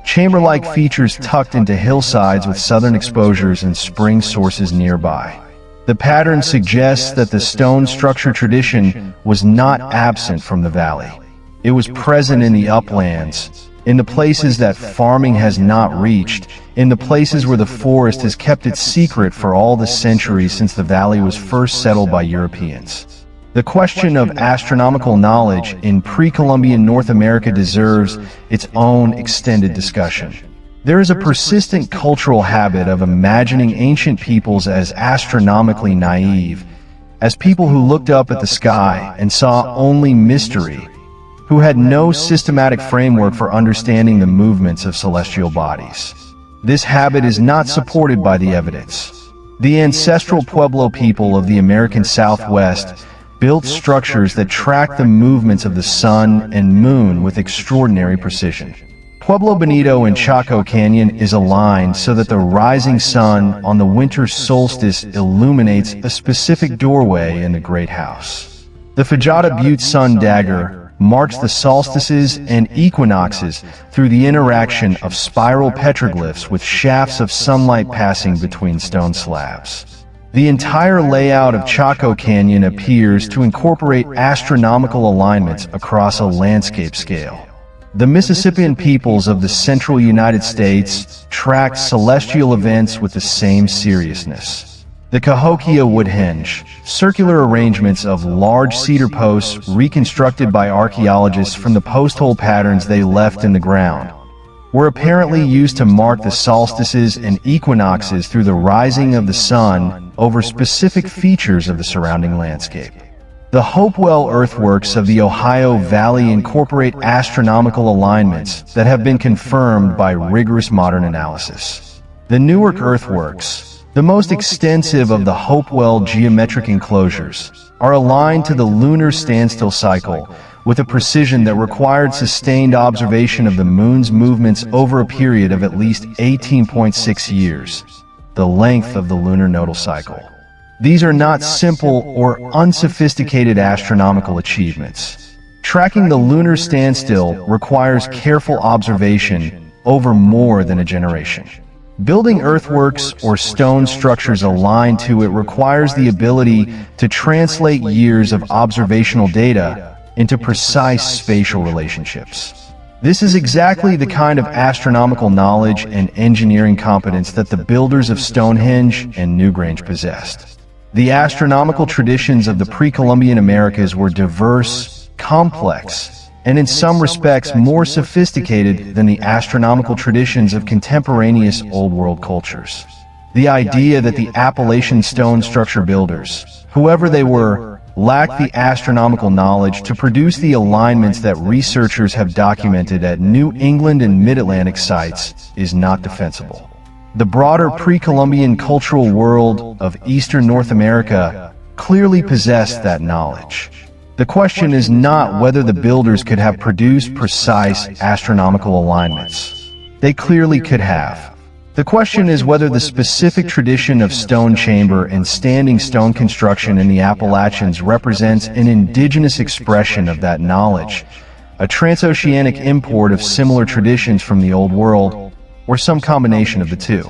chamber-like features tucked into hillsides with southern exposures and spring sources nearby. The pattern suggests that the stone structure tradition was not absent from the valley. It was present in the uplands, in the places that farming has not reached, in the places where the forest has kept its secret for all the centuries since the valley was first settled by Europeans. The question of astronomical knowledge in pre-Columbian North America deserves its own extended discussion. There is a persistent cultural habit of imagining ancient peoples as astronomically naive, as people who looked up at the sky and saw only mystery, who had no systematic framework for understanding the movements of celestial bodies. This habit is not supported by the evidence. The ancestral Pueblo people of the American Southwest built structures that track the movements of the sun and moon with extraordinary precision. Pueblo Bonito in Chaco Canyon is aligned so that the rising sun on the winter solstice illuminates a specific doorway in the Great House. The Fajada Butte Sun Dagger marks the solstices and equinoxes through the interaction of spiral petroglyphs with shafts of sunlight passing between stone slabs. The entire layout of Chaco Canyon appears to incorporate astronomical alignments across a landscape scale. The Mississippian peoples of the central United States tracked celestial events with the same seriousness. The Cahokia Woodhenge, circular arrangements of large cedar posts reconstructed by archaeologists from the post-hole patterns they left in the ground, were apparently used to mark the solstices and equinoxes through the rising of the sun over specific features of the surrounding landscape. The Hopewell earthworks of the Ohio Valley incorporate astronomical alignments that have been confirmed by rigorous modern analysis. The Newark earthworks, the most extensive of the Hopewell geometric enclosures, are aligned to the lunar standstill cycle, with a precision that required sustained observation of the moon's movements over a period of at least 18.6 years, the length of the lunar nodal cycle. These are not simple or unsophisticated astronomical achievements. Tracking the lunar standstill requires careful observation over more than a generation. Building earthworks or stone structures aligned to it requires the ability to translate years of observational data into precise spatial relationships. This is exactly the kind of astronomical knowledge and engineering competence that the builders of Stonehenge and Newgrange possessed. The astronomical traditions of the pre-Columbian Americas were diverse, complex, and in some respects more sophisticated than the astronomical traditions of contemporaneous Old World cultures. The idea that the Appalachian stone structure builders, whoever they were, lacked the astronomical knowledge to produce the alignments that researchers have documented at New England and Mid-Atlantic sites is not defensible. The broader pre-Columbian cultural world of Eastern North America clearly possessed that knowledge. The question is not whether the builders could have produced precise astronomical alignments. They clearly could have. The question is whether the specific tradition of stone chamber and standing stone construction in the Appalachians represents an indigenous expression of that knowledge, a transoceanic import of similar traditions from the Old World, or some combination of the two.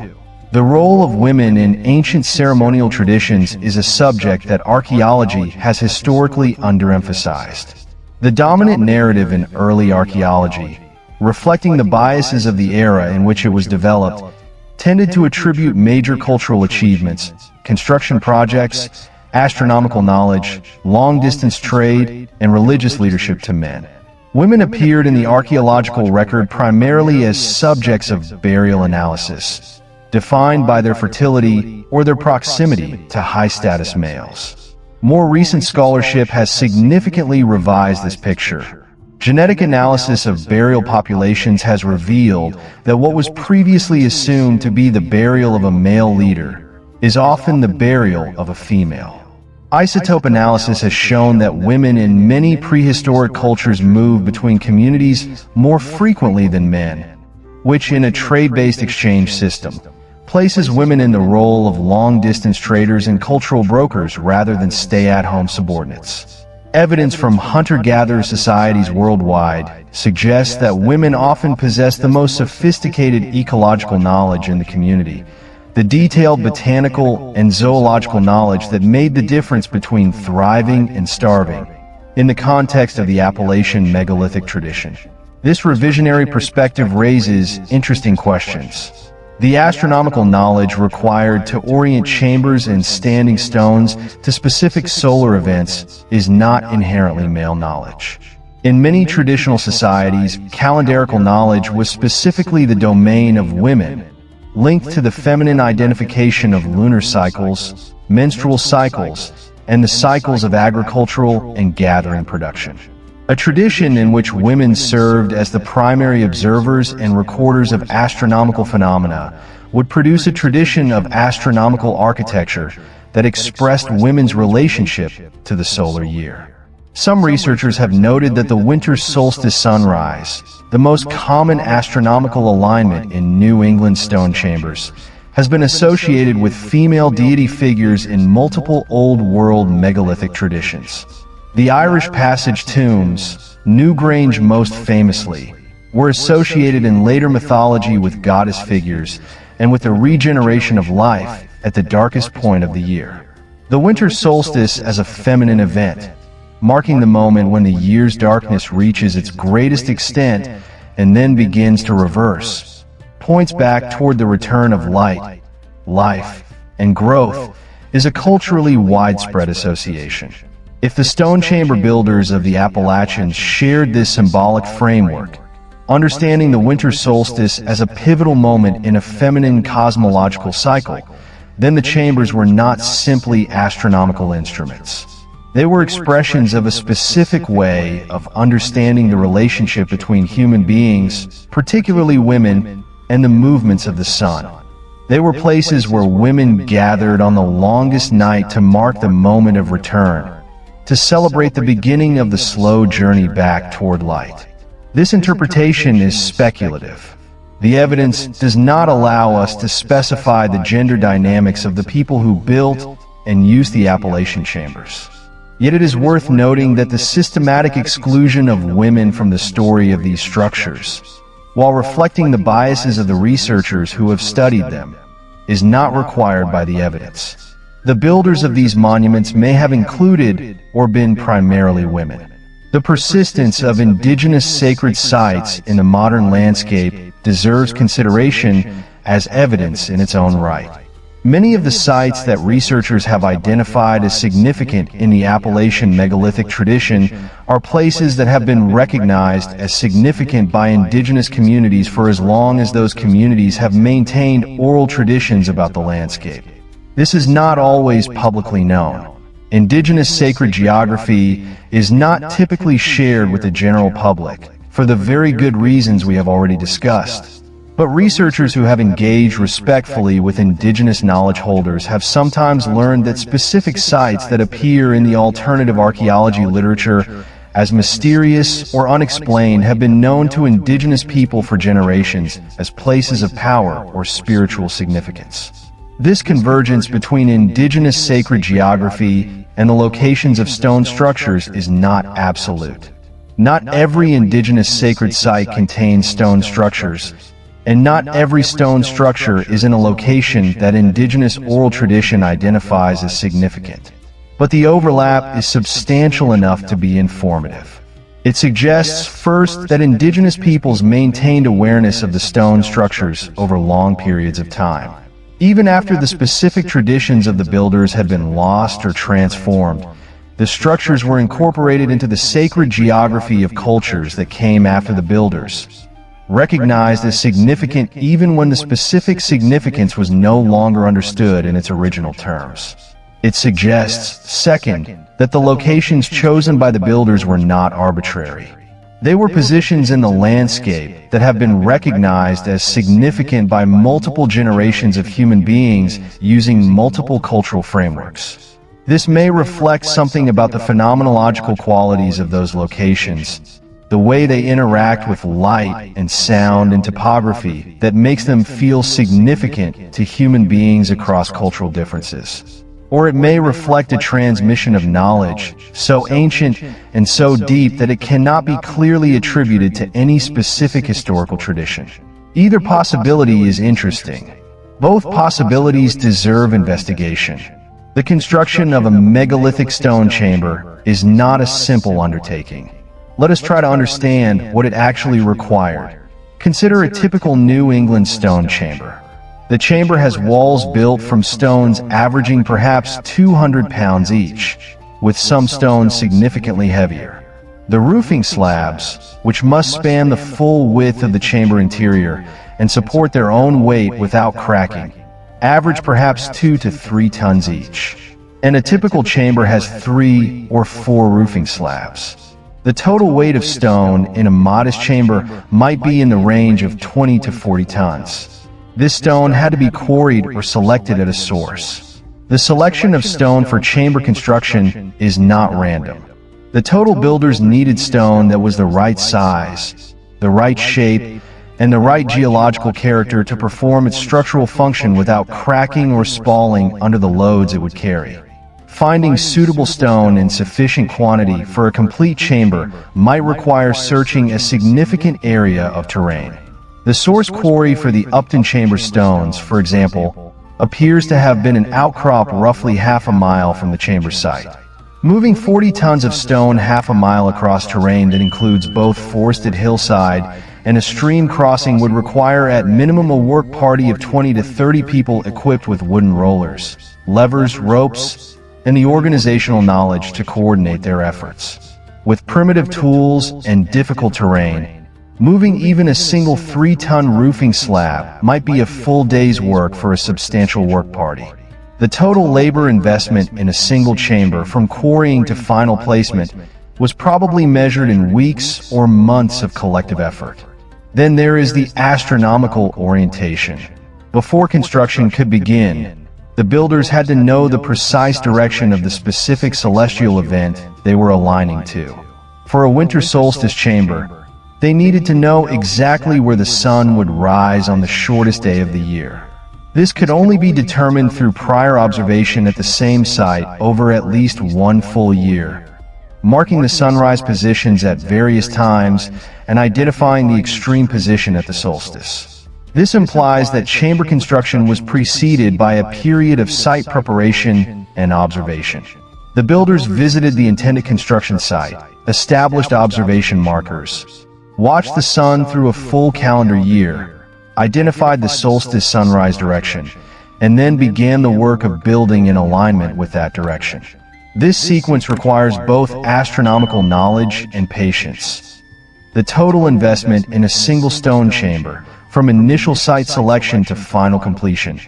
The role of women in ancient ceremonial traditions is a subject that archaeology has historically underemphasized. The dominant narrative in early archaeology, reflecting the biases of the era in which it was developed, tended to attribute major cultural achievements, construction projects, astronomical knowledge, long-distance trade, and religious leadership to men. Women appeared in the archaeological record primarily as subjects of burial analysis, defined by their fertility or their proximity to high-status males. More recent scholarship has significantly revised this picture. Genetic analysis of burial populations has revealed that what was previously assumed to be the burial of a male leader is often the burial of a female. Isotope analysis has shown that women in many prehistoric cultures moved between communities more frequently than men, which in a trade-based exchange system places women in the role of long-distance traders and cultural brokers rather than stay-at-home subordinates. Evidence from hunter-gatherer societies worldwide suggests that women often possess the most sophisticated ecological knowledge in the community, the detailed botanical and zoological knowledge that made the difference between thriving and starving in the context of the Appalachian megalithic tradition. This revisionary perspective raises interesting questions. The astronomical knowledge required to orient chambers and standing stones to specific solar events is not inherently male knowledge. In many traditional societies, calendarical knowledge was specifically the domain of women, linked to the feminine identification of lunar cycles, menstrual cycles, and the cycles of agricultural and gathering production. A tradition in which women served as the primary observers and recorders of astronomical phenomena would produce a tradition of astronomical architecture that expressed women's relationship to the solar year. Some researchers have noted that the winter solstice sunrise, the most common astronomical alignment in New England stone chambers, has been associated with female deity figures in multiple Old World megalithic traditions. The Irish Passage tombs, Newgrange most famously, were associated in later mythology with goddess figures and with the regeneration of life at the darkest point of the year. The winter solstice as a feminine event, marking the moment when the year's darkness reaches its greatest extent and then begins to reverse, points back toward the return of light, life, and growth, is a culturally widespread association. If the stone chamber builders of the Appalachians shared this symbolic framework, understanding the winter solstice as a pivotal moment in a feminine cosmological cycle, then the chambers were not simply astronomical instruments. They were expressions of a specific way of understanding the relationship between human beings, particularly women, and the movements of the sun. They were places where women gathered on the longest night to mark the moment of return, to celebrate the beginning of the slow journey back toward light. This interpretation is speculative. The evidence does not allow us to specify the gender dynamics of the people who built and used the Appalachian chambers. Yet it is worth noting that the systematic exclusion of women from the story of these structures, while reflecting the biases of the researchers who have studied them, is not required by the evidence. The builders of these monuments may have included or been primarily women. The persistence of indigenous sacred sites in the modern landscape deserves consideration as evidence in its own right. Many of the sites that researchers have identified as significant in the Appalachian megalithic tradition are places that have been recognized as significant by indigenous communities for as long as those communities have maintained oral traditions about the landscape. This is not always publicly known. Indigenous sacred geography is not typically shared with the general public, for the very good reasons we have already discussed. But researchers who have engaged respectfully with indigenous knowledge holders have sometimes learned that specific sites that appear in the alternative archaeology literature as mysterious or unexplained have been known to indigenous people for generations as places of power or spiritual significance. This convergence between indigenous sacred geography and the locations of stone structures is not absolute. Not every indigenous sacred site contains stone structures, and not every stone structure is in a location that indigenous oral tradition identifies as significant. But the overlap is substantial enough to be informative. It suggests, first, that indigenous peoples maintained awareness of the stone structures over long periods of time. Even after the specific traditions of the builders had been lost or transformed, the structures were incorporated into the sacred geography of cultures that came after the builders, recognized as significant even when the specific significance was no longer understood in its original terms. It suggests, second, that the locations chosen by the builders were not arbitrary. They were positions in the landscape that have been recognized as significant by multiple generations of human beings using multiple cultural frameworks. This may reflect something about the phenomenological qualities of those locations, the way they interact with light and sound and topography that makes them feel significant to human beings across cultural differences. Or it may reflect a transmission of knowledge so ancient and so deep that it cannot be clearly attributed to any specific historical tradition. Either possibility is interesting. Both possibilities deserve investigation. The construction of a megalithic stone chamber is not a simple undertaking. Let us try to understand what it actually required. Consider a typical New England stone chamber. The chamber has walls built from stones averaging perhaps 200 pounds each, with some stones significantly heavier. The roofing slabs, which must span the full width of the chamber interior and support their own weight without cracking, average perhaps 2 to 3 tons each. And a typical chamber has 3 or 4 roofing slabs. The total weight of stone in a modest chamber might be in the range of 20 to 40 tons. This stone had to be quarried or selected at a source. The selection of stone for chamber construction is not random. The total builders needed stone that was the right size, the right shape, and the right geological character to perform its structural function without cracking or spalling under the loads it would carry. Finding suitable stone in sufficient quantity for a complete chamber might require searching a significant area of terrain. The source quarry for the Upton Chamber stones, for example, appears to have been an outcrop roughly half a mile from the chamber site. Moving 40 tons of stone half a mile across terrain that includes both forested hillside and a stream crossing would require at minimum a work party of 20 to 30 people equipped with wooden rollers, levers, ropes, and the organizational knowledge to coordinate their efforts. With primitive tools and difficult terrain, moving even a single 3-ton roofing slab might be a full day's work for a substantial work party. The total labor investment in a single chamber from quarrying to final placement was probably measured in weeks or months of collective effort. Then there is the astronomical orientation. Before construction could begin, The builders had to know the precise direction of the specific celestial event they were aligning to. For a winter solstice chamber, they needed to know exactly where the sun would rise on the shortest day of the year. This could only be determined through prior observation at the same site over at least one full year, marking the sunrise positions at various times and identifying the extreme position at the solstice. This implies that chamber construction was preceded by a period of site preparation and observation. The builders visited the intended construction site, established observation markers, watched the sun through a full calendar year, identified the solstice sunrise direction, and then began the work of building in alignment with that direction. This sequence requires both astronomical knowledge and patience. The total investment in a single stone chamber, from initial site selection to final completion,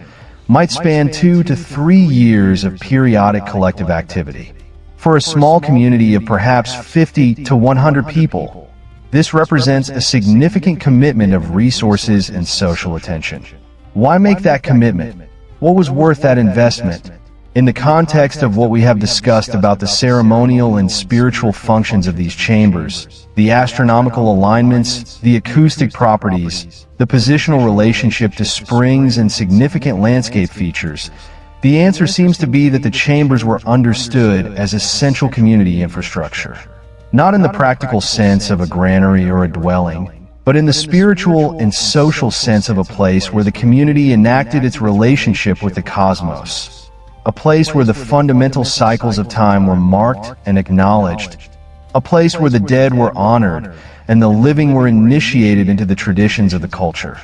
might span 2 to 3 years of periodic collective activity. For a small community of perhaps 50 to 100 people, this represents a significant commitment of resources and social attention. Why make that commitment? What was worth that investment? In the context of what we have discussed about the ceremonial and spiritual functions of these chambers, the astronomical alignments, the acoustic properties, the positional relationship to springs and significant landscape features, the answer seems to be that the chambers were understood as essential community infrastructure. Not in the practical sense of a granary or a dwelling, but in the spiritual and social sense of a place where the community enacted its relationship with the cosmos. A place where the fundamental cycles of time were marked and acknowledged. A place where the dead were honored and the living were initiated into the traditions of the culture.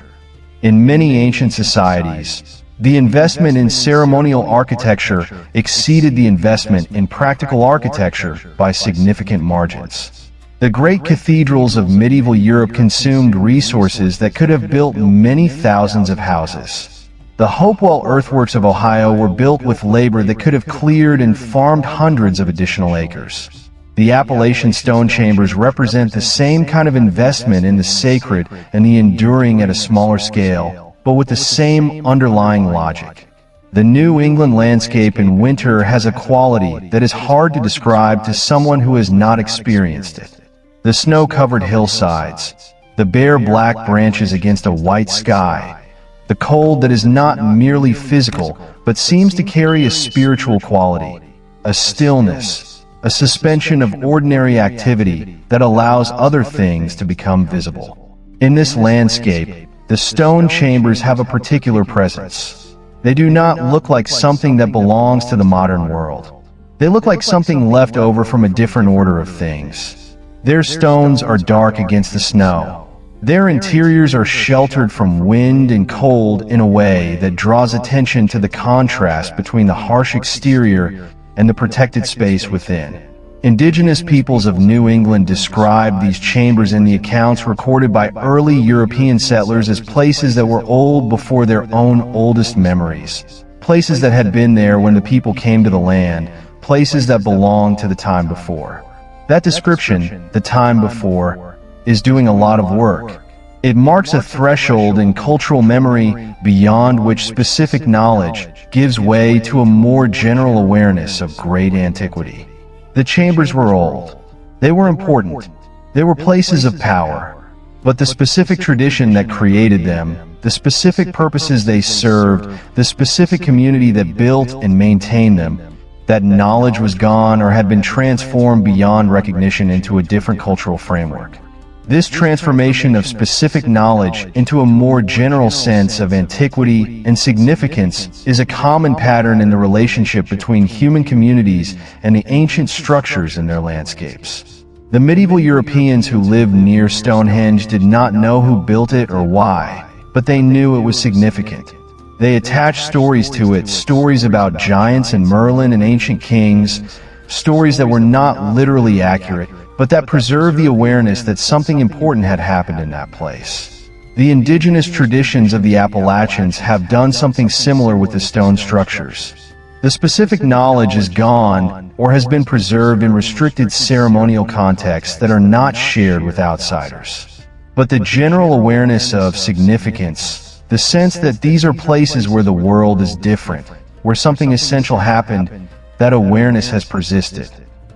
In many ancient societies, the investment in ceremonial architecture exceeded the investment in practical architecture by significant margins. The great cathedrals of medieval Europe consumed resources that could have built many thousands of houses. The Hopewell earthworks of Ohio were built with labor that could have cleared and farmed hundreds of additional acres. The Appalachian stone chambers represent the same kind of investment in the sacred and the enduring at a smaller scale, but with the same underlying logic. The New England landscape in winter has a quality that is hard to describe to someone who has not experienced it. The snow-covered hillsides, the bare black branches against a white sky, the cold that is not merely physical but seems to carry a spiritual quality, a stillness, a suspension of ordinary activity that allows other things to become visible. In this landscape, the stone chambers have a particular presence. They do not look like something that belongs to the modern world. They look like something left over from a different order of things. Their stones are dark against the snow. Their interiors are sheltered from wind and cold in a way that draws attention to the contrast between the harsh exterior and the protected space within. Indigenous peoples of New England described these chambers in the accounts recorded by early European settlers as places that were old before their own oldest memories, places that had been there when the people came to the land, places that belonged to the time before. That description, the time before, is doing a lot of work. It marks a threshold in cultural memory beyond which specific knowledge gives way to a more general awareness of great antiquity. The chambers were old. They were important. They were places of power. But the specific tradition that created them, the specific purposes they served, the specific community that built and maintained them, that knowledge was gone or had been transformed beyond recognition into a different cultural framework. This transformation of specific knowledge into a more general sense of antiquity and significance is a common pattern in the relationship between human communities and the ancient structures in their landscapes. The medieval Europeans who lived near Stonehenge did not know who built it or why, but they knew it was significant. They attached stories to it, stories about giants and Merlin and ancient kings, stories that were not literally accurate, but that preserved the awareness that something important had happened in that place. The indigenous traditions of the Appalachians have done something similar with the stone structures. The specific knowledge is gone or has been preserved in restricted ceremonial contexts that are not shared with outsiders. But the general awareness of significance, the sense that these are places where the world is different, where something essential happened, that awareness has persisted.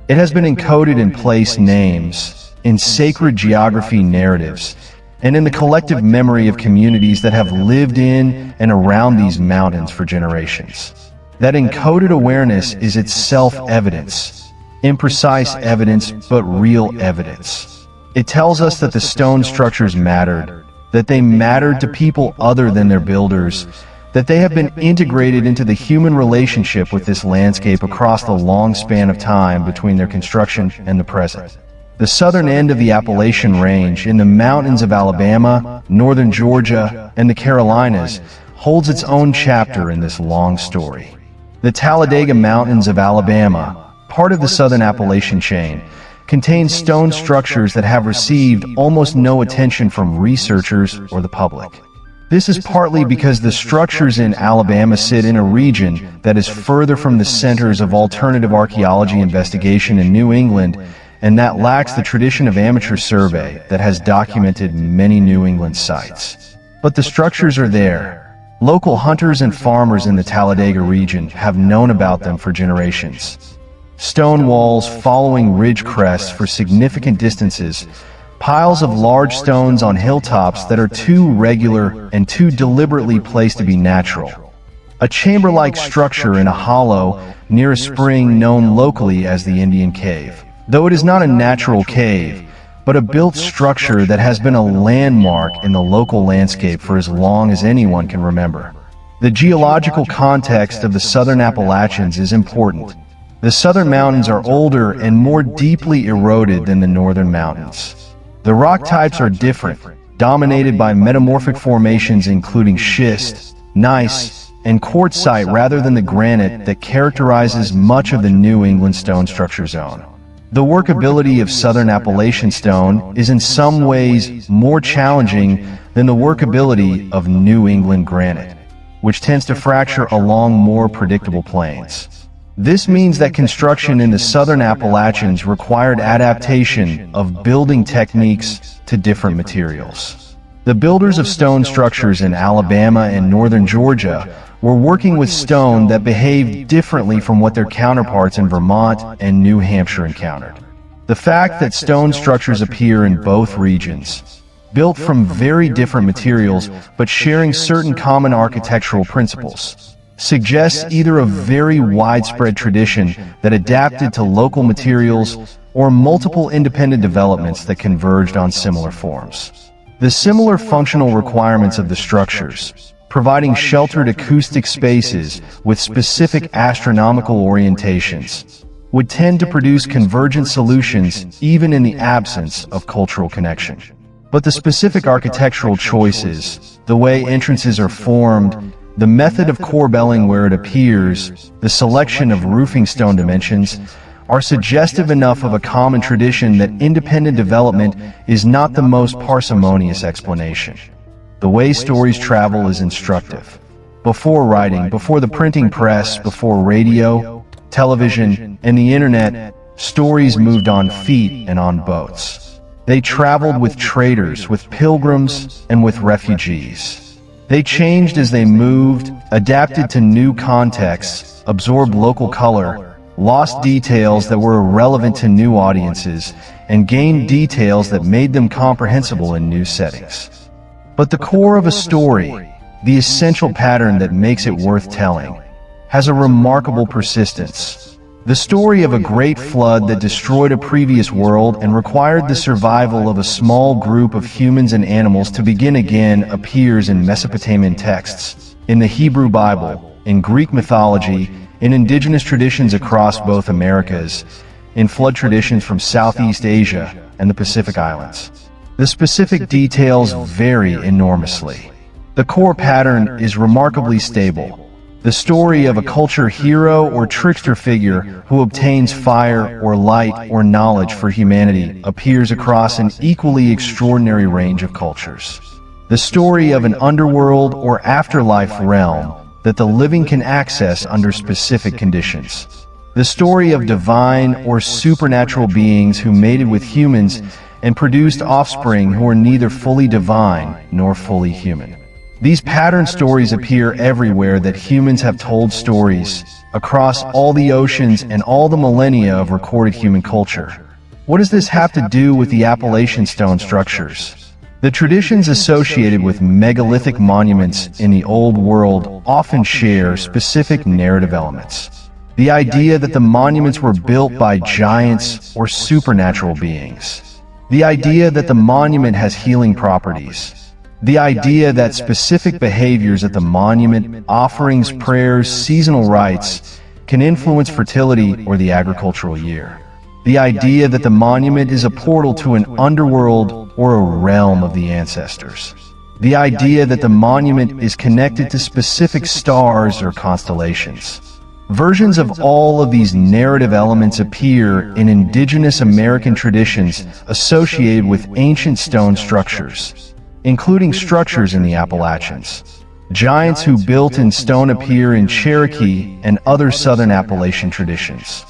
It has been encoded in place names, in sacred geography narratives, and in the collective memory of communities that have lived in and around these mountains for generations. That encoded awareness is itself evidence, imprecise evidence, but real evidence. It tells us that the stone structures mattered, that they mattered to people other than their builders, that they have been integrated into the human relationship with this landscape across the long span of time between their construction and the present. The southern end of the Appalachian Range, in the mountains of Alabama, northern Georgia, and the Carolinas, holds its own chapter in this long story. The Talladega Mountains of Alabama, part of the southern Appalachian chain, contain stone structures that have received almost no attention from researchers or the public. This is partly because the structures in Alabama sit in a region that is further from the centers of alternative archaeology investigation in New England, and that lacks the tradition of amateur survey that has documented many New England sites. But the structures are there. Local hunters and farmers in the Talladega region have known about them for generations. Stone walls following ridge crests for significant distances, piles of large stones on hilltops that are too regular and too deliberately placed to be natural. A chamber-like structure in a hollow near a spring known locally as the Indian Cave. Though it is not a natural cave, but a built structure that has been a landmark in the local landscape for as long as anyone can remember. The geological context of the southern Appalachians is important. The southern mountains are older and more deeply eroded than the northern mountains. The rock types are different, dominated by metamorphic formations including schist, gneiss, and quartzite rather than the granite that characterizes much of the New England stone structure zone. The workability of southern Appalachian stone is in some ways more challenging than the workability of New England granite, which tends to fracture along more predictable planes. This means that construction in the southern Appalachians required adaptation of building techniques to different materials. The builders of stone structures in Alabama and northern Georgia were working with stone that behaved differently from what their counterparts in Vermont and New Hampshire encountered. The fact that stone structures appear in both regions, built from very different materials but sharing certain common architectural principles, suggests either a very widespread tradition that adapted to local materials or multiple independent developments that converged on similar forms. The similar functional requirements of the structures, providing sheltered acoustic spaces with specific astronomical orientations, would tend to produce convergent solutions even in the absence of cultural connection. But the specific architectural choices, the way entrances are formed, the method of corbelling where it appears, the selection of roofing stone dimensions, are suggestive enough of a common tradition that independent development is not the most parsimonious explanation. The way stories travel is instructive. Before writing, before the printing press, before radio, television, and the internet, stories moved on feet and on boats. They traveled with traders, with pilgrims, and with refugees. They changed as they moved, adapted to new contexts, absorbed local color, lost details that were irrelevant to new audiences, and gained details that made them comprehensible in new settings. But the core of a story, the essential pattern that makes it worth telling, has a remarkable persistence. The story of a great flood that destroyed a previous world and required the survival of a small group of humans and animals to begin again appears in Mesopotamian texts, in the Hebrew Bible, in Greek mythology, in indigenous traditions across both Americas, in flood traditions from Southeast Asia and the Pacific Islands. The specific details vary enormously. The core pattern is remarkably stable. The story of a culture hero or trickster figure who obtains fire or light or knowledge for humanity appears across an equally extraordinary range of cultures. The story of an underworld or afterlife realm that the living can access under specific conditions. The story of divine or supernatural beings who mated with humans and produced offspring who are neither fully divine nor fully human. These pattern stories appear everywhere that humans have told stories, across all the oceans and all the millennia of recorded human culture. What does this have to do with the Appalachian stone structures? The traditions associated with megalithic monuments in the Old World often share specific narrative elements. The idea that the monuments were built by giants or supernatural beings. The idea that the monument has healing properties. The idea that specific behaviors at the monument, offerings, prayers, seasonal rites, can influence fertility or the agricultural year. The idea that the monument is a portal to an underworld or a realm of the ancestors. The idea that the monument is connected to specific stars or constellations. Versions of all of these narrative elements appear in indigenous American traditions associated with ancient stone structures, including structures in the Appalachians. Giants who built in stone appear in Cherokee and other southern Appalachian traditions.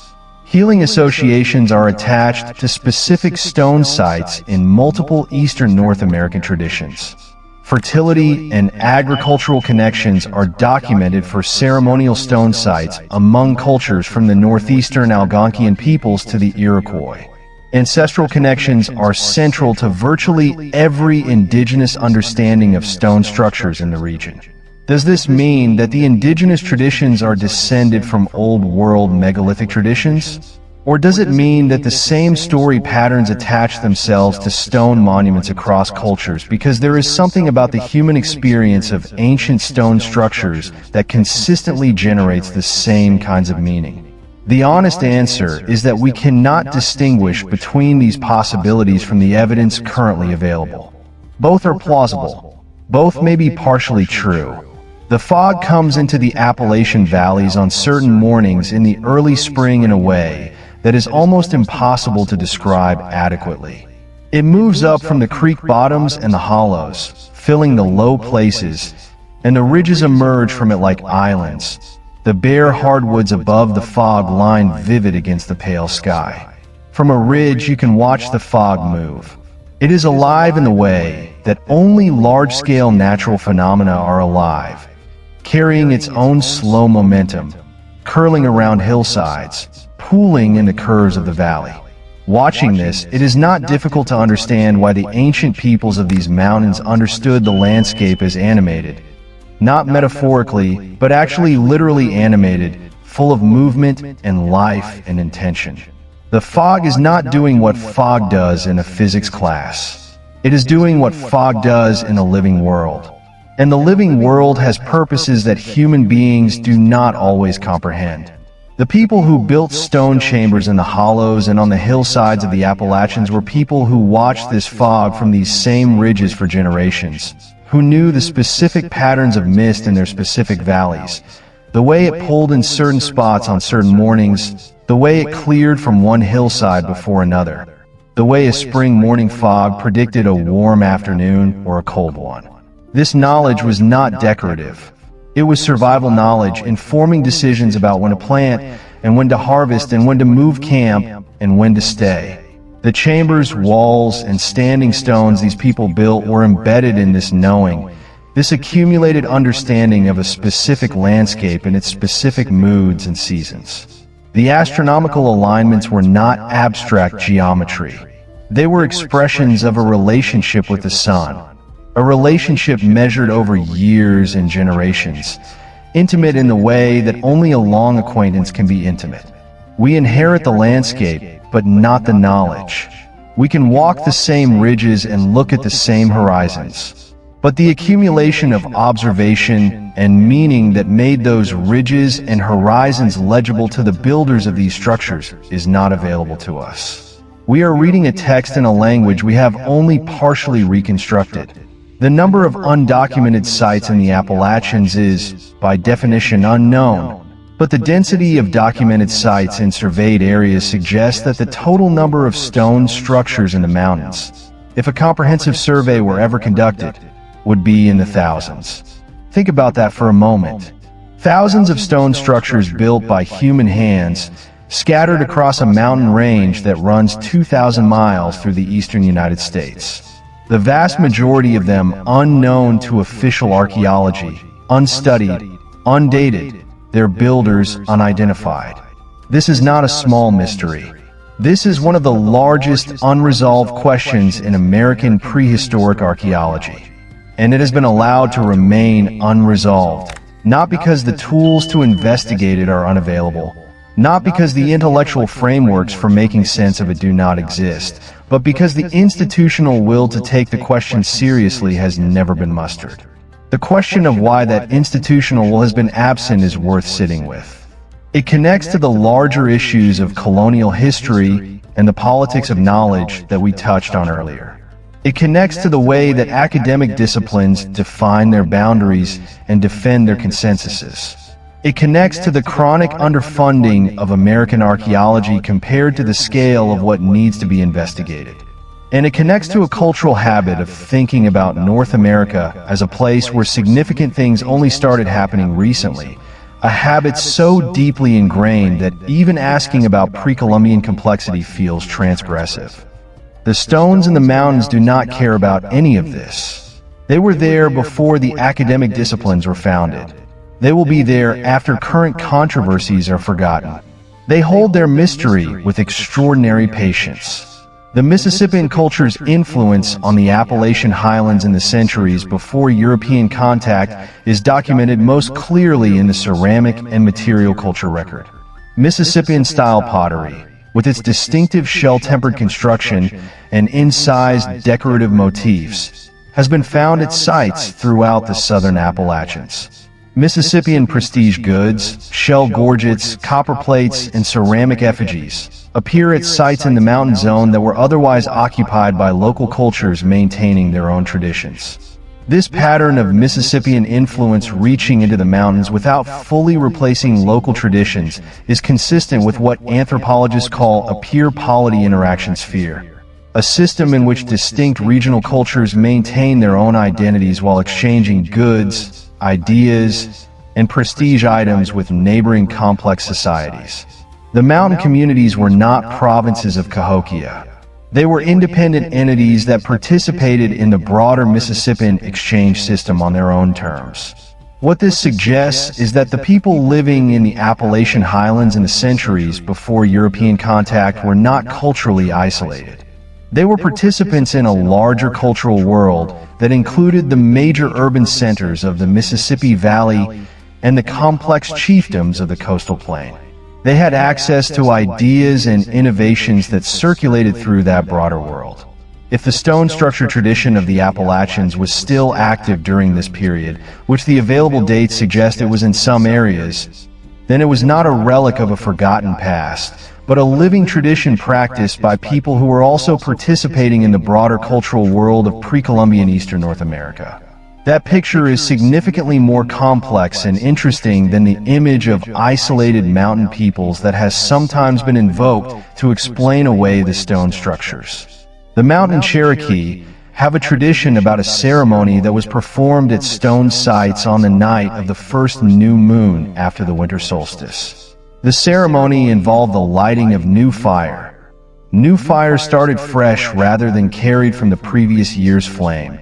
Healing associations are attached to specific stone sites in multiple Eastern North American traditions. Fertility and agricultural connections are documented for ceremonial stone sites among cultures from the northeastern Algonquian peoples to the Iroquois. Ancestral connections are central to virtually every indigenous understanding of stone structures in the region. Does this mean that the indigenous traditions are descended from Old World megalithic traditions? Or does it mean that the same story patterns attach themselves to stone monuments across cultures because there is something about the human experience of ancient stone structures that consistently generates the same kinds of meaning? The honest answer is that we cannot distinguish between these possibilities from the evidence currently available. Both are plausible. Both may be partially true. The fog comes into the Appalachian valleys on certain mornings in the early spring in a way that is almost impossible to describe adequately. It moves up from the creek bottoms and the hollows, filling the low places, and the ridges emerge from it like islands, the bare hardwoods above the fog line vivid against the pale sky. From a ridge you can watch the fog move. It is alive in the way that only large-scale natural phenomena are alive, carrying its own slow momentum, curling around hillsides, pooling in the curves of the valley. Watching this, it is not difficult to understand why the ancient peoples of these mountains understood the landscape as animated, not metaphorically, but actually literally animated, full of movement and life and intention. The fog is not doing what fog does in a physics class. It is doing what fog does in a living world. And the living world has purposes that human beings do not always comprehend. The people who built stone chambers in the hollows and on the hillsides of the Appalachians were people who watched this fog from these same ridges for generations, who knew the specific patterns of mist in their specific valleys, the way it pulled in certain spots on certain mornings, the way it cleared from one hillside before another, the way a spring morning fog predicted a warm afternoon or a cold one. This knowledge was not decorative. It was survival knowledge informing decisions about when to plant and when to harvest and when to move camp and when to stay. The chambers, walls, and standing stones these people built were embedded in this knowing, this accumulated understanding of a specific landscape and its specific moods and seasons. The astronomical alignments were not abstract geometry. They were expressions of a relationship with the sun. A relationship measured over years and generations, intimate in the way that only a long acquaintance can be intimate. We inherit the landscape, but not the knowledge. We can walk the same ridges and look at the same horizons, but the accumulation of observation and meaning that made those ridges and horizons legible to the builders of these structures is not available to us. We are reading a text in a language we have only partially reconstructed. The number of undocumented sites in the Appalachians is, by definition, unknown, but the density of documented sites in surveyed areas suggests that the total number of stone structures in the mountains, if a comprehensive survey were ever conducted, would be in the thousands. Think about that for a moment. Thousands of stone structures built by human hands, scattered across a mountain range that runs 2,000 miles through the eastern United States. the vast majority of them unknown to official archaeology, unstudied, undated, their builders unidentified. This is not a small mystery. This is one of the largest unresolved questions in American prehistoric archaeology, and it has been allowed to remain unresolved, not because the tools to investigate it are unavailable, not because the intellectual frameworks for making sense of it do not exist, but because the institutional will to take the question seriously has never been mustered. The question of why that institutional will has been absent is worth sitting with. It connects to the larger issues of colonial history and the politics of knowledge that we touched on earlier. It connects to the way that academic disciplines define their boundaries and defend their consensuses. It connects to the chronic underfunding of American archaeology compared to the scale of what needs to be investigated. And it connects to a cultural habit of thinking about North America as a place where significant things only started happening recently, a habit so deeply ingrained that even asking about pre-Columbian complexity feels transgressive. The stones in the mountains do not care about any of this. They were there before the academic disciplines were founded. They will be there after current controversies are forgotten. They hold their mystery with extraordinary patience. The Mississippian culture's influence on the Appalachian highlands in the centuries before European contact is documented most clearly in the ceramic and material culture record. Mississippian-style pottery, with its distinctive shell-tempered construction and incised decorative motifs, has been found at sites throughout the southern Appalachians. Mississippian prestige goods, shell gorgets, copper plates, and ceramic effigies appear at sites in the mountain zone that were otherwise occupied by local cultures maintaining their own traditions. This pattern of Mississippian influence reaching into the mountains without fully replacing local traditions is consistent with what anthropologists call a peer-polity interaction sphere, a system in which distinct regional cultures maintain their own identities while exchanging goods, ideas, and prestige items with neighboring complex societies. The mountain communities were not provinces of Cahokia. They were independent entities that participated in the broader Mississippian exchange system on their own terms. What this suggests is that the people living in the Appalachian highlands in the centuries before European contact were not culturally isolated. They were participants in a larger cultural world that included the major urban centers of the Mississippi Valley and the complex chiefdoms of the coastal plain. They had access to ideas and innovations that circulated through that broader world. If the stone structure tradition of the Appalachians was still active during this period, which the available dates suggest it was in some areas, then it was not a relic of a forgotten past, but a living tradition practiced by people who were also participating in the broader cultural world of pre-Columbian Eastern North America. That picture is significantly more complex and interesting than the image of isolated mountain peoples that has sometimes been invoked to explain away the stone structures. The mountain Cherokee have a tradition about a ceremony that was performed at stone sites on the night of the first new moon after the winter solstice. The ceremony involved the lighting of new fire. New fire started fresh rather than carried from the previous year's flame,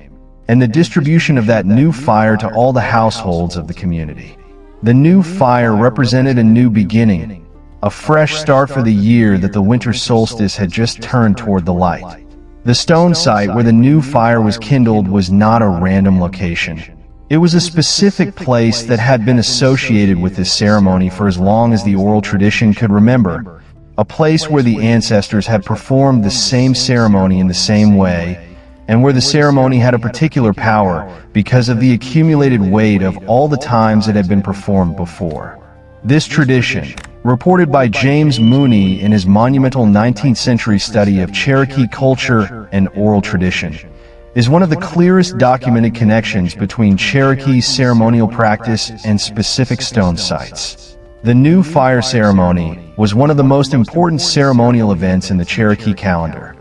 and the distribution of that new fire to all the households of the community. The new fire represented a new beginning, a fresh start for the year that the winter solstice had just turned toward the light. The stone site where the new fire was kindled was not a random location. It was a specific place that had been associated with this ceremony for as long as the oral tradition could remember, a place where the ancestors had performed the same ceremony in the same way, and where the ceremony had a particular power because of the accumulated weight of all the times it had been performed before. This tradition, reported by James Mooney in his monumental 19th century study of Cherokee culture and oral tradition, is one of the clearest documented connections between Cherokee's ceremonial practice and specific stone sites. The new fire ceremony was one of the most important ceremonial events in the Cherokee calendar,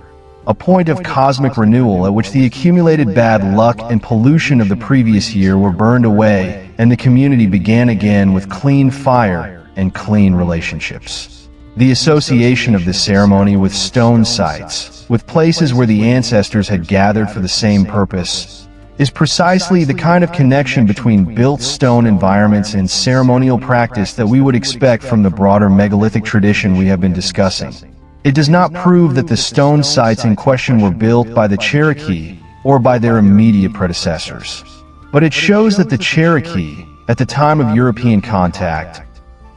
a point of cosmic renewal at which the accumulated bad luck and pollution of the previous year were burned away and the community began again with clean fire and clean relationships. The association of this ceremony with stone sites, with places where the ancestors had gathered for the same purpose, is precisely the kind of connection between built stone environments and ceremonial practice that we would expect from the broader megalithic tradition we have been discussing. It does not prove that the stone sites in question were built by the Cherokee or by their immediate predecessors, but it shows that the Cherokee, at the time of European contact,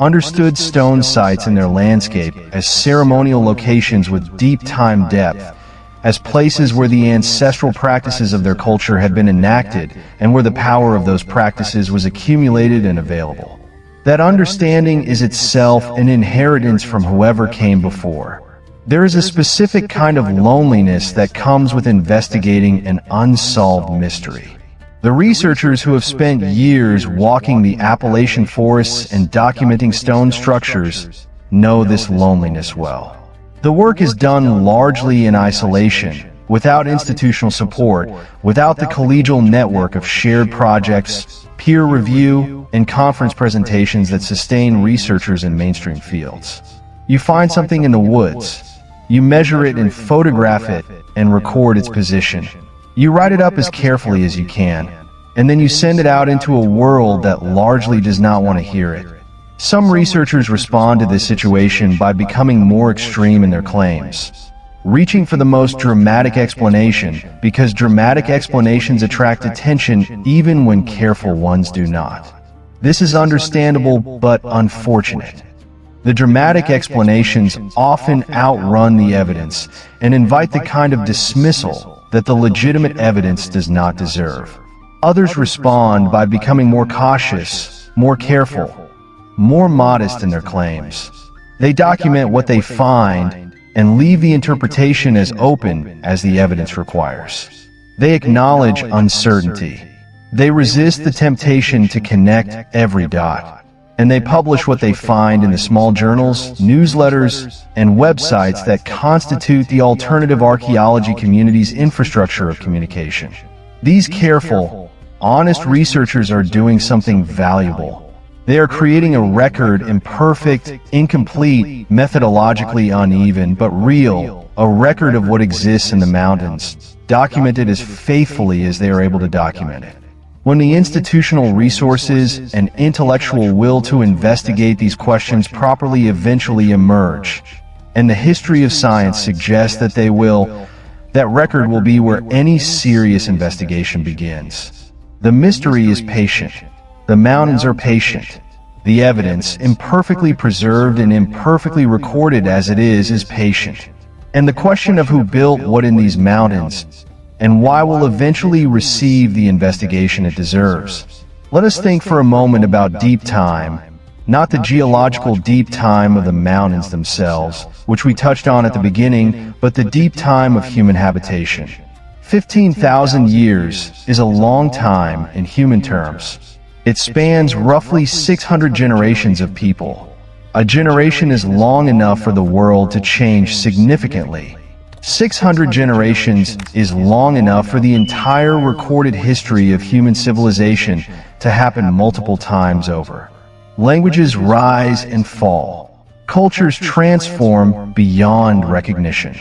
understood stone sites in their landscape as ceremonial locations with deep time depth, as places where the ancestral practices of their culture had been enacted and where the power of those practices was accumulated and available. That understanding is itself an inheritance from whoever came before. There is a specific kind of loneliness that comes with investigating an unsolved mystery. The researchers who have spent years walking the Appalachian forests and documenting stone structures know this loneliness well. The work is done largely in isolation, without institutional support, without the collegial network of shared projects, peer review, and conference presentations that sustain researchers in mainstream fields. You find something in the woods, you measure it and photograph it and record its position. You write it up as carefully as you can, and then you send it out into a world that largely does not want to hear it. Some researchers respond to this situation by becoming more extreme in their claims, reaching for the most dramatic explanation, because dramatic explanations attract attention even when careful ones do not. This is understandable but unfortunate. The dramatic explanations often outrun the evidence and invite the kind of dismissal that the legitimate evidence does not deserve. Others respond by becoming more cautious, more careful, more modest in their claims. They document what they find and leave the interpretation as open as the evidence requires. They acknowledge uncertainty. They resist the temptation to connect every dot. And they publish what they find in the small journals, newsletters, and websites that constitute the alternative archaeology community's infrastructure of communication. These careful, honest researchers are doing something valuable. They are creating a record, imperfect, incomplete, methodologically uneven, but real, a record of what exists in the mountains, documented as faithfully as they are able to document it. When the institutional resources and intellectual will to investigate these questions properly eventually emerge, and the history of science suggests that they will, that record will be where any serious investigation begins. The mystery is patient. The mountains are patient. The evidence, imperfectly preserved and imperfectly recorded as it is patient. And the question of who built what in these mountains, and why will eventually receive the investigation it deserves. Let us think for a moment about deep time, not the geological deep time of the mountains themselves, which we touched on at the beginning, but the deep time of human habitation. 15,000 years is a long time in human terms. It spans roughly 600 generations of people. A generation is long enough for the world to change significantly. 600 generations is long enough for the entire recorded history of human civilization to happen multiple times over. Languages rise and fall. Cultures transform beyond recognition.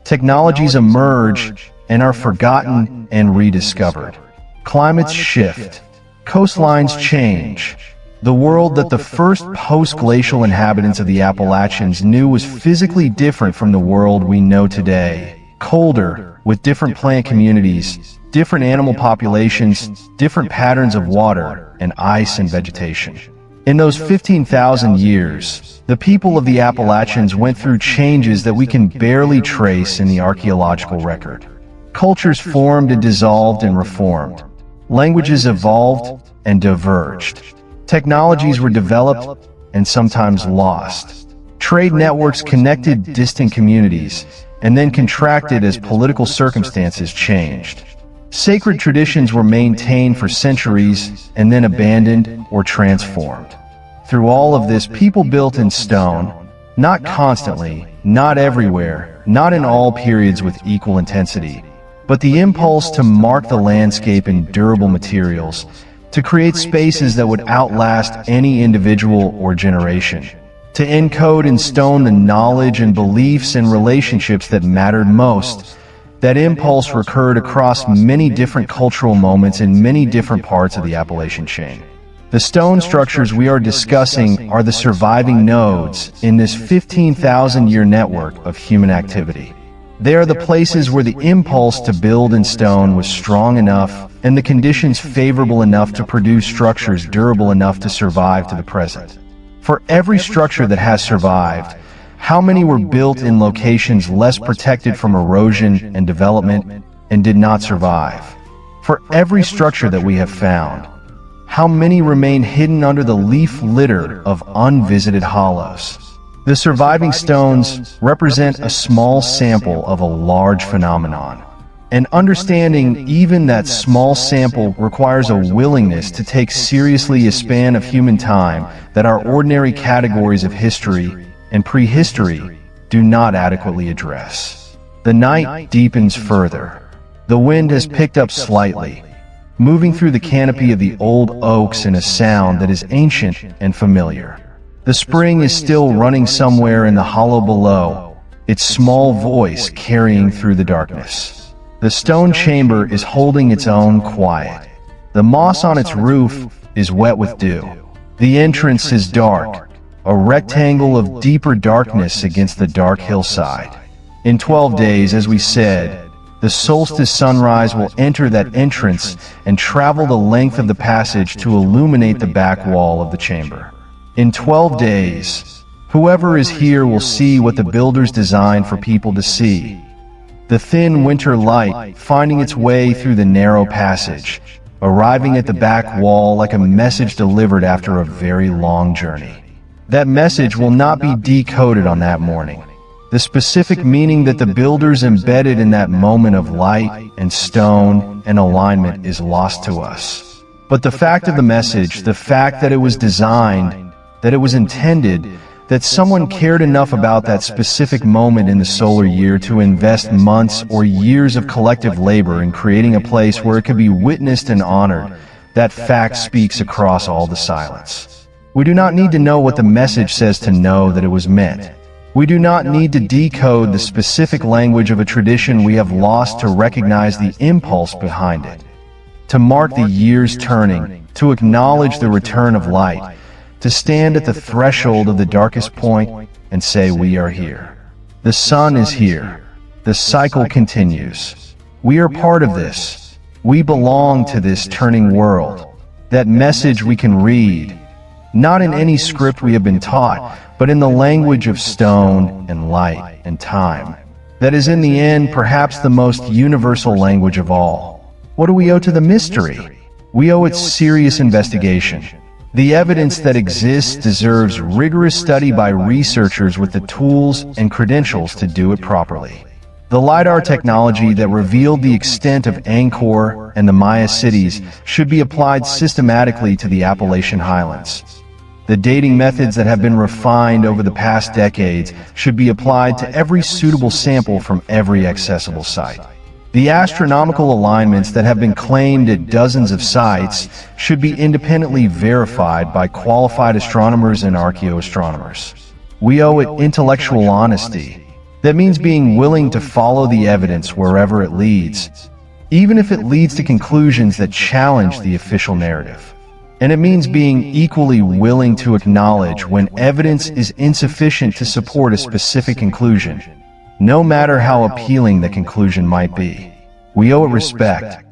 Technologies emerge and are forgotten and rediscovered. Climates shift. Coastlines change. The world that the first post-glacial inhabitants of the Appalachians knew was physically different from the world we know today. Colder, with different plant communities, different animal populations, different patterns of water, and ice and vegetation. In those 15,000 years, the people of the Appalachians went through changes that we can barely trace in the archaeological record. Cultures formed and dissolved and reformed. Languages evolved and diverged. Technologies were developed and sometimes lost. Trade networks connected distant communities and then contracted as political circumstances changed. Sacred traditions were maintained for centuries and then abandoned or transformed. Through all of this, people built in stone, not constantly, not everywhere, not in all periods with equal intensity, but the impulse to mark the landscape in durable materials, to create spaces that would outlast any individual or generation. to encode in stone the knowledge and beliefs and relationships that mattered most. That impulse recurred across many different cultural moments in many different parts of the Appalachian chain. The stone structures we are discussing are the surviving nodes in this 15,000-year network of human activity. They are the places where the impulse to build in stone was strong enough and the conditions favorable enough to produce structures durable enough to survive to the present. For every structure that has survived, how many were built in locations less protected from erosion and development and did not survive? For every structure that we have found, how many remain hidden under the leaf litter of unvisited hollows? The surviving stones represent a small sample of a large phenomenon. And understanding even that small sample requires a willingness to take seriously a span of human time that our ordinary categories of history and prehistory do not adequately address. The night deepens further. The wind has picked up slightly, moving through the canopy of the old oaks in a sound that is ancient and familiar. The spring is still running somewhere in the hollow below, its small voice carrying through the darkness. The stone chamber is holding its own quiet. The moss on its roof is wet with dew. The entrance is dark, a rectangle of deeper darkness against the dark hillside. In 12 days, as we said, the solstice sunrise will enter that entrance and travel the length of the passage to illuminate the back wall of the chamber. In 12 days, whoever is here will see what the builders designed for people to see. The thin winter light finding its way through the narrow passage, arriving at the back wall like a message delivered after a very long journey. That message will not be decoded on that morning. The specific meaning that the builders embedded in that moment of light and stone and alignment is lost to us. But the fact of the message, the fact that it was designed, that it was intended, that someone cared enough about that specific moment in the solar year to invest months or years of collective labor in creating a place where it could be witnessed and honored, that fact speaks across all the silence. We do not need to know what the message says to know that it was meant. We do not need to decode the specific language of a tradition we have lost to recognize the impulse behind it. To mark the year's turning, to acknowledge the return of light, to stand at the threshold of the darkest point and say, we are here. The sun is here. The cycle continues. We are part of this. We belong to this turning world. That message we can read, not in any script we have been taught, but in the language of stone and light and time. That is in the end perhaps the most universal language of all. What do we owe to the mystery? We owe it serious investigation. The evidence that exists deserves rigorous study by researchers with the tools and credentials to do it properly. The LiDAR technology that revealed the extent of Angkor and the Maya cities should be applied systematically to the Appalachian Highlands. The dating methods that have been refined over the past decades should be applied to every suitable sample from every accessible site. The astronomical alignments that have been claimed at dozens of sites should be independently verified by qualified astronomers and archaeoastronomers. We owe it intellectual honesty. That means being willing to follow the evidence wherever it leads, even if it leads to conclusions that challenge the official narrative. And it means being equally willing to acknowledge when evidence is insufficient to support a specific conclusion, no matter how appealing the conclusion might be. We owe it respect.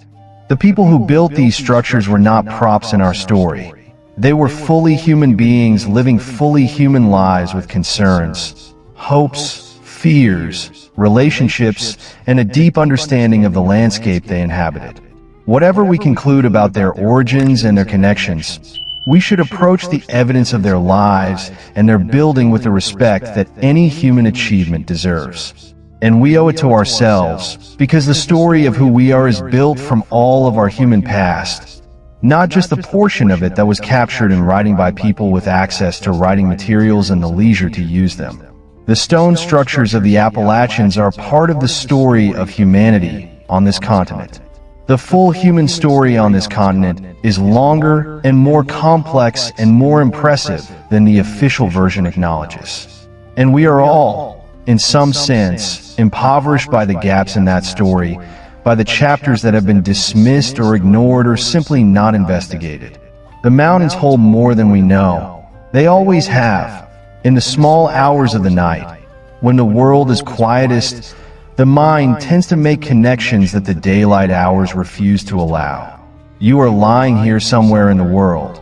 The people who built these structures were not props in our story. They were fully human beings living fully human lives with concerns, hopes, fears, relationships, and a deep understanding of the landscape they inhabited. Whatever we conclude about their origins and their connections, we should approach the evidence of their lives and their building with the respect that any human achievement deserves. And we owe it to ourselves, because the story of who we are is built from all of our human past, not just the portion of it that was captured in writing by people with access to writing materials and the leisure to use them. The stone structures of the Appalachians are part of the story of humanity on this continent. The full human story on this continent is longer and more complex and more impressive than the official version acknowledges. And we are all, in some sense, impoverished by the gaps in that story, by the chapters that have been dismissed or ignored or simply not investigated. The mountains hold more than we know. They always have. In the small hours of the night, when the world is quietest, the mind tends to make connections that the daylight hours refuse to allow. You are lying here somewhere in the world,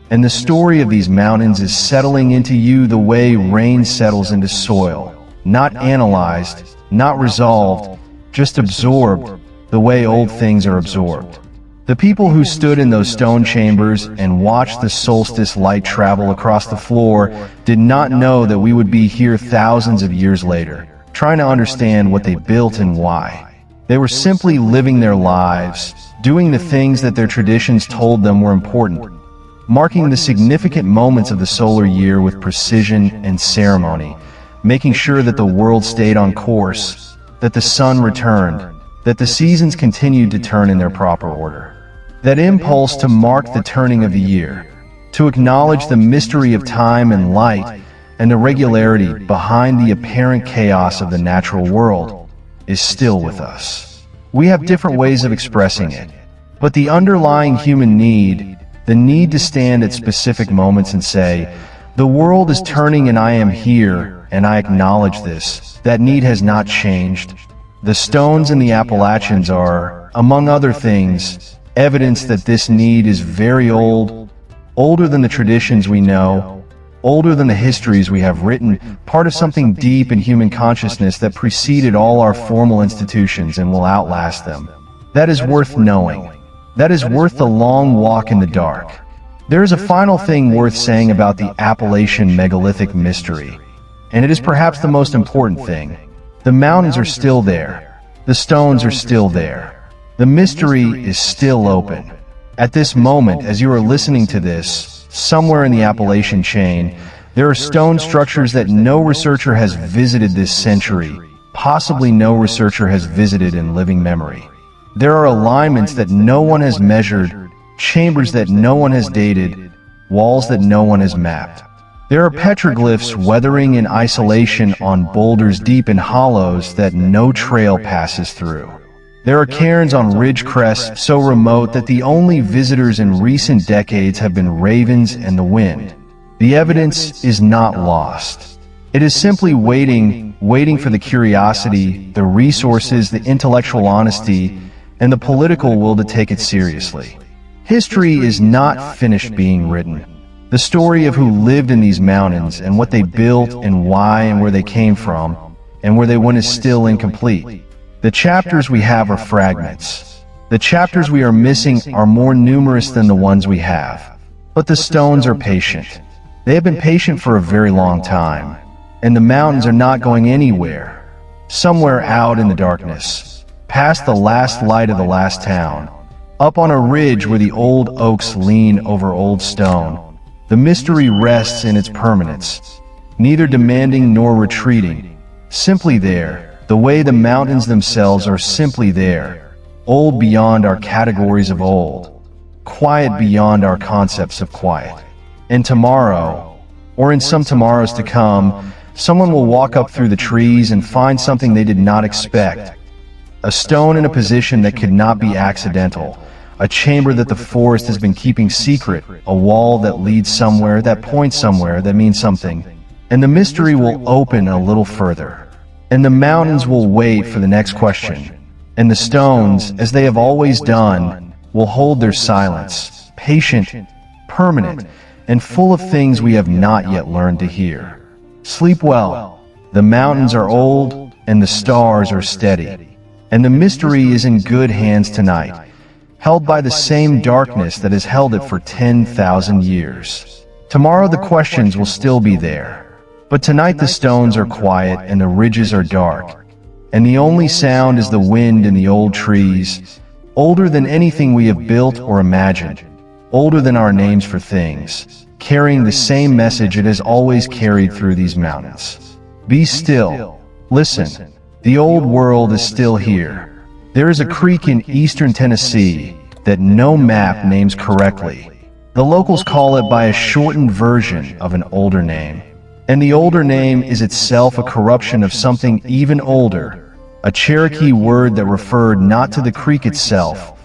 and the story of these mountains is settling into you the way rain settles into soil, not analyzed, not resolved, just absorbed, the way old things are absorbed. The people who stood in those stone chambers and watched the solstice light travel across the floor did not know that we would be here thousands of years later, trying to understand what they built and why. They were simply living their lives, doing the things that their traditions told them were important, marking the significant moments of the solar year with precision and ceremony, making sure that the world stayed on course, that the sun returned, that the seasons continued to turn in their proper order. That impulse to mark the turning of the year, to acknowledge the mystery of time and light, and the regularity behind the apparent chaos of the natural world, is still with us. We have different ways of expressing it, but the underlying human need, the need to stand at specific moments and say, "The world is turning and I am here, and I acknowledge this," that need has not changed. The stones in the Appalachians are, among other things, evidence that this need is very old, older than the traditions we know, older than the histories we have written, part of something deep in human consciousness that preceded all our formal institutions and will outlast them. That is worth knowing. That is worth the long walk in the dark. There is a final thing worth saying about the Appalachian megalithic mystery, and it is perhaps the most important thing. The mountains are still there. The stones are still there. The mystery is still open. At this moment, as you are listening to this, somewhere in the Appalachian chain, there are stone structures that no researcher has visited this century, possibly no researcher has visited in living memory. There are alignments that no one has measured, chambers that no one has dated, walls that no one has mapped. There are petroglyphs weathering in isolation on boulders deep in hollows that no trail passes through. There are cairns on ridge crests so remote that the only visitors in recent decades have been ravens and the wind. The evidence is not lost. It is simply waiting for the curiosity, the resources, the intellectual honesty, and the political will to take it seriously. History is not finished being written. The story of who lived in these mountains and what they built and why and where they came from and where they went is still incomplete. The chapters we have are fragments. The chapters we are missing are more numerous than the ones we have. But the stones are patient. They have been patient for a very long time. And the mountains are not going anywhere. Somewhere out in the darkness, past the last light of the last town, up on a ridge where the old oaks lean over old stone, the mystery rests in its permanence, neither demanding nor retreating, simply there. The way the mountains themselves are simply there, old beyond our categories of old, quiet beyond our concepts of quiet. And tomorrow, or in some tomorrows to come, someone will walk up through the trees and find something they did not expect. A stone in a position that could not be accidental, a chamber that the forest has been keeping secret, a wall that leads somewhere, that points somewhere, that means something. And the mystery will open a little further. And the mountains will wait for the next question. And the stones, as they have always done, will hold their silence, patient, permanent, and full of things we have not yet learned to hear. Sleep well. The mountains are old, and the stars are steady. And the mystery is in good hands tonight, held by the same darkness that has held it for 10,000 years. Tomorrow the questions will still be there. But tonight the stones are quiet and the ridges are dark, and the only sound is the wind in the old trees, older than anything we have built or imagined, older than our names for things, carrying the same message it has always carried through these mountains. Be still. Listen. The old world is still here. There is a creek in eastern Tennessee that no map names correctly. The locals call it by a shortened version of an older name. And the older name is itself a corruption of something even older, a Cherokee word that referred not to the creek itself,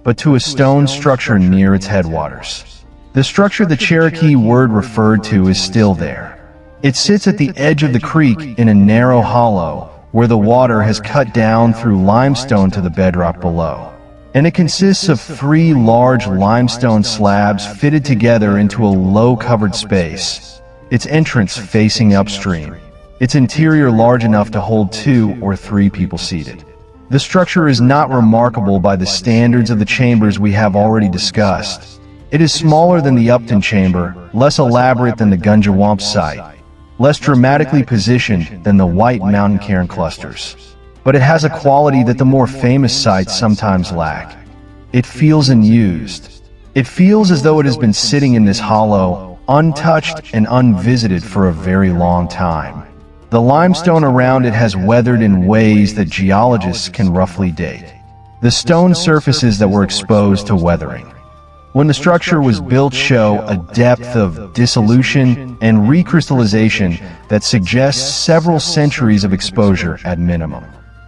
but to a stone structure near its headwaters. The structure the Cherokee word referred to is still there. It sits at the edge of the creek in a narrow hollow, where the water has cut down through limestone to the bedrock below. And it consists of 3 large limestone slabs fitted together into a low-covered space, its entrance facing upstream, its interior large enough to hold 2 or 3 people seated. The structure is not remarkable by the standards of the chambers we have already discussed. It is smaller than the Upton Chamber, less elaborate than the Gunjawamp site, less dramatically positioned than the White Mountain Cairn clusters. But it has a quality that the more famous sites sometimes lack. It feels unused. It feels as though it has been sitting in this hollow, untouched and unvisited for a very long time. The limestone around it has weathered in ways that geologists can roughly date. The stone surfaces that were exposed to weathering when the structure was built show a depth of dissolution and recrystallization that suggests several centuries of exposure at minimum.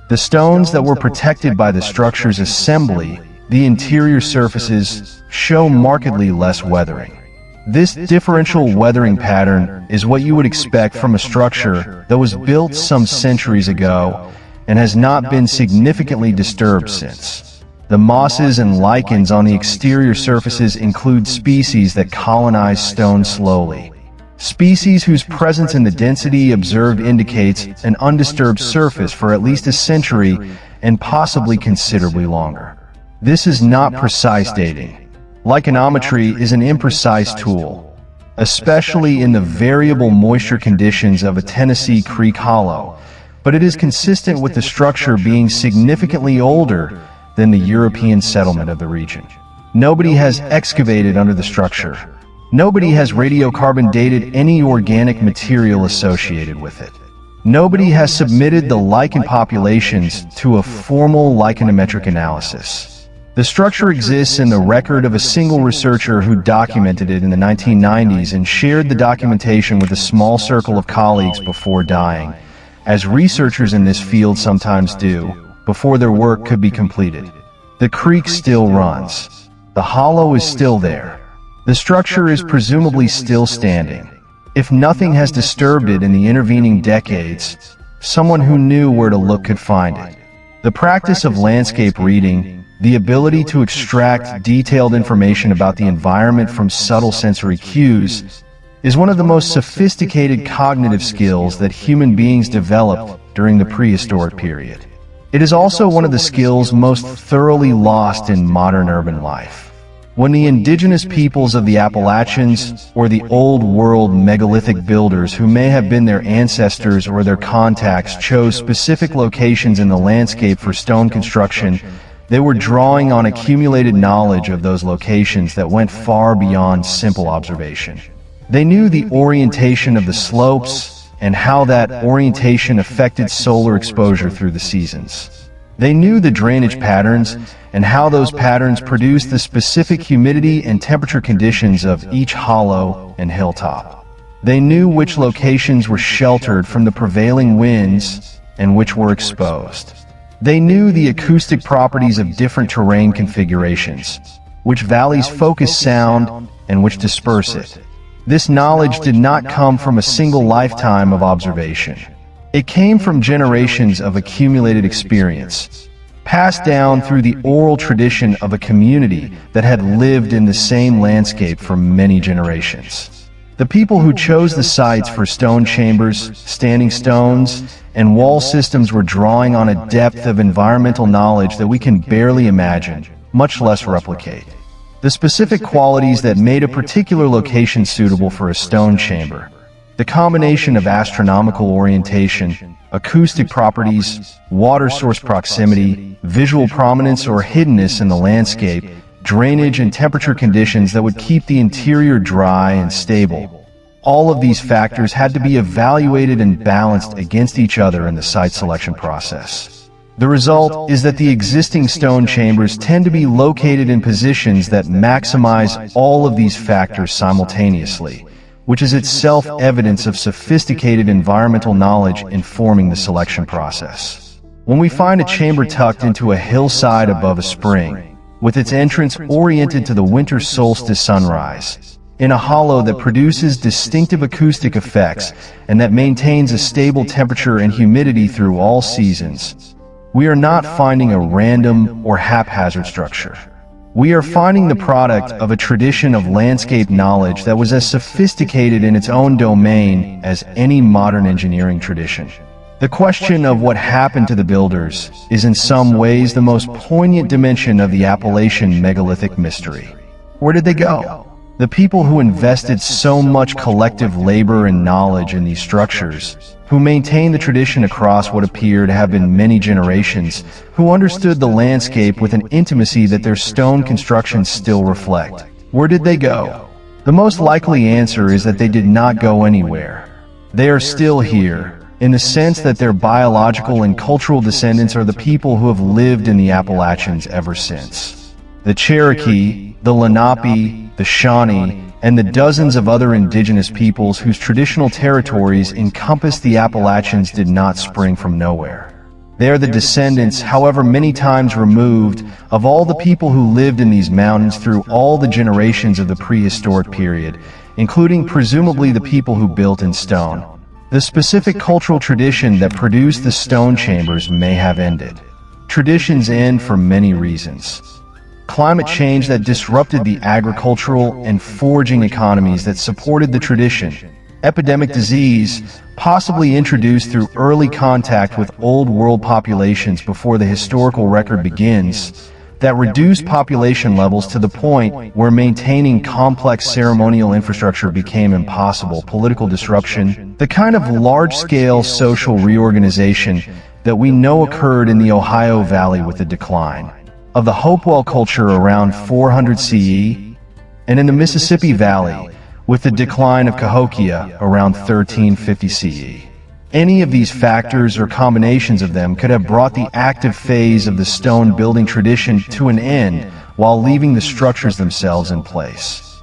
The stones that were protected by the structure's assembly, the interior surfaces, show markedly less weathering. This differential weathering pattern is what you would expect from a structure that was built some centuries ago and has not been significantly disturbed since. The mosses and lichens on the exterior surfaces include species that colonize stone slowly. Species whose presence in the density observed indicates an undisturbed surface for at least a century and possibly considerably longer. This is not precise dating. Lichenometry is an imprecise tool, especially in the variable moisture conditions of a Tennessee creek hollow, but it is consistent with the structure being significantly older than the European settlement of the region. Nobody has excavated under the structure. Nobody has radiocarbon dated any organic material associated with it. Nobody has submitted the lichen populations to a formal lichenometric analysis. The structure exists in the record of a single researcher who documented it in the 1990s and shared the documentation with a small circle of colleagues before dying, as researchers in this field sometimes do, before their work could be completed. The creek still runs. The hollow is still there. The structure is presumably still standing. If nothing has disturbed it in the intervening decades, someone who knew where to look could find it. The practice of landscape reading, the ability to extract detailed information about the environment from subtle sensory cues, is one of the most sophisticated cognitive skills that human beings developed during the prehistoric period. It is also one of the skills most thoroughly lost in modern urban life. When the indigenous peoples of the Appalachians or the Old World megalithic builders who may have been their ancestors or their contacts chose specific locations in the landscape for stone construction, they were drawing on accumulated knowledge of those locations that went far beyond simple observation. They knew the orientation of the slopes and how that orientation affected solar exposure through the seasons. They knew the drainage patterns and how those patterns produced the specific humidity and temperature conditions of each hollow and hilltop. They knew which locations were sheltered from the prevailing winds and which were exposed. They knew the acoustic properties of different terrain configurations, which valleys focus sound and which disperse it. This knowledge did not come from a single lifetime of observation. It came from generations of accumulated experience, passed down through the oral tradition of a community that had lived in the same landscape for many generations. The people who chose the sites for stone chambers, standing stones, and wall systems were drawing on a depth of environmental knowledge that we can barely imagine, much less replicate. The specific qualities that made a particular location suitable for a stone chamber, the combination of astronomical orientation, acoustic properties, water source proximity, visual prominence or hiddenness in the landscape, drainage and temperature conditions that would keep the interior dry and stable. All of these factors had to be evaluated and balanced against each other in the site selection process. The result is that the existing stone chambers tend to be located in positions that maximize all of these factors simultaneously, which is itself evidence of sophisticated environmental knowledge informing the selection process. When we find a chamber tucked into a hillside above a spring, with its entrance oriented to the winter solstice sunrise, in a hollow that produces distinctive acoustic effects and that maintains a stable temperature and humidity through all seasons, we are not finding a random or haphazard structure. We are finding the product of a tradition of landscape knowledge that was as sophisticated in its own domain as any modern engineering tradition. The question of what happened to the builders is in some ways the most poignant dimension of the Appalachian megalithic mystery. Where did they go? The people who invested so much collective labor and knowledge in these structures, who maintained the tradition across what appear to have been many generations, who understood the landscape with an intimacy that their stone constructions still reflect. Where did they go? The most likely answer is that they did not go anywhere. They are still here, in the sense that their biological and cultural descendants are the people who have lived in the Appalachians ever since. The Cherokee, the Lenape, the Shawnee, and the dozens of other indigenous peoples whose traditional territories encompass the Appalachians did not spring from nowhere. They are the descendants, however many times removed, of all the people who lived in these mountains through all the generations of the prehistoric period, including presumably the people who built in stone. The specific cultural tradition that produced the stone chambers may have ended. Traditions end for many reasons. Climate change that disrupted the agricultural and foraging economies that supported the tradition, epidemic disease, possibly introduced through early contact with old world populations before the historical record begins, that reduced population levels to the point where maintaining complex ceremonial infrastructure became impossible, political disruption, the kind of large-scale social reorganization that we know occurred in the Ohio Valley with the decline of the Hopewell culture around 400 CE, and in the Mississippi Valley with the decline of Cahokia around 1350 CE. Any of these factors or combinations of them could have brought the active phase of the stone building tradition to an end while leaving the structures themselves in place.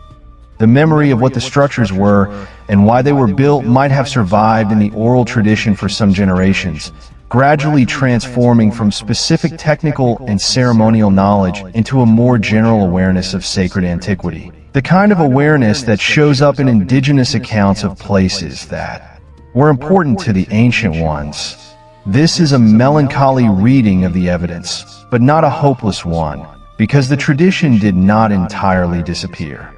The memory of what the structures were and why they were built might have survived in the oral tradition for some generations, gradually transforming from specific technical and ceremonial knowledge into a more general awareness of sacred antiquity. The kind of awareness that shows up in indigenous accounts of places that were important to the ancient ones. This is a melancholy reading of the evidence, but not a hopeless one, because the tradition did not entirely disappear.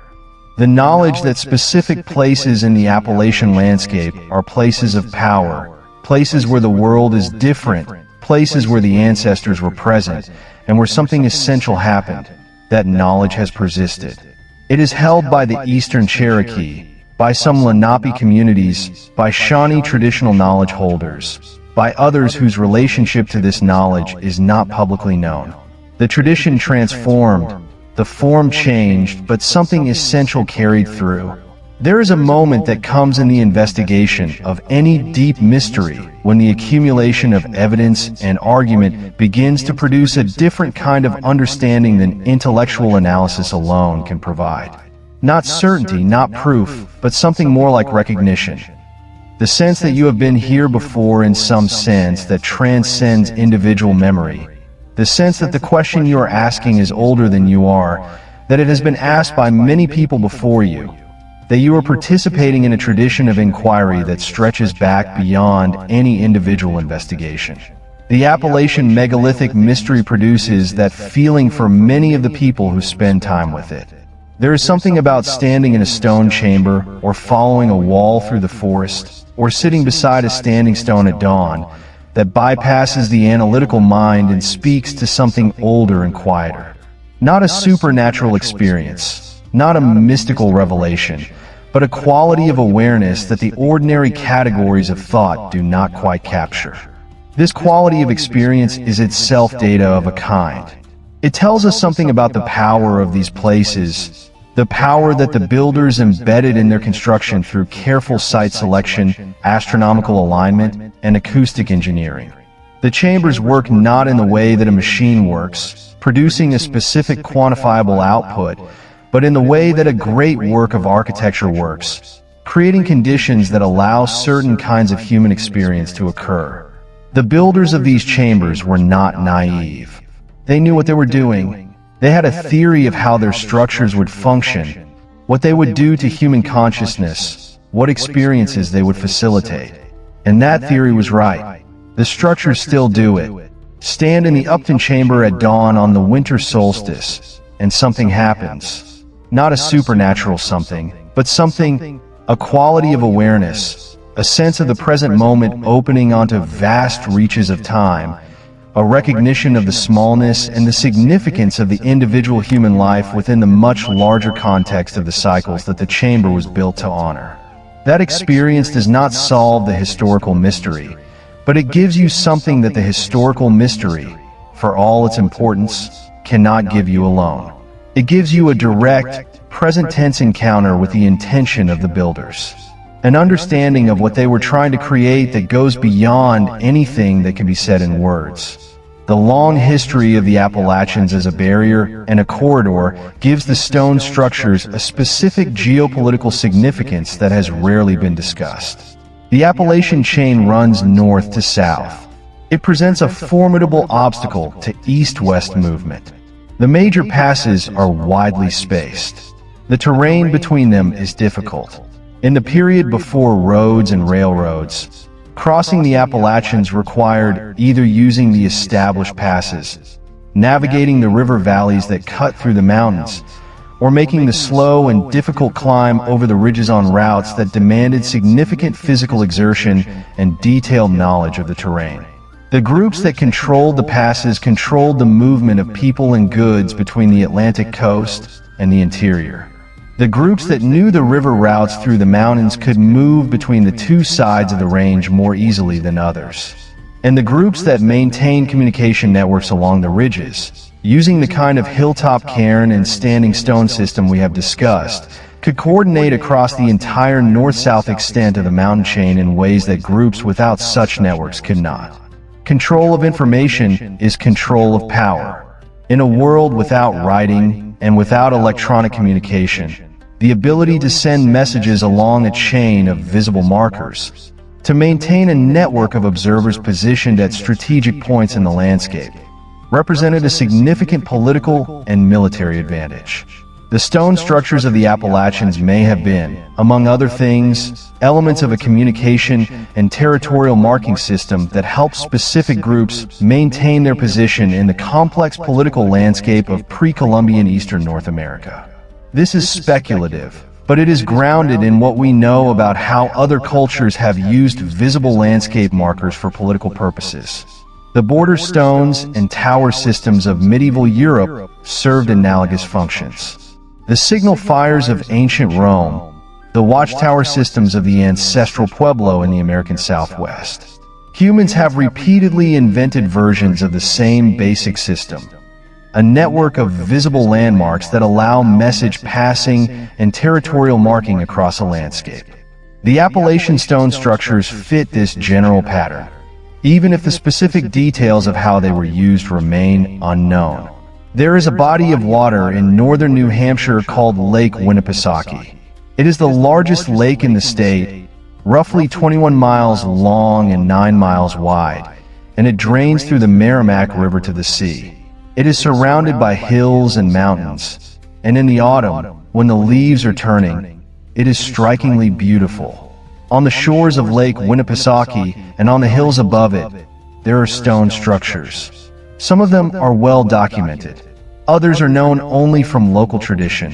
The knowledge that specific places in the Appalachian landscape are places of power, places where the world is different, places where the ancestors were present, and where something essential happened, that knowledge has persisted. It is held by the Eastern Cherokee, by some Lenape communities, by Shawnee traditional knowledge holders, by others whose relationship to this knowledge is not publicly known. The tradition transformed, the form changed, but something essential carried through. There is a moment that comes in the investigation of any deep mystery when the accumulation of evidence and argument begins to produce a different kind of understanding than intellectual analysis alone can provide. Not certainty, not proof, but something more like recognition. The sense that you have been here before in some sense that transcends individual memory. The sense that the question you are asking is older than you are, that it has been asked by many people before you, that you are participating in a tradition of inquiry that stretches back beyond any individual investigation. The Appalachian megalithic mystery produces that feeling for many of the people who spend time with it. There is something about standing in a stone chamber, or following a wall through the forest, or sitting beside a standing stone at dawn, that bypasses the analytical mind and speaks to something older and quieter. Not a supernatural experience, not a mystical revelation, but a quality of awareness that the ordinary categories of thought do not quite capture. This quality of experience is itself data of a kind. It tells us something about the power of these places, the power that the builders embedded in their construction through careful site selection, astronomical alignment, and acoustic engineering. The chambers work not in the way that a machine works, producing a specific quantifiable output, but in the way that a great work of architecture works, creating conditions that allow certain kinds of human experience to occur. The builders of these chambers were not naive. They knew what they were doing. They had a theory of how their structures would function, what they would do to human consciousness, what experiences they would facilitate. And that theory was right. The structures still do it. Stand in the Upton Chamber at dawn on the winter solstice, and something happens. Not a supernatural something, but something, a quality of awareness, a sense of the present moment opening onto vast reaches of time, a recognition of the smallness and the significance of the individual human life within the much larger context of the cycles that the chamber was built to honor. That experience does not solve the historical mystery, but it gives you something that the historical mystery, for all its importance, cannot give you alone. It gives you a direct, present-tense encounter with the intention of the builders. An understanding of what they were trying to create that goes beyond anything that can be said in words. The long history of the Appalachians as a barrier and a corridor gives the stone structures a specific geopolitical significance that has rarely been discussed. The Appalachian chain runs north to south. It presents a formidable obstacle to east-west movement. The major passes are widely spaced. The terrain between them is difficult. In the period before roads and railroads, crossing the Appalachians required either using the established passes, navigating the river valleys that cut through the mountains, or making the slow and difficult climb over the ridges on routes that demanded significant physical exertion and detailed knowledge of the terrain. The groups that controlled the passes controlled the movement of people and goods between the Atlantic coast and the interior. The groups that knew the river routes through the mountains could move between the two sides of the range more easily than others. And the groups that maintained communication networks along the ridges, using the kind of hilltop cairn and standing stone system we have discussed, could coordinate across the entire north-south extent of the mountain chain in ways that groups without such networks could not. Control of information is control of power. In a world without writing and without electronic communication, the ability to send messages along a chain of visible markers, to maintain a network of observers positioned at strategic points in the landscape, represented a significant political and military advantage. The stone structures of the Appalachians may have been, among other things, elements of a communication and territorial marking system that helped specific groups maintain their position in the complex political landscape of pre-Columbian Eastern North America. This is speculative, but it is grounded in what we know about how other cultures have used visible landscape markers for political purposes. The border stones and tower systems of medieval Europe served analogous functions. The signal fires of ancient Rome, the watchtower systems of the ancestral Pueblo in the American Southwest. Humans have repeatedly invented versions of the same basic system. A network of visible landmarks that allow message passing and territorial marking across a landscape. The Appalachian stone structures fit this general pattern, even if the specific details of how they were used remain unknown. There is a body of water in northern New Hampshire called Lake Winnipesaukee. It is the largest lake in the state, roughly 21 miles long and 9 miles wide, and it drains through the Merrimack River to the sea. It is surrounded by hills and mountains, and in the autumn, when the leaves are turning, it is strikingly beautiful. On the shores of Lake Winnipesaukee and on the hills above it, there are stone structures. Some of them are well documented. Others are known only from local tradition.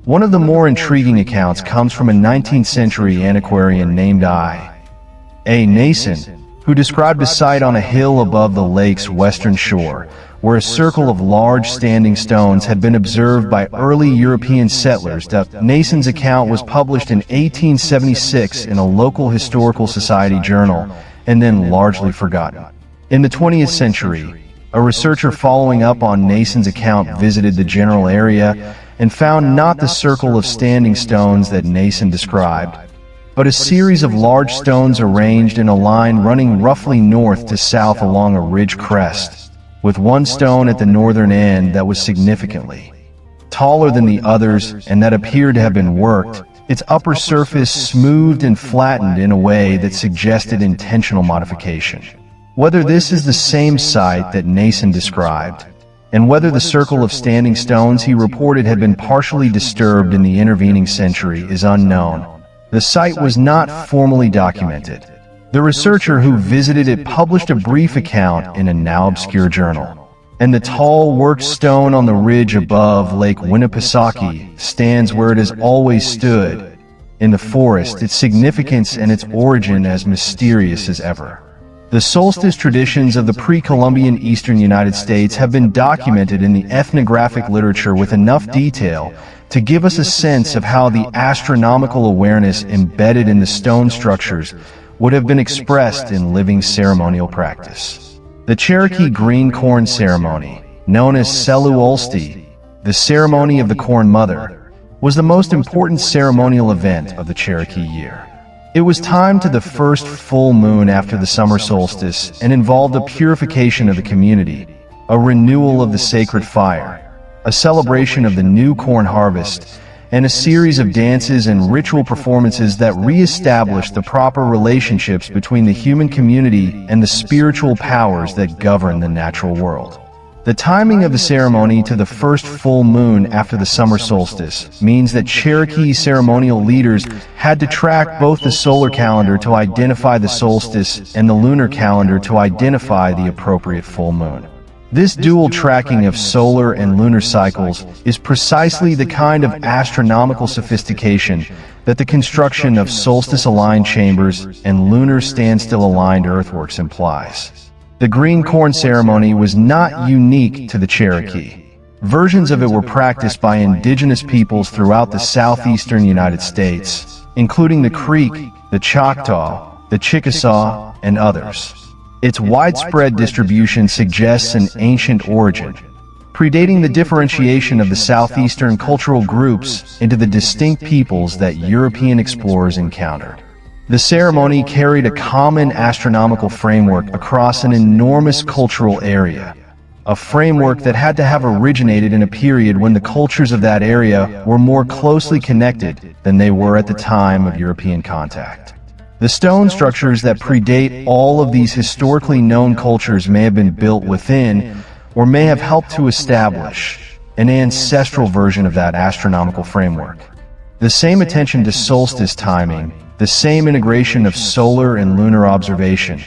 One of the more intriguing accounts comes from a 19th century antiquarian named I.A. Nason, who described a site on a hill above the lake's western shore, where a circle of large standing stones had been observed by early European settlers. Nason's account was published in 1876 in a local historical society journal, and then largely forgotten. In the 20th century, a researcher following up on Nason's account visited the general area and found not the circle of standing stones that Nason described, but a series of large stones arranged in a line running roughly north to south along a ridge crest, with one stone at the northern end that was significantly taller than the others and that appeared to have been worked, its upper surface smoothed and flattened in a way that suggested intentional modification. Whether this is the same site that Nason described, and whether the circle of standing stones he reported had been partially disturbed in the intervening century is unknown. The site was not formally documented. The researcher who visited it published a brief account in a now obscure journal. And the tall worked stone on the ridge above Lake Winnipesaukee stands where it has always stood in the forest, its significance and its origin as mysterious as ever. The solstice traditions of the pre-Columbian eastern United States have been documented in the ethnographic literature with enough detail to give us a sense of how the astronomical awareness embedded in the stone structures would have been expressed in living ceremonial practice. The Cherokee green corn ceremony, known as Selu Olsti, the ceremony of the Corn Mother, was the most important ceremonial event of the Cherokee year. It was timed to the first full moon after the summer solstice and involved a purification of the community, a renewal of the sacred fire, a celebration of the new corn harvest, and a series of dances and ritual performances that re-established the proper relationships between the human community and the spiritual powers that govern the natural world. The timing of the ceremony to the first full moon after the summer solstice means that Cherokee ceremonial leaders had to track both the solar calendar to identify the solstice and the lunar calendar to identify the appropriate full moon. This dual tracking of solar and lunar cycles is precisely the kind of astronomical sophistication that the construction of solstice-aligned chambers and lunar standstill-aligned earthworks implies. The green corn ceremony was not unique to the Cherokee. Versions of it were practiced by indigenous peoples throughout the southeastern United States, including the Creek, the Choctaw, the Chickasaw, and others. Its widespread distribution suggests an ancient origin, predating the differentiation of the southeastern cultural groups into the distinct peoples that European explorers encountered. The ceremony carried a common astronomical framework across an enormous cultural area, a framework that had to have originated in a period when the cultures of that area were more closely connected than they were at the time of European contact. The stone structures that predate all of these historically known cultures may have been built within, or may have helped to establish, an ancestral version of that astronomical framework. The same attention to solstice timing, the same integration of solar and lunar observation,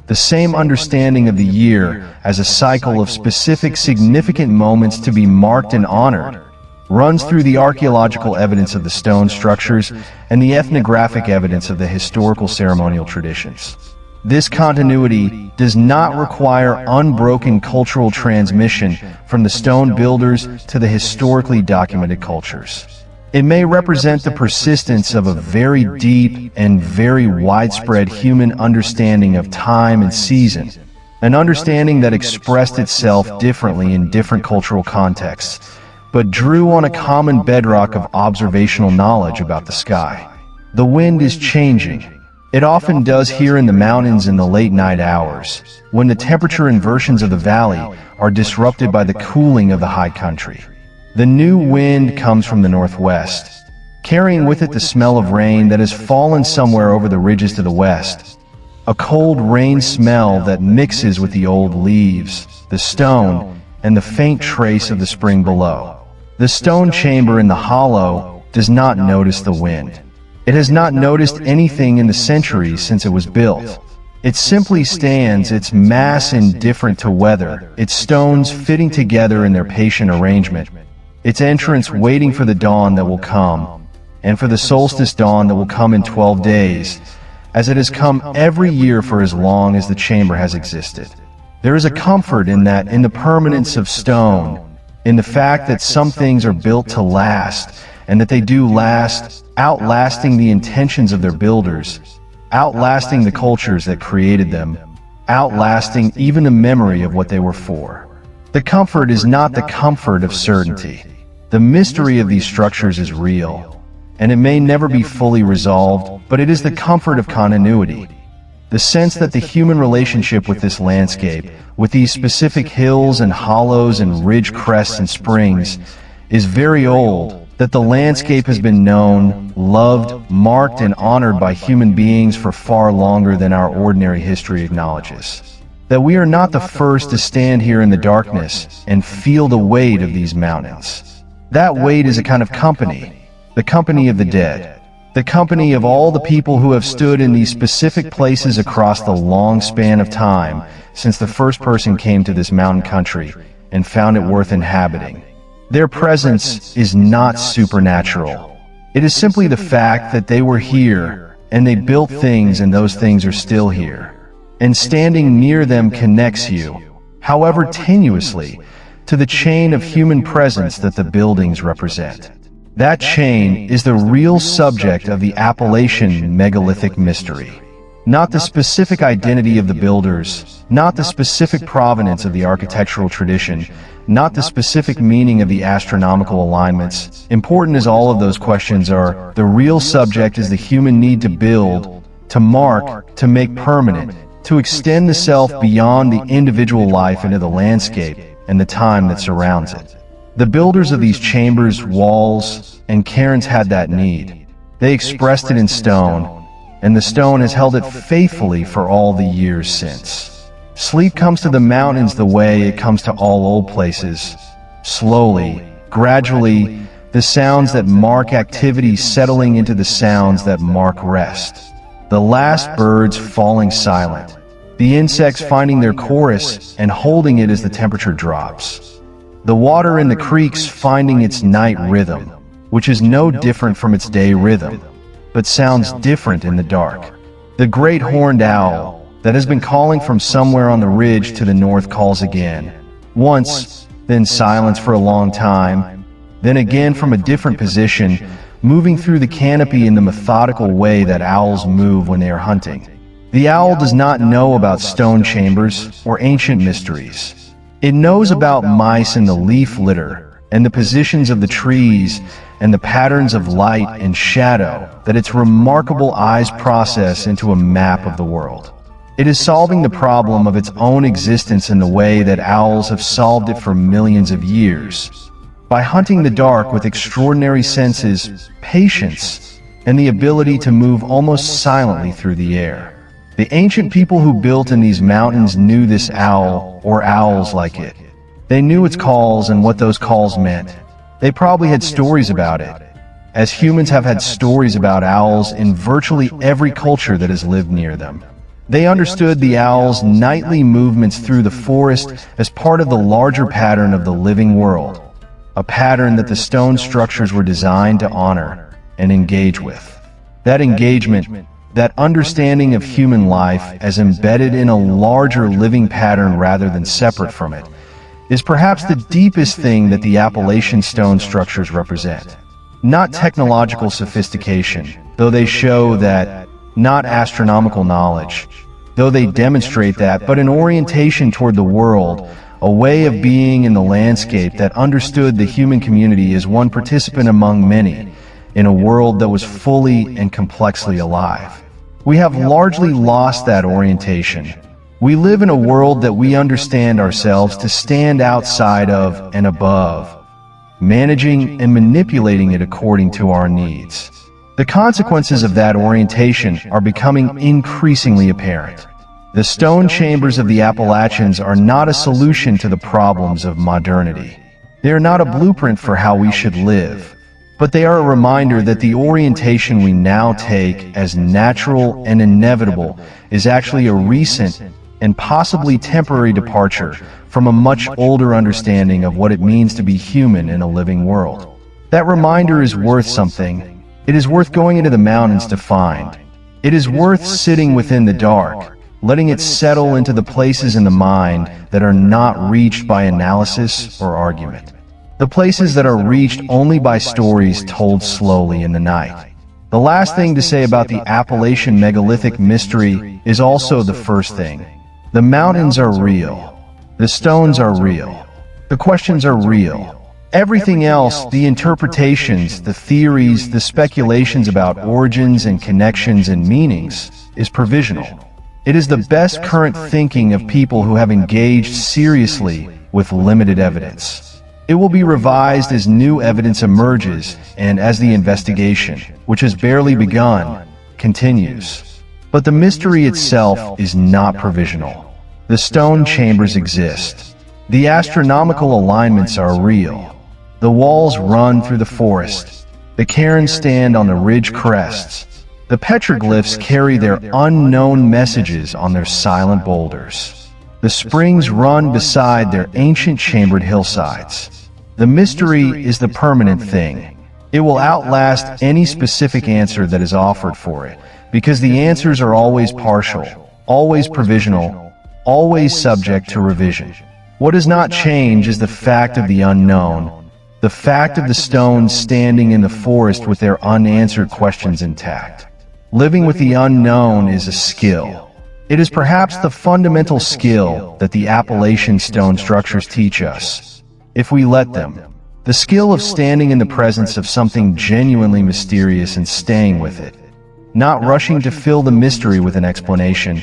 the same understanding of the year as a cycle of specific significant moments to be marked and honored, runs through the archaeological evidence of the stone structures and the ethnographic evidence of the historical ceremonial traditions. This continuity does not require unbroken cultural transmission from the stone builders to the historically documented cultures. It may represent the persistence of a very deep and very widespread human understanding of time and season, an understanding that expressed itself differently in different cultural contexts, but drew on a common bedrock of observational knowledge about the sky. The wind is changing. It often does here in the mountains in the late night hours, when the temperature inversions of the valley are disrupted by the cooling of the high country. The new wind comes from the northwest, carrying with it the smell of rain that has fallen somewhere over the ridges to the west, a cold rain smell that mixes with the old leaves, the stone, and the faint trace of the spring below. The stone chamber in the hollow does not notice the wind. It has not noticed anything in the centuries since it was built. It simply stands, its mass indifferent to weather, its stones fitting together in their patient arrangement, its entrance waiting for the dawn that will come, and for the solstice dawn that will come in 12 days, as it has come every year for as long as the chamber has existed. There is a comfort in that, in the permanence of stone, in the fact that some things are built to last, and that they do last, outlasting the intentions of their builders, outlasting the cultures that created them, outlasting even the memory of what they were for. The comfort is not the comfort of certainty. The mystery of these structures is real, and it may never be fully resolved, but it is the comfort of continuity. The sense that the human relationship with this landscape, with these specific hills and hollows and ridge crests and springs, is very old, that the landscape has been known, loved, marked, and honored by human beings for far longer than our ordinary history acknowledges. That we are not the first to stand here in the darkness and feel the weight of these mountains. That weight is a kind of company, the company of the dead, the company of all the people who have stood in these specific places across the long span of time since the first person came to this mountain country and found it worth inhabiting. Their presence is not supernatural. It is simply the fact that they were here and they built things, and those things are still here. And standing near them connects you, however tenuously, to the chain of human presence that the buildings represent. That chain is the real subject of the Appalachian megalithic mystery. Not the specific identity of the builders, not the specific provenance of the architectural tradition, not the specific meaning of the astronomical alignments. Important as all of those questions are, the real subject is the human need to build, to mark, to make permanent, to extend the self beyond the individual life into the landscape and the time that surrounds it. The builders of these chambers, walls, and cairns had that need. They expressed it in stone, and the stone has held it faithfully for all the years since. Sleep comes to the mountains the way it comes to all old places. Slowly, gradually, the sounds that mark activity settling into the sounds that mark rest. The last birds falling silent, the insects finding their chorus and holding it as the temperature drops. The water in the creeks finding its night rhythm, which is no different from its day rhythm, but sounds different in the dark. The great horned owl that has been calling from somewhere on the ridge to the north calls again. Once, then silence for a long time, then again from a different position, moving through the canopy in the methodical way that owls move when they are hunting. The owl does not know about stone chambers or ancient mysteries. It knows about mice in the leaf litter and the positions of the trees and the patterns of light and shadow that its remarkable eyes process into a map of the world. It is solving the problem of its own existence in the way that owls have solved it for millions of years, by hunting the dark with extraordinary senses, patience, and the ability to move almost silently through the air. The ancient people who built in these mountains knew this owl, or owls like it. They knew its calls and what those calls meant. They probably had stories about it, as humans have had stories about owls in virtually every culture that has lived near them. They understood the owl's nightly movements through the forest as part of the larger pattern of the living world, a pattern that the stone structures were designed to honor and engage with. That engagement, that understanding of human life as embedded in a larger living pattern rather than separate from it, is perhaps the deepest thing that the Appalachian stone structures represent. Not technological sophistication, though they show that, not astronomical knowledge, though they demonstrate that, but an orientation toward the world, a way of being in the landscape that understood the human community as one participant among many, in a world that was fully and complexly alive. We have largely lost that orientation. We live in a world that we understand ourselves to stand outside of and above, managing and manipulating it according to our needs. The consequences of that orientation are becoming increasingly apparent. The stone chambers of the Appalachians are not a solution to the problems of modernity. They are not a blueprint for how we should live, but they are a reminder that the orientation we now take as natural and inevitable is actually a recent and possibly temporary departure from a much older understanding of what it means to be human in a living world. That reminder is worth something. It is worth going into the mountains to find. It is worth sitting within the dark, letting it settle into the places in the mind that are not reached by analysis or argument. The places that are reached only by stories told slowly in the night. The last thing to say about the Appalachian megalithic mystery is also the first thing. The mountains are real. The stones are real. The questions are real. Everything else, the interpretations, the theories, the speculations about origins and connections and meanings, is provisional. It is the best current thinking of people who have engaged seriously with limited evidence. It will be revised as new evidence emerges and as the investigation, which has barely begun, continues. But the mystery itself is not provisional. The stone chambers exist. The astronomical alignments are real. The walls run through the forest. The cairns stand on the ridge crests. The petroglyphs carry their unknown messages on their silent boulders. The springs run beside their ancient chambered hillsides. The mystery is the permanent thing. It will outlast any specific answer that is offered for it, because the answers are always partial, always provisional, always subject to revision. What does not change is the fact of the unknown, the fact of the stones standing in the forest with their unanswered questions intact. Living with the unknown is a skill. It is perhaps the fundamental skill that the Appalachian stone structures teach us, if we let them. The skill of standing in the presence of something genuinely mysterious and staying with it. Not rushing to fill the mystery with an explanation,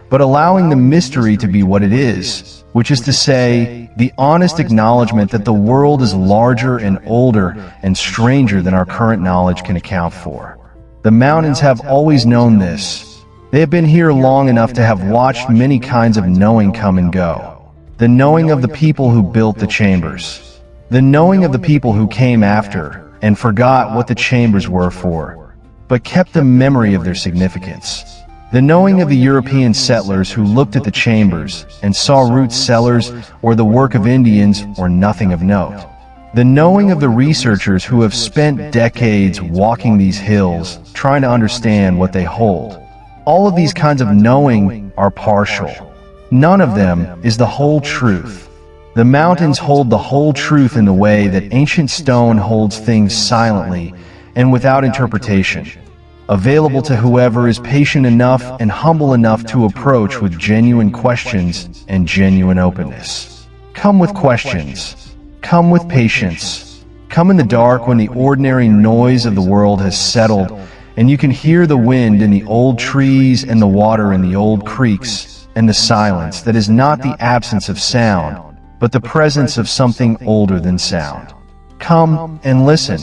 but allowing the mystery to be what it is, which is to say, the honest acknowledgement that the world is larger and older and stranger than our current knowledge can account for. The mountains have always known this. They have been here long enough to have watched many kinds of knowing come and go. The knowing of the people who built the chambers. The knowing of the people who came after and forgot what the chambers were for, but kept the memory of their significance. The knowing of the European settlers who looked at the chambers and saw root cellars or the work of Indians or nothing of note. The knowing of the researchers who have spent decades walking these hills, trying to understand what they hold. All of these kinds of knowing are partial. None of them is the whole truth. The mountains hold the whole truth in the way that ancient stone holds things silently and without interpretation, available to whoever is patient enough and humble enough to approach with genuine questions and genuine openness. Come with questions. Come with patience. Come in the dark when the ordinary noise of the world has settled and you can hear the wind in the old trees and the water in the old creeks and the silence that is not the absence of sound, but the presence of something older than sound. Come and listen.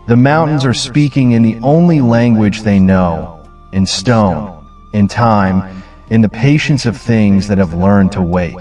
The mountains are speaking in the only language they know, in stone, in time, in the patience of things that have learned to wait.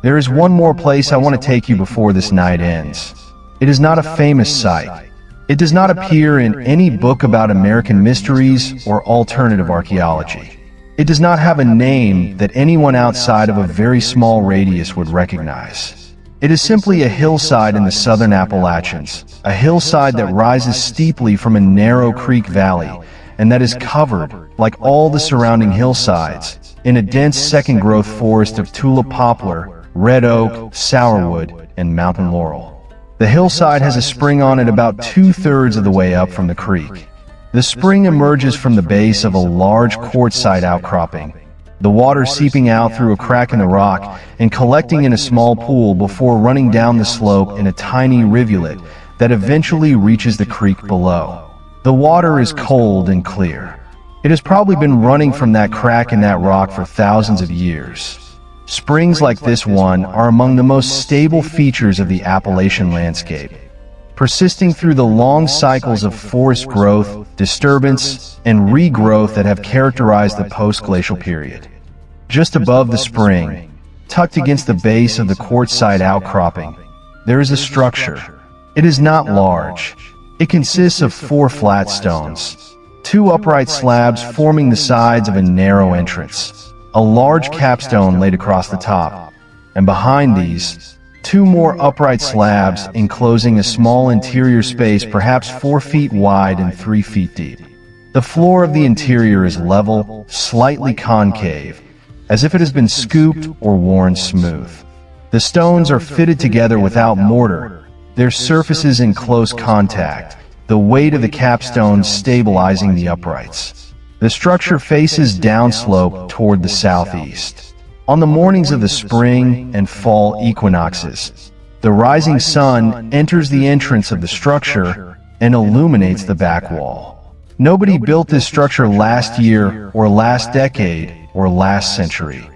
There is one more place I want to take you before this night ends. It is not a famous site. It does not appear in any book about American mysteries or alternative archaeology. It does not have a name that anyone outside of a very small radius would recognize. It is simply a hillside in the southern Appalachians, a hillside that rises steeply from a narrow creek valley, and that is covered, like all the surrounding hillsides, in a dense second-growth forest of tulip poplar, red oak, sourwood, and mountain laurel. The hillside has a spring on it about 2/3 of the way up from the creek. The spring emerges from the base of a large quartzite outcropping, the water seeping out through a crack in the rock and collecting in a small pool before running down the slope in a tiny rivulet that eventually reaches the creek below. The water is cold and clear. It has probably been running from that crack in that rock for thousands of years. Springs like this one are among the most stable features of the Appalachian landscape, persisting through the long cycles of forest growth, disturbance, and regrowth that have characterized the post-glacial period. Just above the spring, tucked against the base of the quartzite outcropping, there is a structure. It is not large. It consists of 4 flat stones, 2 upright slabs forming the sides of a narrow entrance, a large capstone laid across the top, and behind these, 2 more upright slabs enclosing a small interior space perhaps 4 feet wide and 3 feet deep. The floor of the interior is level, slightly concave, as if it has been scooped or worn smooth. The stones are fitted together without mortar, their surfaces in close contact, the weight of the capstone stabilizing the uprights. The structure faces downslope toward the southeast. On the mornings of the spring and fall equinoxes, The rising sun enters the entrance of the structure and illuminates the back wall. Nobody built this structure last year or last decade or last century.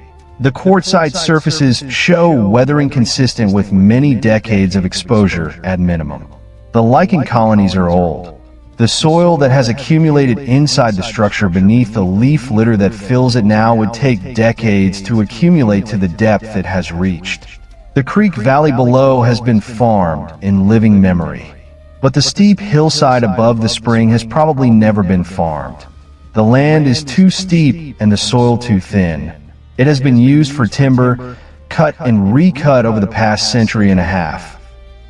The quartzite surfaces show weathering consistent with many decades of exposure at minimum. The lichen colonies are old. The soil that has accumulated inside the structure beneath the leaf litter that fills it now would take decades to accumulate to the depth it has reached. The creek valley below has been farmed in living memory, but the steep hillside above the spring has probably never been farmed. The land is too steep and the soil too thin. It has been used for timber, cut and recut over the past century and a half.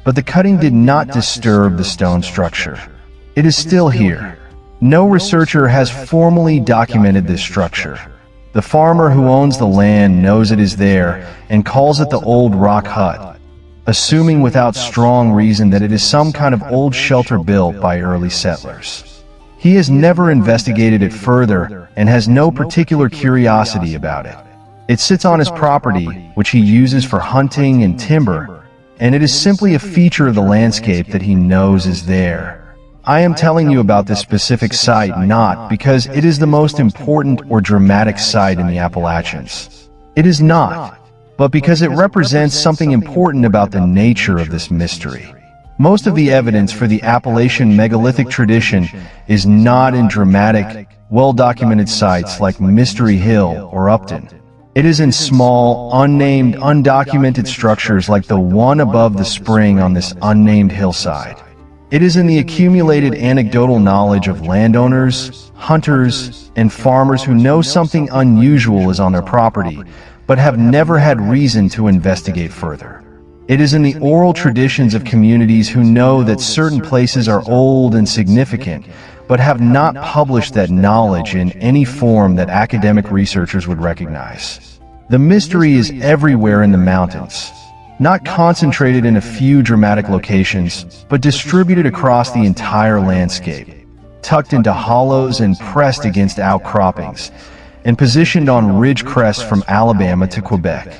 But the cutting did not disturb the stone structure. It is still here. No researcher has formally documented this structure. The farmer who owns the land knows it is there and calls it the old rock hut, assuming without strong reason that it is some kind of old shelter built by early settlers. He has never investigated it further and has no particular curiosity about it. It sits on his property, which he uses for hunting and timber, and it is simply a feature of the landscape that he knows is there. I am telling you about this specific site not because it is the most important or dramatic site in the Appalachians. It is not, but because it represents something important about the nature of this mystery. Most of the evidence for the Appalachian megalithic tradition is not in dramatic, well-documented sites like Mystery Hill or Upton. It is in small, unnamed, undocumented structures like the one above the spring on this unnamed hillside. It is in the accumulated anecdotal knowledge of landowners, hunters, and farmers who know something unusual is on their property, but have never had reason to investigate further. It is in the oral traditions of communities who know that certain places are old and significant, but have not published that knowledge in any form that academic researchers would recognize. The mystery is everywhere in the mountains, not concentrated in a few dramatic locations, but distributed across the entire landscape, tucked into hollows and pressed against outcroppings, and positioned on ridge crests from Alabama to Quebec.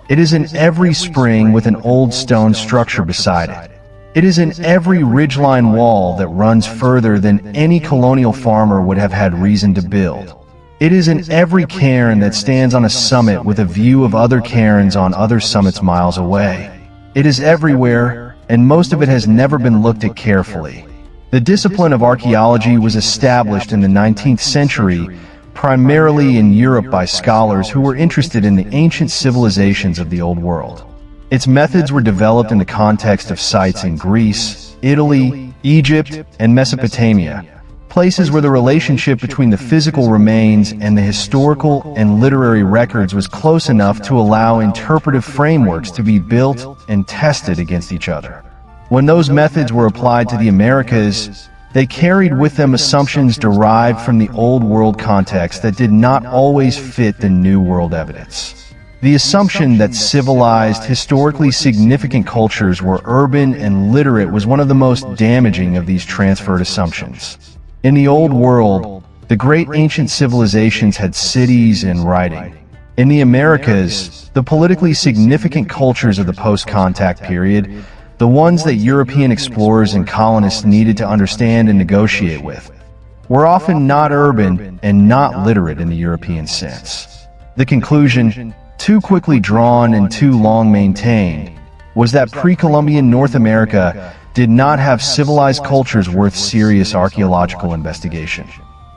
It is in every spring with an old stone structure beside it. It is in every ridgeline wall that runs further than any colonial farmer would have had reason to build. It is in every cairn that stands on a summit with a view of other cairns on other summits miles away. It is everywhere, and most of it has never been looked at carefully. The discipline of archaeology was established in the 19th century, primarily in Europe by scholars who were interested in the ancient civilizations of the Old World. Its methods were developed in the context of sites in Greece, Italy, Egypt, and Mesopotamia, places where the relationship between the physical remains and the historical and literary records was close enough to allow interpretive frameworks to be built and tested against each other. When those methods were applied to the Americas, they carried with them assumptions derived from the Old World context that did not always fit the New World evidence. The assumption that civilized, historically significant cultures were urban and literate was one of the most damaging of these transferred assumptions. In the Old World, the great ancient civilizations had cities and writing. In the Americas, the politically significant cultures of the post-contact period, the ones that European explorers and colonists needed to understand and negotiate with, were often not urban and not literate in the European sense. The conclusion, too quickly drawn and too long maintained, was that pre-Columbian North America did not have civilized cultures worth serious archaeological investigation.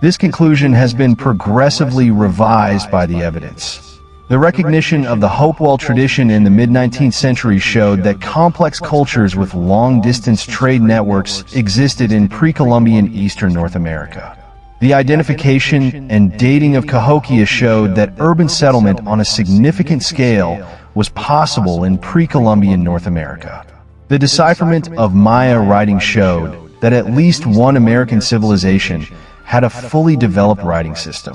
This conclusion has been progressively revised by the evidence. The recognition of the Hopewell tradition in the mid-19th century showed that complex cultures with long-distance trade networks existed in pre-Columbian Eastern North America. The identification and dating of Cahokia showed that urban settlement on a significant scale was possible in pre-Columbian North America. The decipherment of Maya writing showed that at least one American civilization had a fully developed writing system.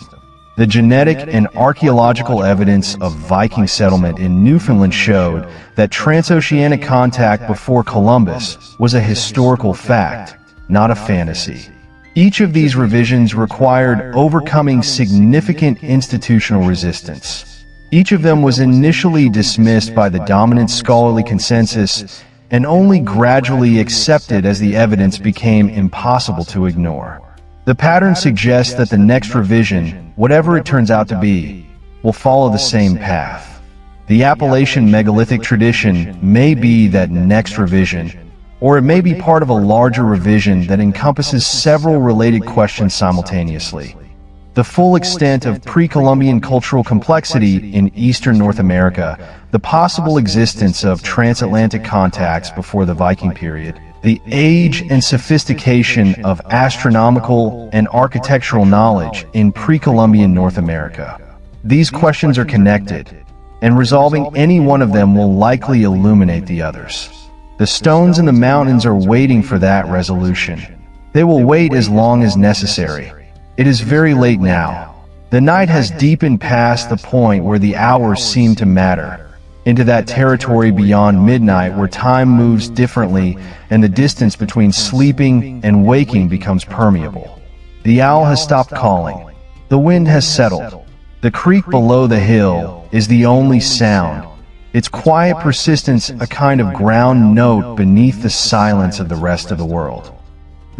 The genetic and archaeological evidence of Viking settlement in Newfoundland showed that transoceanic contact before Columbus was a historical fact, not a fantasy. Each of these revisions required overcoming significant institutional resistance. Each of them was initially dismissed by the dominant scholarly consensus and only gradually accepted as the evidence became impossible to ignore. The pattern suggests that the next revision, whatever it turns out to be, will follow the same path. The Appalachian megalithic tradition may be that next revision, or it may be part of a larger revision that encompasses several related questions simultaneously. The full extent of pre-Columbian cultural complexity in eastern North America, the possible existence of transatlantic contacts before the Viking period, the age and sophistication of astronomical and architectural knowledge in pre-Columbian North America. These questions are connected, and resolving any one of them will likely illuminate the others. The stones in the mountains are waiting for that resolution. They will wait as long as necessary. It is very late now. The night has deepened past the point where the hours seem to matter, into that territory beyond midnight where time moves differently and the distance between sleeping and waking becomes permeable. The owl has stopped calling. The wind has settled. The creek below the hill is the only sound, its quiet persistence a kind of ground note beneath the silence of the rest of the world.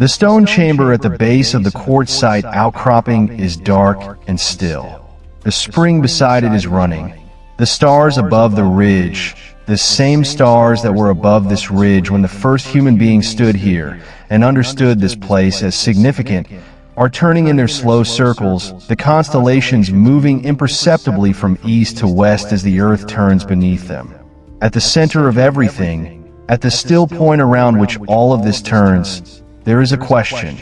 The stone chamber at the base of the quartzite outcropping is dark and still. The spring beside it is running. The stars above the ridge, the same stars that were above this ridge when the first human being stood here and understood this place as significant, are turning in their slow circles, the constellations moving imperceptibly from east to west as the earth turns beneath them. At the center of everything, at the still point around which all of this turns, there is a question.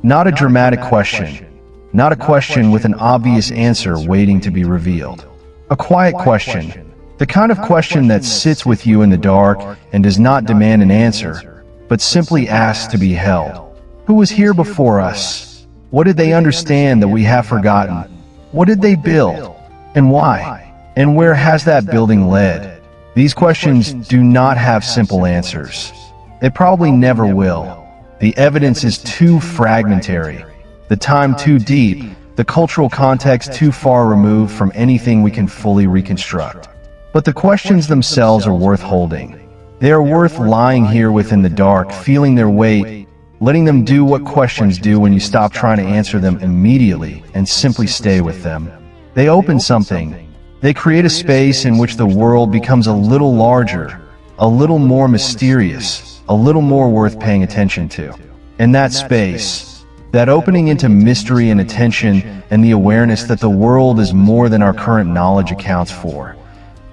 Not a dramatic question. Not a question with an obvious answer waiting to be revealed. A quiet question. The kind of question that sits with you in the dark and does not demand an answer, but simply asks to be held. Who was here before us? What did they understand that we have forgotten? What did they build? And why? And where has that building led? These questions do not have simple answers. They probably never will. The evidence is too fragmentary, the time too deep, the cultural context too far removed from anything we can fully reconstruct. But the questions themselves are worth holding. They are worth lying here within the dark, feeling their weight, letting them do what questions do when you stop trying to answer them immediately and simply stay with them. They open something. They create a space in which the world becomes a little larger, a little more mysterious, a little more worth paying attention to. And that space, that opening into mystery and attention and the awareness that the world is more than our current knowledge accounts for,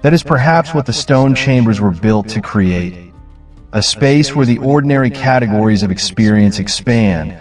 that is perhaps what the stone chambers were built to create. A space where the ordinary categories of experience expand,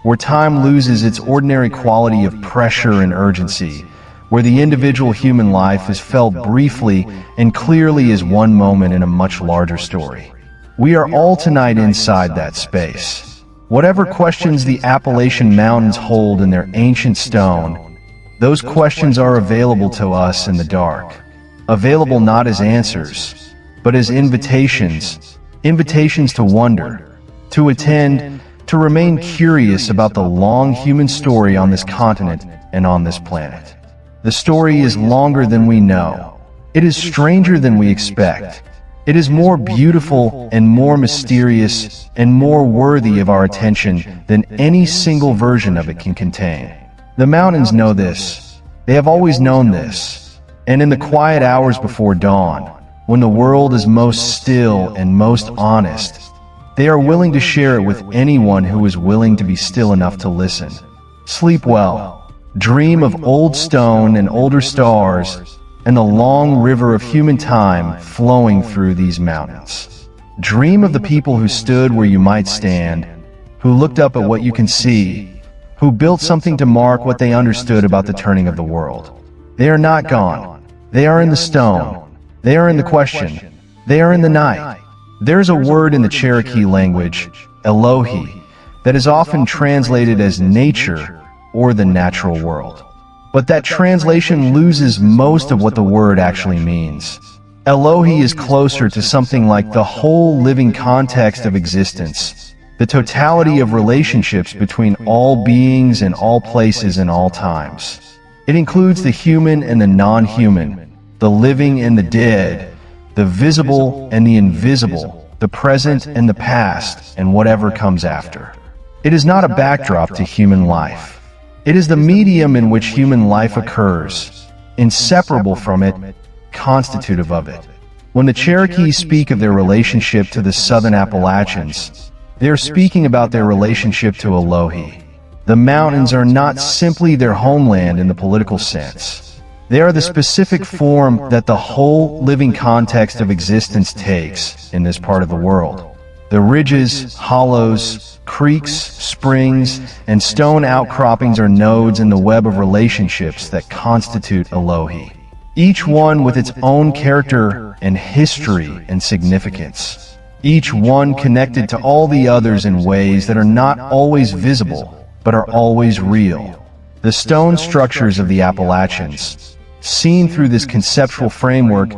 where time loses its ordinary quality of pressure and urgency, where the individual human life is felt briefly and clearly as one moment in a much larger story. We are all tonight inside that space. Whatever questions the Appalachian Mountains hold in their ancient stone, those questions are available to us in the dark. Available not as answers, but as invitations. Invitations to wonder, to attend, to remain curious about the long human story on this continent and on this planet. The story is longer than we know. It is stranger than we expect. It is more beautiful and more mysterious and more worthy of our attention than any single version of it can contain. The mountains know this. They have always known this. And in the quiet hours before dawn, when the world is most still and most honest, they are willing to share it with anyone who is willing to be still enough to listen. Sleep well. Dream of old stone and older stars and the long river of human time flowing through these mountains. Dream of the people who stood where you might stand, who looked up at what you can see, who built something to mark what they understood about the turning of the world. They are not gone. They are in the stone. They are in the question. They are in the night. There is a word in the Cherokee language, Elohi, that is often translated as nature or the natural world. But that translation loses most of what the word actually means. Elohi is closer to something like the whole living context of existence, the totality of relationships between all beings in all places and all times. It includes the human and the non-human, the living and the dead, the visible and the invisible, the present and the past, and whatever comes after. It is not a backdrop to human life. It is the medium in which human life occurs, inseparable from it, constitutive of it. When the Cherokees speak of their relationship to the southern Appalachians, they are speaking about their relationship to Elohi. The mountains are not simply their homeland in the political sense. They are the specific form that the whole living context of existence takes in this part of the world. The ridges, hollows, creeks, springs, and stone outcroppings are nodes in the web of relationships that constitute Elohi, each one with its own character and history and significance, each one connected to all the others in ways that are not always visible, but are always real. The stone structures of the Appalachians, seen through this conceptual framework,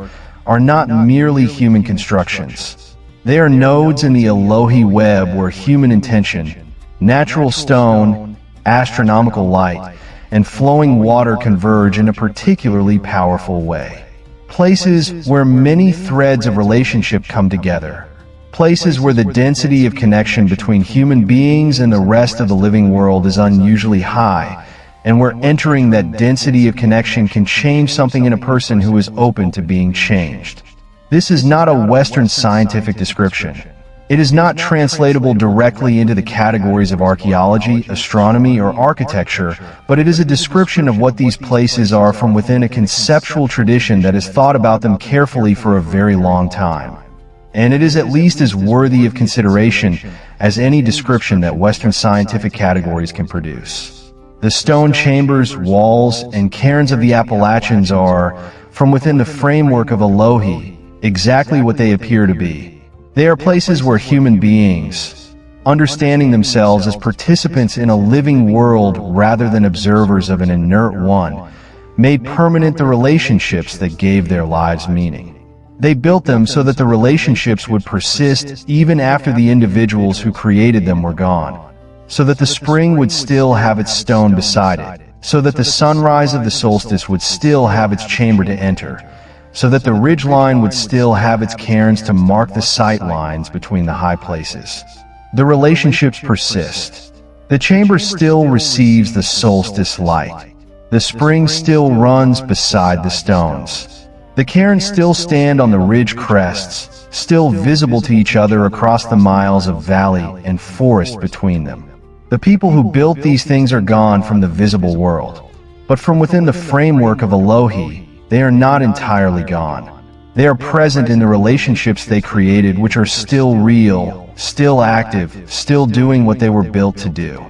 are not merely human constructions. They are nodes in the Elohi web where human intention, natural stone, astronomical light, and flowing water converge in a particularly powerful way. Places where many threads of relationship come together. Places where the density of connection between human beings and the rest of the living world is unusually high, and where entering that density of connection can change something in a person who is open to being changed. This is not a Western scientific description. It is not translatable directly into the categories of archaeology, astronomy, or architecture, but it is a description of what these places are from within a conceptual tradition that has thought about them carefully for a very long time. And it is at least as worthy of consideration as any description that Western scientific categories can produce. The stone chambers, walls, and cairns of the Appalachians are, from within the framework of Elohi, exactly what they appear to be. They are places where human beings, understanding themselves as participants in a living world rather than observers of an inert one, made permanent the relationships that gave their lives meaning. They built them so that the relationships would persist even after the individuals who created them were gone, so that the spring would still have its stone beside it, so that the sunrise of the solstice would still have its chamber to enter, so that the ridgeline would still have its cairns to mark the sight lines between the high places. The relationships persist. The chamber still receives the solstice light. The spring still runs beside the stones. The cairns still stand on the ridge crests, still visible to each other across the miles of valley and forest between them. The people who built these things are gone from the visible world, but from within the framework of Elohi, they are not entirely gone. They are present in the relationships they created, which are still real, still active, still doing what they were built to do.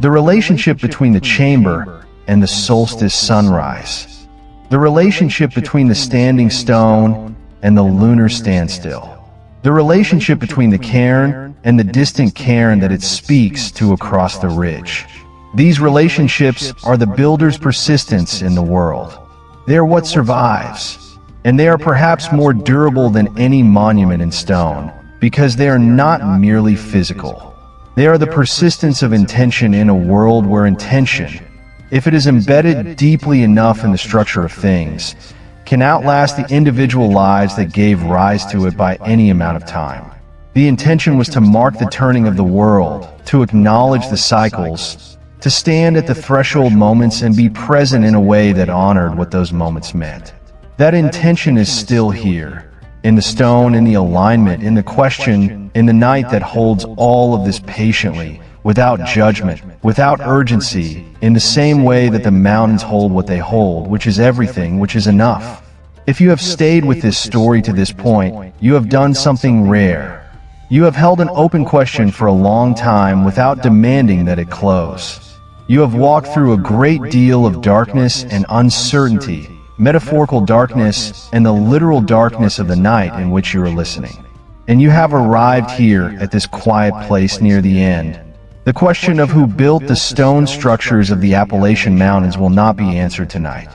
The relationship between the chamber and the solstice sunrise. The relationship between the standing stone and the lunar standstill. The relationship between the cairn and the distant cairn that it speaks to across the ridge. These relationships are the builder's persistence in the world. They are what survives, and they are perhaps more durable than any monument in stone, because they are not merely physical. They are the persistence of intention in a world where intention, if it is embedded deeply enough in the structure of things, can outlast the individual lives that gave rise to it by any amount of time. The intention was to mark the turning of the world, to acknowledge the cycles, to stand at the threshold moments and be present in a way that honored what those moments meant. That intention is still here, in the stone, in the alignment, in the question, in the night that holds all of this patiently, without judgment, without urgency, in the same way that the mountains hold what they hold, which is everything, which is enough. If you have stayed with this story to this point, you have done something rare. You have held an open question for a long time without demanding that it close. You have walked through a great deal of darkness and uncertainty, metaphorical darkness and the literal darkness of the night in which you are listening. And you have arrived here at this quiet place near the end. The question of who built the stone structures of the Appalachian Mountains will not be answered tonight.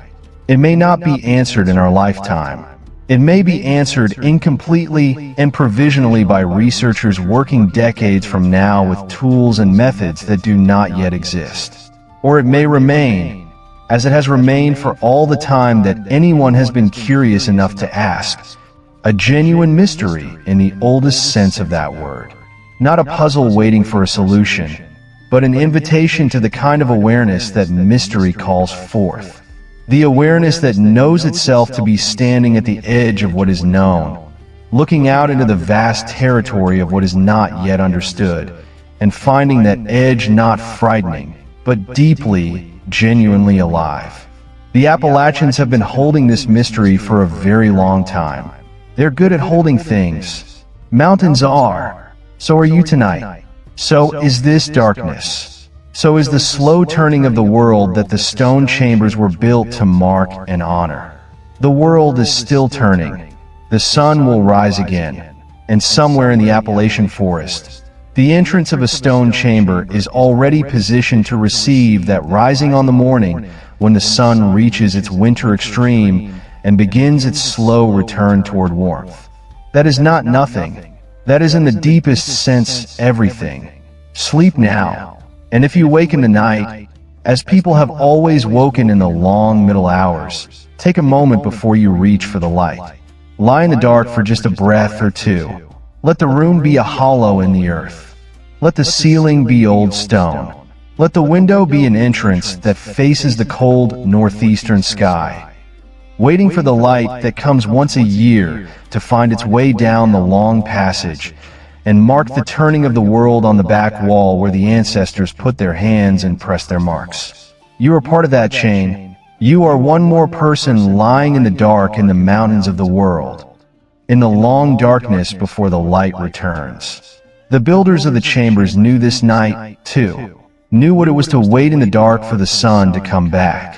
It may not be answered in our lifetime. It may be answered incompletely and provisionally by researchers working decades from now with tools and methods that do not yet exist. Or it may remain, as it has remained for all the time that anyone has been curious enough to ask, A genuine mystery in the oldest sense of that word. Not a puzzle waiting for a solution, but an invitation to the kind of awareness that mystery calls forth. The awareness that knows itself to be standing at the edge of what is known, looking out into the vast territory of what is not yet understood, and finding that edge not frightening, but deeply, genuinely alive. The Appalachians have been holding this mystery for a very long time. They're good at holding things. Mountains are. So are you tonight. So is this darkness. So is the slow turning of the world that the stone chambers were built to mark and honor. The world is still turning. The sun will rise again. And somewhere in the Appalachian forest, the entrance of a stone chamber is already positioned to receive that rising on the morning when the sun reaches its winter extreme and begins its slow return toward warmth. That is not nothing. That is in the deepest sense everything. Sleep now. And if you wake in the night, as people have always woken in the long middle hours, take a moment before you reach for the light. Lie in the dark for just a breath or two. Let the room be a hollow in the earth. Let the ceiling be old stone. Let the window be an entrance that faces the cold northeastern sky, waiting for the light that comes once a year to find its way down the long passage and mark the turning of the world on the back wall where the ancestors put their hands and pressed their marks. You are part of that chain. You are one more person lying in the dark in the mountains of the world, in the long darkness before the light returns. The builders of the chambers knew this night, too, knew what it was to wait in the dark for the sun to come back,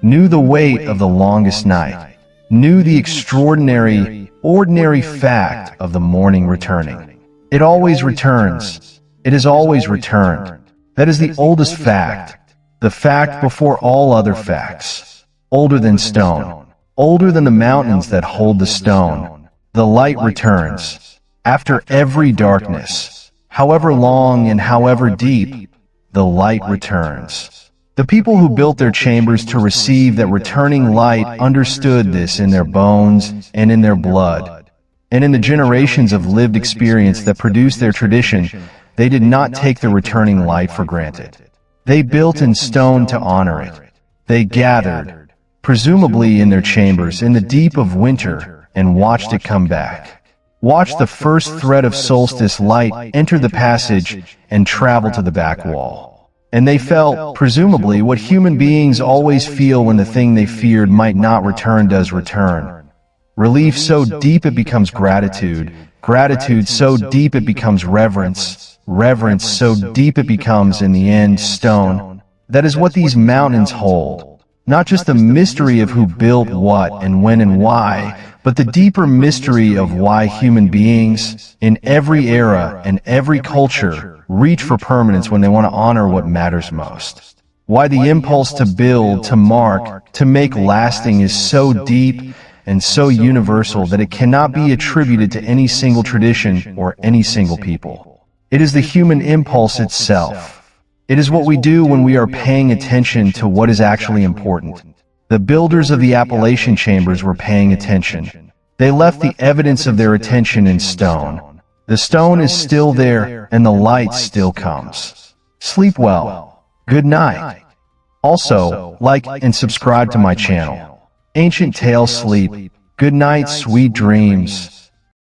knew the weight of the longest night, knew the extraordinary, ordinary fact of the morning returning. It always returns. It has always returned. That is the oldest fact, the fact before all other facts. Older than stone, older than the mountains that hold the stone. The light returns. After every darkness, however long and however deep, the light returns. The people who built their chambers to receive that returning light understood this in their bones and in their blood. And in the generations of lived experience that produced their tradition, they did not take the returning light for granted. They built in stone to honor it. They gathered, presumably in their chambers in the deep of winter, and watched it come back. Watched the first thread of solstice light enter the passage and travel to the back wall. And they felt, presumably, what human beings always feel when the thing they feared might not return does return. Relief so deep it becomes gratitude, gratitude so deep it becomes reverence, reverence so deep it becomes, in the end, stone. That is what these mountains hold. Not just the mystery of who built what and when and why, but the deeper mystery of why human beings, in every era and every culture, reach for permanence when they want to honor what matters most. Why the impulse to build, to mark, to make lasting is so deep and so universal that it cannot be attributed to any single tradition or any single people. It is the human impulse itself. It is what we do when we are paying attention to what is actually important. The builders of the Appalachian chambers were paying attention. They left the evidence of their attention in stone. The stone is still there, and the light still comes. Sleep well. Good night. Also, like and subscribe to my channel. Ancient Tales Sleep. Good night, sweet dreams.